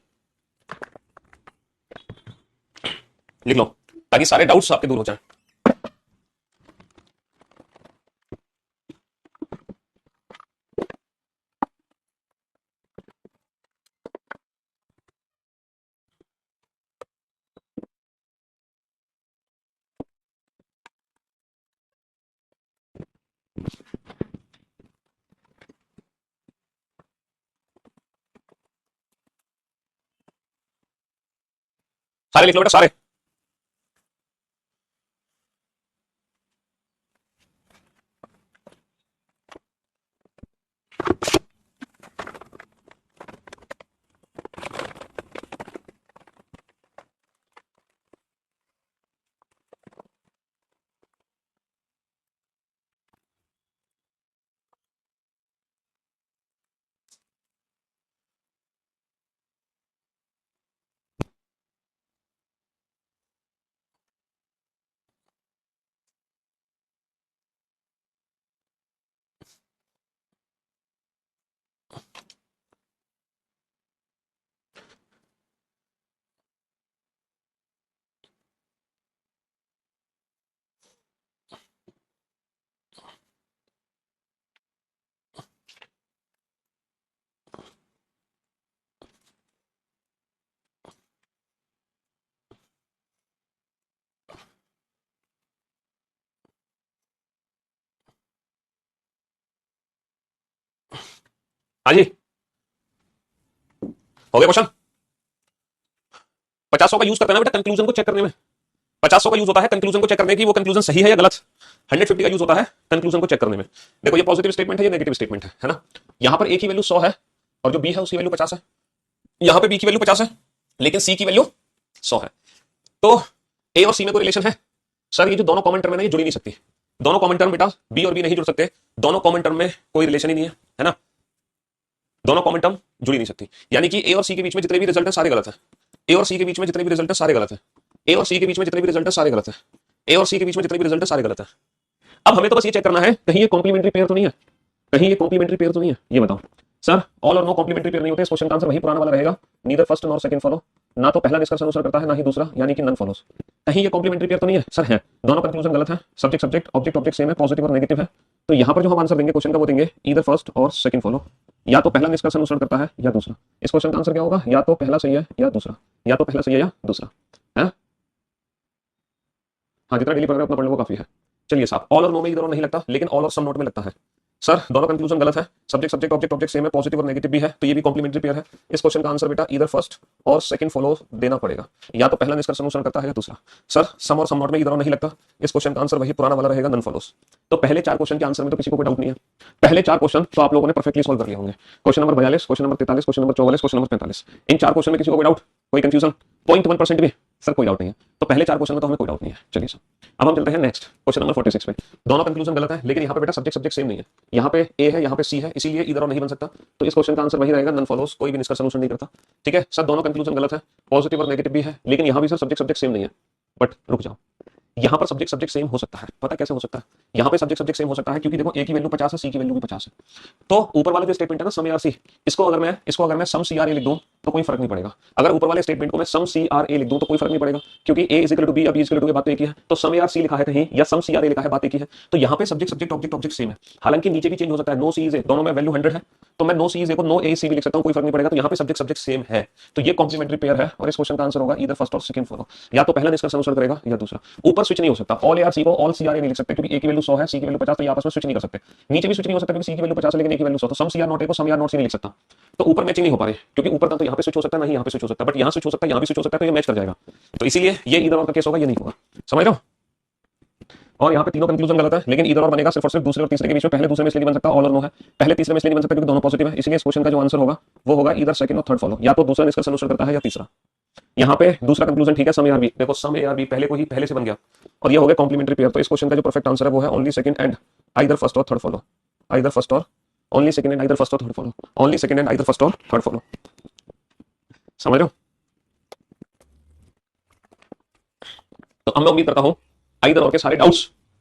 लिख लो ताकि सारे डाउट्स आपके दूर हो जाएं। सारे लिख लो बेटा, सारे। हाँ जी, हो गया क्वेश्चन। 50 का यूज करते हैं ना बेटा कंक्लूजन को चेक करने में। 50 का यूज होता है कंक्लूजन को चेक करने की, वो कंक्लूजन सही है या गलत। 150 का यूज होता है कंक्लूजन को चेक करने में। देखो ये पॉजिटिव स्टेटमेंट है, ये नेगेटिव स्टेटमेंट है ना। यहां पर ए की वैल्यू 100 है और जो बी है उसकी वैल्यू 50 है। यहां पे बी की वैल्यू 50 है लेकिन सी की वैल्यू 100 है। तो ए और सी में कोई रिलेशन है। सर ये जो दोनों कॉमन टर्म है ना, ये जुड़ ही नहीं सकती। दोनों कॉमन टर्म बेटा बी और बी नहीं जुड़ सकते, दोनों कॉमन टर्म में कोई रिलेशन ही नहीं है ना। दोनों कॉमन टर्म जुड़ ही नहीं सकती, यानी कि ए और सी के बीच में जितने भी रिजल्ट है सारे गलत है। ए और सी के बीच में जितने भी रिजल्ट है सारे गलत है। ए और सी के बीच में जितने भी रिजल्ट है सारे गलत है। ए और सी के बीच में जितने भी रिजल्ट है सारे गलत है। अब हमें तो बस ये चेक करना है कहीं ये कॉम्प्लीमेंट्री पेयर तो नहीं है, कहीं ये कॉम्प्लीमेंट्री पेयर तो नहीं है। ये बताओ सर, ऑल और नो कॉम्प्लीमेंट्री पेयर नहीं होते। इस क्वेश्चन का आंसर वही पुराना वाला रहेगा, neither first nor second follow. ना तो पहला निष्कर्ष अनुसरण करता है ना ही दूसरा, यानी कि नन फॉलोस। कहीं ये कॉम्प्लीमेंट्री पेयर तो नहीं है। सर है, दोनों कंक्लूजन गलत है। Subject subject object object same है, पॉजिटिव और नेगेटिव है। तो यहाँ पर जो हम आंसर देंगे क्वेश्चन का वो देंगे ईदर फर्स्ट और सेकंड फॉलो। या तो पहला निष्कर्ष अनुसरण करता है या दूसरा। इस क्वेश्चन का आंसर क्या होगा, या तो पहला सही है या दूसरा, या तो पहला सही है या दूसरा है। हाँ, जितना डेली पढ़ रहे हो उतना पढ़ लो, वो काफी है। चलिए साहब, ऑल और नो में इधर और नहीं लगता, लेकिन ऑल और सम नोट में लगता है। सर दोनों कंक्लूजन गलत है, subject subject object object same है, पॉजिटिव और नेगेटिव भी है, तो ये भी कॉम्प्लीमेंट्री पेयर है। इस क्वेश्चन का आंसर बेटा इधर फर्स्ट और सेकंड फॉलो देना पड़ेगा, या तो पहला निष्कर्ष अनुसरण करता है या दूसरा। सर सम और सम नॉट में इधर और नहीं लगता, इस क्वेश्चन का आंसर वही पुराना वाला रहेगा, नन फॉलोस। तो पहले 4 क्वेश्चन के आंसर में तो किसी को कोई डाउट नहीं है, पहले 4 क्वेश्चन तो आप लोगों ने परफेक्टली सॉल्व कर लिए होंगे। Question number 42, question number 43, question number 44, question number 45, इन 4 क्वेश्चन में किसी को कोई डाउट, कोई कंफ्यूजन, 0.1% भी? सर कोई डाउट नहीं है, तो पहले 4 क्वेश्चन में तो हमें कोई डाउट नहीं है। चलिए सर अब हम चलते हैं नेक्स्ट क्वेश्चन नंबर 46 पे। दोनों कंक्लूजन गलत है, लेकिन यहाँ पे बेटा सब्जेक्ट सब्जेक्ट सेम नहीं है, यहाँ पे ए है यहाँ पे सी है, इसीलिए इधर और नहीं बन सकता, तो इस क्वेश्चन का आंसर वही रहेगा, नन फॉलोस, कोई भी निष्कर्ष अनुसरण नहीं करता। ठीक है सर, दोनों कंक्लूजन गलत है, पॉजिटिव और नेगेटिव भी है, लेकिन यहाँ भी सर सब्जेक्ट सब्जेक्ट सेम नहीं है। बट रुक जाओ, यहाँ पर सब्जेक्ट सब्जेक्ट सेम हो सकता है, पता कैसे हो सकता है? यहाँ पे सब्जेक्ट सब्जेक्ट सेम हो सकता है क्योंकि देखो ए की वैल्यू 50 है, सी की वैल्यू भी 50 है, तो ऊपर वाला जो स्टेटमेंट है ना सम ए आर सी, इसको अगर मैं सम सी आर ए लिख दूं तो कोई फर्क नहीं पड़ेगा। अगर ऊपर वाले स्टेटमेंट को मैं सम सी आर ए लिख दूं तो कोई फर्क नहीं पड़ेगा, क्योंकि ए इज इक्वल टू बी, अब बी इज इक्वल टू ए, बात तो एक ही है। तो सम ए आर सी लिखा है कहीं या सम सी आर ए लिखा है, बात एक ही है। तो यहाँ पे subject subject object object same है, हालांकि नीचे भी चेंज हो सकता है, नो सी इज ए, दोनों में वैल्यू 100 है, तो मैं नो सी इज ए को नो ए सी भी लिख सकता हूँ, कोई फर्क नहीं पड़ेगा। तो यहाँ पे सब्जेक्ट सब्जेक्ट सेम है, तो ये कॉम्प्लीमेंट्री पेयर है, और इस क्वेश्चन का आंसर होगा इधर फर्स्ट और सेकंड फॉलो, या तो पहला निष्कर्ष अनुसरण करेगा या दूसरा। ऊपर स्विच नहीं हो सकता, ऑल ए आर सी को ऑल सी आर ए नहीं लिख सकते, क्योंकि ए की वैल्यू 100 है, सी की वैल्यू 50, तो ये आपस में स्विच नहीं कर सकते। नीचे भी स्विच नहीं हो सकता, क्योंकि सी की वैल्यू 50 है लेकिन ए की वैल्यू 100, तो सम सी आर नॉट ए को सम आर नॉट सी नहीं लिख सकता। तो ऊपर मैचिंग नहीं हो पा रही, क्योंकि ऊपर का तो यहाँ पे स्विच हो सकता है, नहीं यहाँ पे स्विच हो सकता है, बट यहाँ स्विच हो सकता है, यहाँ भी स्विच हो सकता है, तो ये मैच कर जाएगा। तो इसीलिए ये इधर और का केस होगा, ये नहीं होगा, समझ लो। और यहाँ पे तीनों कंक्लूजन गलत है, लेकिन इधर और बनेगा सिर्फ और सिर्फ दूसरे और तीसरे के बीच में, पहले दूसरे में इसलिए नहीं बन सकता, ऑल और नो है, पहले तीसरे में इसलिए नहीं बन सकता क्योंकि दोनों पॉजिटिव है, इसलिए इस क्वेश्चन का जो आंसर होगा वो होगा इधर सेकंड और थर्ड फॉलो, या तो दूसरा निष्कर्ष अनुसरण करता है या तीसरा। यहाँ पे दूसरा कंक्लूजन ठीक है, सम ए आर बी, देखो सम ए आर बी पहले को ही पहले से बन गया, और ये हो गया कॉम्प्लीमेंट्री पेयर। तो इस क्वेश्चन का जो परफेक्ट आंसर है वो है only second and either first और third follow, either first or only second and either first और third follow, only second and either first और थर्ड फॉलो, समझ रहे हो? तो अब मैं उम्मीद करता हूं इधर और के सारे डाउट्स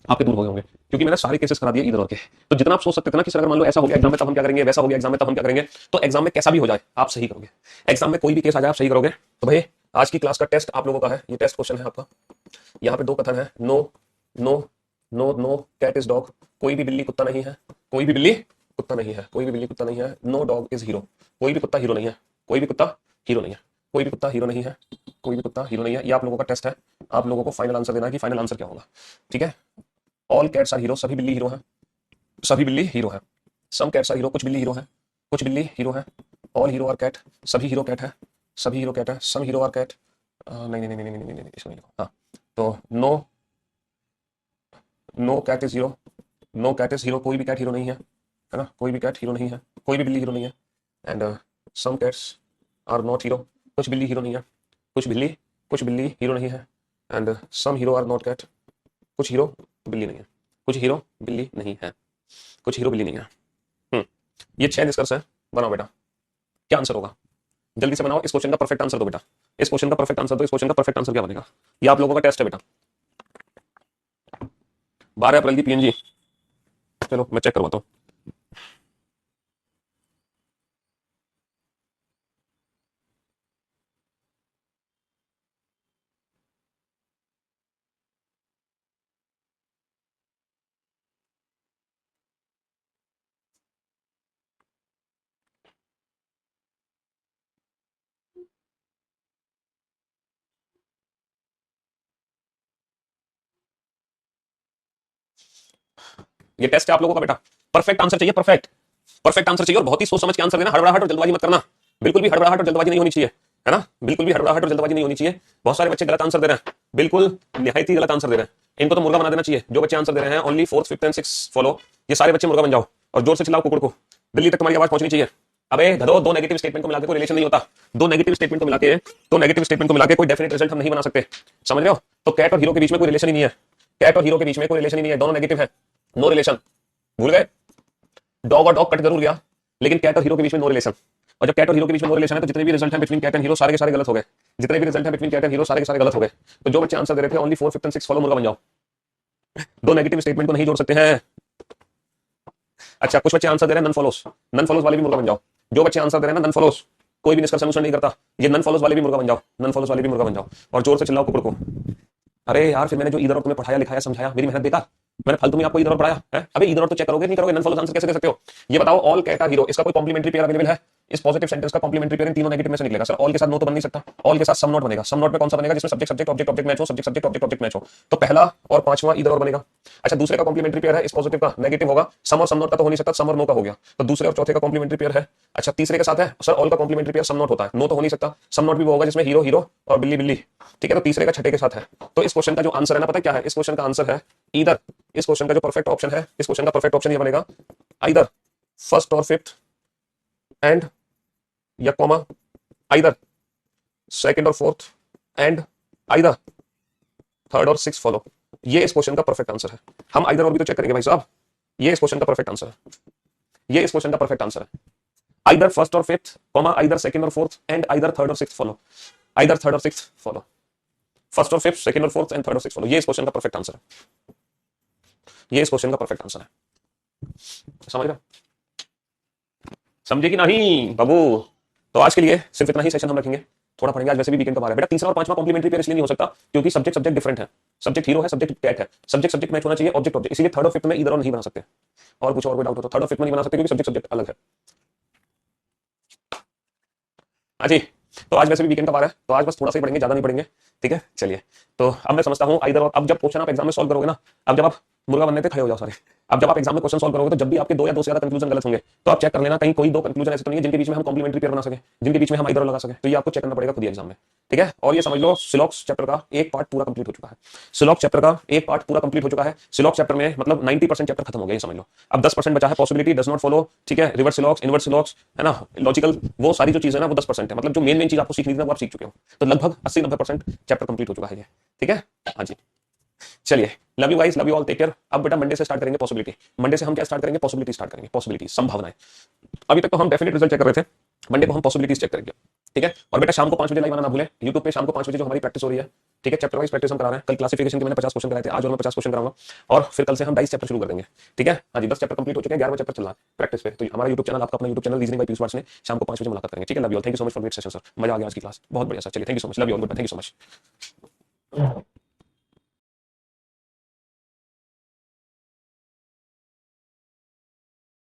आपके दूर हो गए होंगे, क्योंकि मैंने सारे केसेस करा दिए इधर और के। तो जितना आप सोच सकते थे ना कि सर अगर मान लो ऐसा हो गया एग्जाम में तब हम क्या करेंगे, वैसा हो गया एग्जाम में तब हम क्या करेंगे, तो एग्जाम में कैसा भी हो जाए आप सही करोगे, एग्जाम में कोई भी केस आ जाए आप सही करोगे। तो भाई आज की क्लास का टेस्ट आप लोगों का है, ये टेस्ट क्वेश्चन है आपका। यहाँ पे 2 कथन है, no no no no cat is dog, कोई भी बिल्ली कुत्ता नहीं है, कोई भी बिल्ली कुत्ता नहीं है, कोई भी बिल्ली कुत्ता नहीं है। नो डॉग इज हीरो, कोई भी कुत्ता हीरो नहीं है, कोई भी कुत्ता हीरो नहीं है, कोई भी कुत्ता हीरो नहीं है, कोई भी कुत्ता हीरो नहीं है। ये आप लोगों का टेस्ट है, आप लोगों को फाइनल आंसर देना है कि फाइनल आंसर क्या होगा, ठीक है? ऑल कैट्स आर हीरो, सभी बिल्ली हीरो है, सभी बिल्ली हीरो है। सम कैट्स आर हीरो, कुछ बिल्ली हीरो है, कुछ बिल्ली हीरो है। ऑल हीरो आर कैट, सभी हीरो कैट है, सभी हीरो कैट है। सम हीरो आर कैट, नहीं नहीं नहीं नहीं नहीं नहीं इसको नहीं लिखो। हाँ तो no no cat is hero, no cat is hero, कोई भी कैट हीरो नहीं है ना, कोई भी कैट हीरो नहीं है, कोई भी बिल्ली हीरो नहीं है। And some cats are not hero, कुछ बिल्ली हीरो नहीं है, कुछ बिल्ली हीरो नहीं है। And some hero are not cat, कुछ हीरो बिल्ली नहीं है, कुछ हीरो बिल्ली नहीं है, कुछ हीरो बिल्ली नहीं है। ये 6 निष्कर्ष है, बनाओ बेटा क्या आंसर होगा, जल्दी से बनाओ। इस क्वेश्चन का परफेक्ट आंसर दो बेटा, इस क्वेश्चन का परफेक्ट आंसर दो, इस क्वेश्चन का परफेक्ट आंसर क्या बनेगा, ये आप लोगों का टेस्ट है बेटा। 12 अप्रैल की पीएनजी, चलो मैं चेक करवाता हूँ। ये टेस्ट है आप लोगों का बेटा, परफेक्ट आंसर चाहिए, परफेक्ट परफेक्ट आंसर चाहिए, और बहुत ही सोच समझ के आंसर देना, हड़बड़ाहट और जल्दबाजी मत करना, बिल्कुल भी हड़बड़ाहट और जल्दबाजी नहीं होनी चाहिए, है ना, बिल्कुल भी हड़बड़ाहट और जल्दबाजी नहीं होनी चाहिए। बहुत सारे बच्चे गलत आंसर दे रहे हैं, बिल्कुल निहायत ही गलत आंसर दे रहे हैं, इनको तो मुर्गा बना देना चाहिए। जो बच्चे आंसर दे रहे हैं only 4th 5th and 6th follow, ये सारे बच्चे मुर्गा बन जाओ और जोर से चिल्लाओ कुकुड़ को, दिल्ली तक तुम्हारी आवाज पहुंचनी चाहिए। अबे गधो, 2 नेगेटिव स्टेटमेंट को मिलाकर कोई रिलेशन नहीं होता, 2 नेगेटिव स्टेटमेंट को मिलाके, तो नेगेटिव स्टेटमेंट को मिलाके कोई डेफिनेट रिजल्ट हम नहीं बना सकते, समझ रहे हो? तो कैट और हीरो के बीच में कोई रिलेशन ही नहीं है, कैट और हीरो के बीच में कोई रिलेशन ही नहीं है, दोनों नेगेटिव है, नो रिलेशन। भूल गए? डॉग और डॉग कट जरूर गया, लेकिन कैट और हीरो के बीच में नो रिलेशन। और जब कैट और हीरो के बीच में नो रिलेशन है तो जितने भी रिजल्ट हैं बिटवीन कैट एंड हीरो सारे के सारे गलत हो गए, जितने भी रिजल्ट हैं बिटवीन कैट एंड हीरो सारे के सारे गलत हो गए। तो जो बच्चे आंसर दे रहे थे only 4th 5th and 6th follow, मुर्गा बन जाओ, 2 नेगेटिव स्टेटमेंट को नहीं जोड़ सकते हैं। अच्छा कुछ बच्चे आंसर दे रहे हैं नन फॉलोस, नन फॉलोस वाले भी मुर्गा बन जाओ। जो बच्चे आंसर दे रहे हैं ना नन फॉलोस, कोई भी निष्कर्ष अनुसरण नहीं करता, ये नन फॉलोस वाले भी मुर्गा बन जाओ, नन फॉलोस वाले भी मुर्गा बन जाओ, और जोर से चिल्लाओ कुकुड़ को। अरे यार फिर मैंने जो इधर और तुम्हें पढ़ाया लिखाया समझाया, मेरी मेहनत बेकार, मैंने फालतू में आपको इधर और पढ़ाया है? अबे इधर और तो चेक करोगे नहीं करोगे, नन फॉलोस आंसर कैसे दे सकते हो? ये बताओ ऑल कैट आर हीरो, इसका कोई कॉम्प्लीमेंट्री पेयर अवेलेबल है? इस पॉजिटिव सेंटेंस का कॉम्प्लीमेंट्री पेयर इन तीनों नेगेटिव में से निकलेगा। सर ऑल के साथ नो तो बन नहीं सकता, ऑल के साथ सम नॉट बनेगा। सम नॉट में कौन सा बनेगा? जिसमें subject subject object object match हो, subject subject object object match हो। तो पहला और पांचवा इधर और बनेगा। अच्छा दूसरे का कॉम्प्लीमेंट्री पेयर है इस पॉजिटिव का नेगेटिव होगा, सम और सम नॉट का तो हो नहीं सकता, सम और नो का हो गया। तो दूसरे और चौथे का कॉम्प्लीमेंट्री पेयर है। अच्छा तीसरे के साथ है सर ऑल का कॉम्प्लीमेंट्री पेयर सम नॉट होता है, नो तो हो नहीं सकता, सम नॉट भी वो होगा जिसमें हीरो हीरो और बिल्ली बिल्ली। ठीक है तो तीसरे का छठे के साथ है। तो इस क्वेश्चन का जो आंसर है ना पता है क्या है? इस क्वेश्चन का आंसर है इधर, इस क्वेश्चन का जो परफेक्ट ऑप्शन है, इस क्वेश्चन का परफेक्ट ऑप्शन ये बनेगा आइदर फर्स्ट और फिफ्थ एंड या कॉमा आइदर सेकंड और फोर्थ एंड आइदर थर्ड और सिक्स फॉलो। ये इस क्वेश्चन का परफेक्ट आंसर है। हम आइदर और भी तो चेक करेंगे भाई साहब। ये इस क्वेश्चन का परफेक्ट आंसर है, ये इस क्वेश्चन का परफेक्ट आंसर है। आइदर फर्स्ट और फिफ्थ कॉमा आइदर सेकंड और फोर्थ एंड आइदर थर्ड और सिक्स्थ फॉलो, आइदर थर्ड और सिक्स्थ फॉलो, फर्स्ट और फिफ्थ सेकंड और फोर्थ एंड थर्ड और सिक्स्थ फॉलो। ये इस क्वेश्चन का परफेक्ट आंसर है, ये इस क्वेश्चन का परफेक्ट आंसर है। समझ रहे? समझे कि नहीं बाबू? तो आज के लिए सिर्फ इतना ही सेशन हम रखेंगे, थोड़ा पढ़ेंगे आज, वैसे भी वीकेंड का बार है बेटा। तीसरा और पांचवा कॉम्प्लीमेंट्री पेयर इसलिए नहीं हो सकता क्योंकि सब्जेक्ट सब्जेक्ट डिफरेंट है, सब्जेक्ट हीरो है सब्जेक्ट कैट है, सब्जेक्ट सब्जेक्ट मैच होना चाहिए ऑब्जेक्ट ऑब्जेक्ट, इसलिए थर्ड और फिफ्थ में इधर और नहीं बना सकते। और कुछ और कोई डाउट हो तो थर्ड और फिफ्थ में नहीं बना सकते क्योंकि सब्जेक्ट सब्जेक्ट अलग है। हाँ जी तो आज वैसे भी वीकेंड का बार है तो आज बस थोड़ा सा ही पढ़ेंगे, ज्यादा नहीं पढ़ेंगे। ठीक है चलिए। तो अब मैं समझता हूँ इधर, अब जब क्वेश्चन आप एग्जाम में सॉल्व करोगे ना, अब जब आप मुर्गा बनने थे खड़े हो जाओ सारे। अब जब आप एग्जाम में क्वेश्चन सॉल्व करोगे तो जब भी आपके दो या दो से ज्यादा कंक्लूजन गलत होंगे तो आप चेक कर लेना कहीं कोई दो कंक्लूजन ऐसे तो नहीं है जिनके बीच में हम कॉम्प्लीमेंट्री पेयर बना सके, जिनके बीच में हम इधर लगा सके। तो ये आपको चेक करना पड़ेगा खुद ही एग्जाम में। ठीक है और ये समझ लो सिलॉक्स चैप्टर का एक पार्ट पूरा कंप्लीट हो चुका है, सिलॉक्स चैप्टर का एक पार्ट पूरा कंप्लीट हो चुका है। सिलॉक्स चैप्टर में मतलब 90% चैप्टर खत्म हो गया ये समझ लो। अब 10% बचा है पॉसिबिलिटी डज नॉट फॉलो, ठीक है, रिवर्स सिलॉक्स इनवर्स सिलॉक्स है ना, लॉजिकल, वो सारी जो चीजें ना वो 10% है, मतलब जो मेन मेन चीज आपको सीखनी थी ना वो आप सीख चुके हो। तो लगभग 80-90% चैप्टर कंप्लीट हो चुका है ये। ठीक है हाँ जी चलिए love you guys, love you all, take care. अब बेटा मंडे से स्टार्ट करेंगे पॉसिबिलिटी। मंडे से हम क्या स्टार्ट करेंगे? पॉसिबिलिटी स्टार्ट करेंगे, पॉसिबिलिटी संभावनाएं। अभी तक तो हम डेफिनेट रिजल्ट चेक कर रहे थे, मंडे को हम पॉसिबिलिटीज चेक करेंगे। ठीक है और बेटा शाम को 5 बजे लाइव आना ना भूलें यूट्यूब पे, शाम को 5 बजे जो हमारी प्रैक्टिस हो रही है। ठीक है चैप्टर वाइज प्रैक्टिस हम करा रहे हैं। कल क्लासिफिकेशन के मैंने 50 क्वेश्चन कराए थे, आज और मैं 50 क्वेश्चन कराऊंगा और फिर कल से हम 22 चैप्टर शुरू कर देंगे। ठीक है हाँ जी 10 चैप्टर कंप्लीट हो चुके हैं, 11वां चैप्टर चल रहा है प्रैक्टिस पे। तो हमारा यूट्यूब चैनल, आपका अपना YouTube channel reasoning by Piyush वाट्स ने शाम को 5 बजे मुलाकात करेंगे। ठीक है love you all, thank you so much for great session sir, मजा आ गया आज की क्लास, बहुत बढ़िया सर। चलिए thank you so much, love you all, good bye, thank you so much.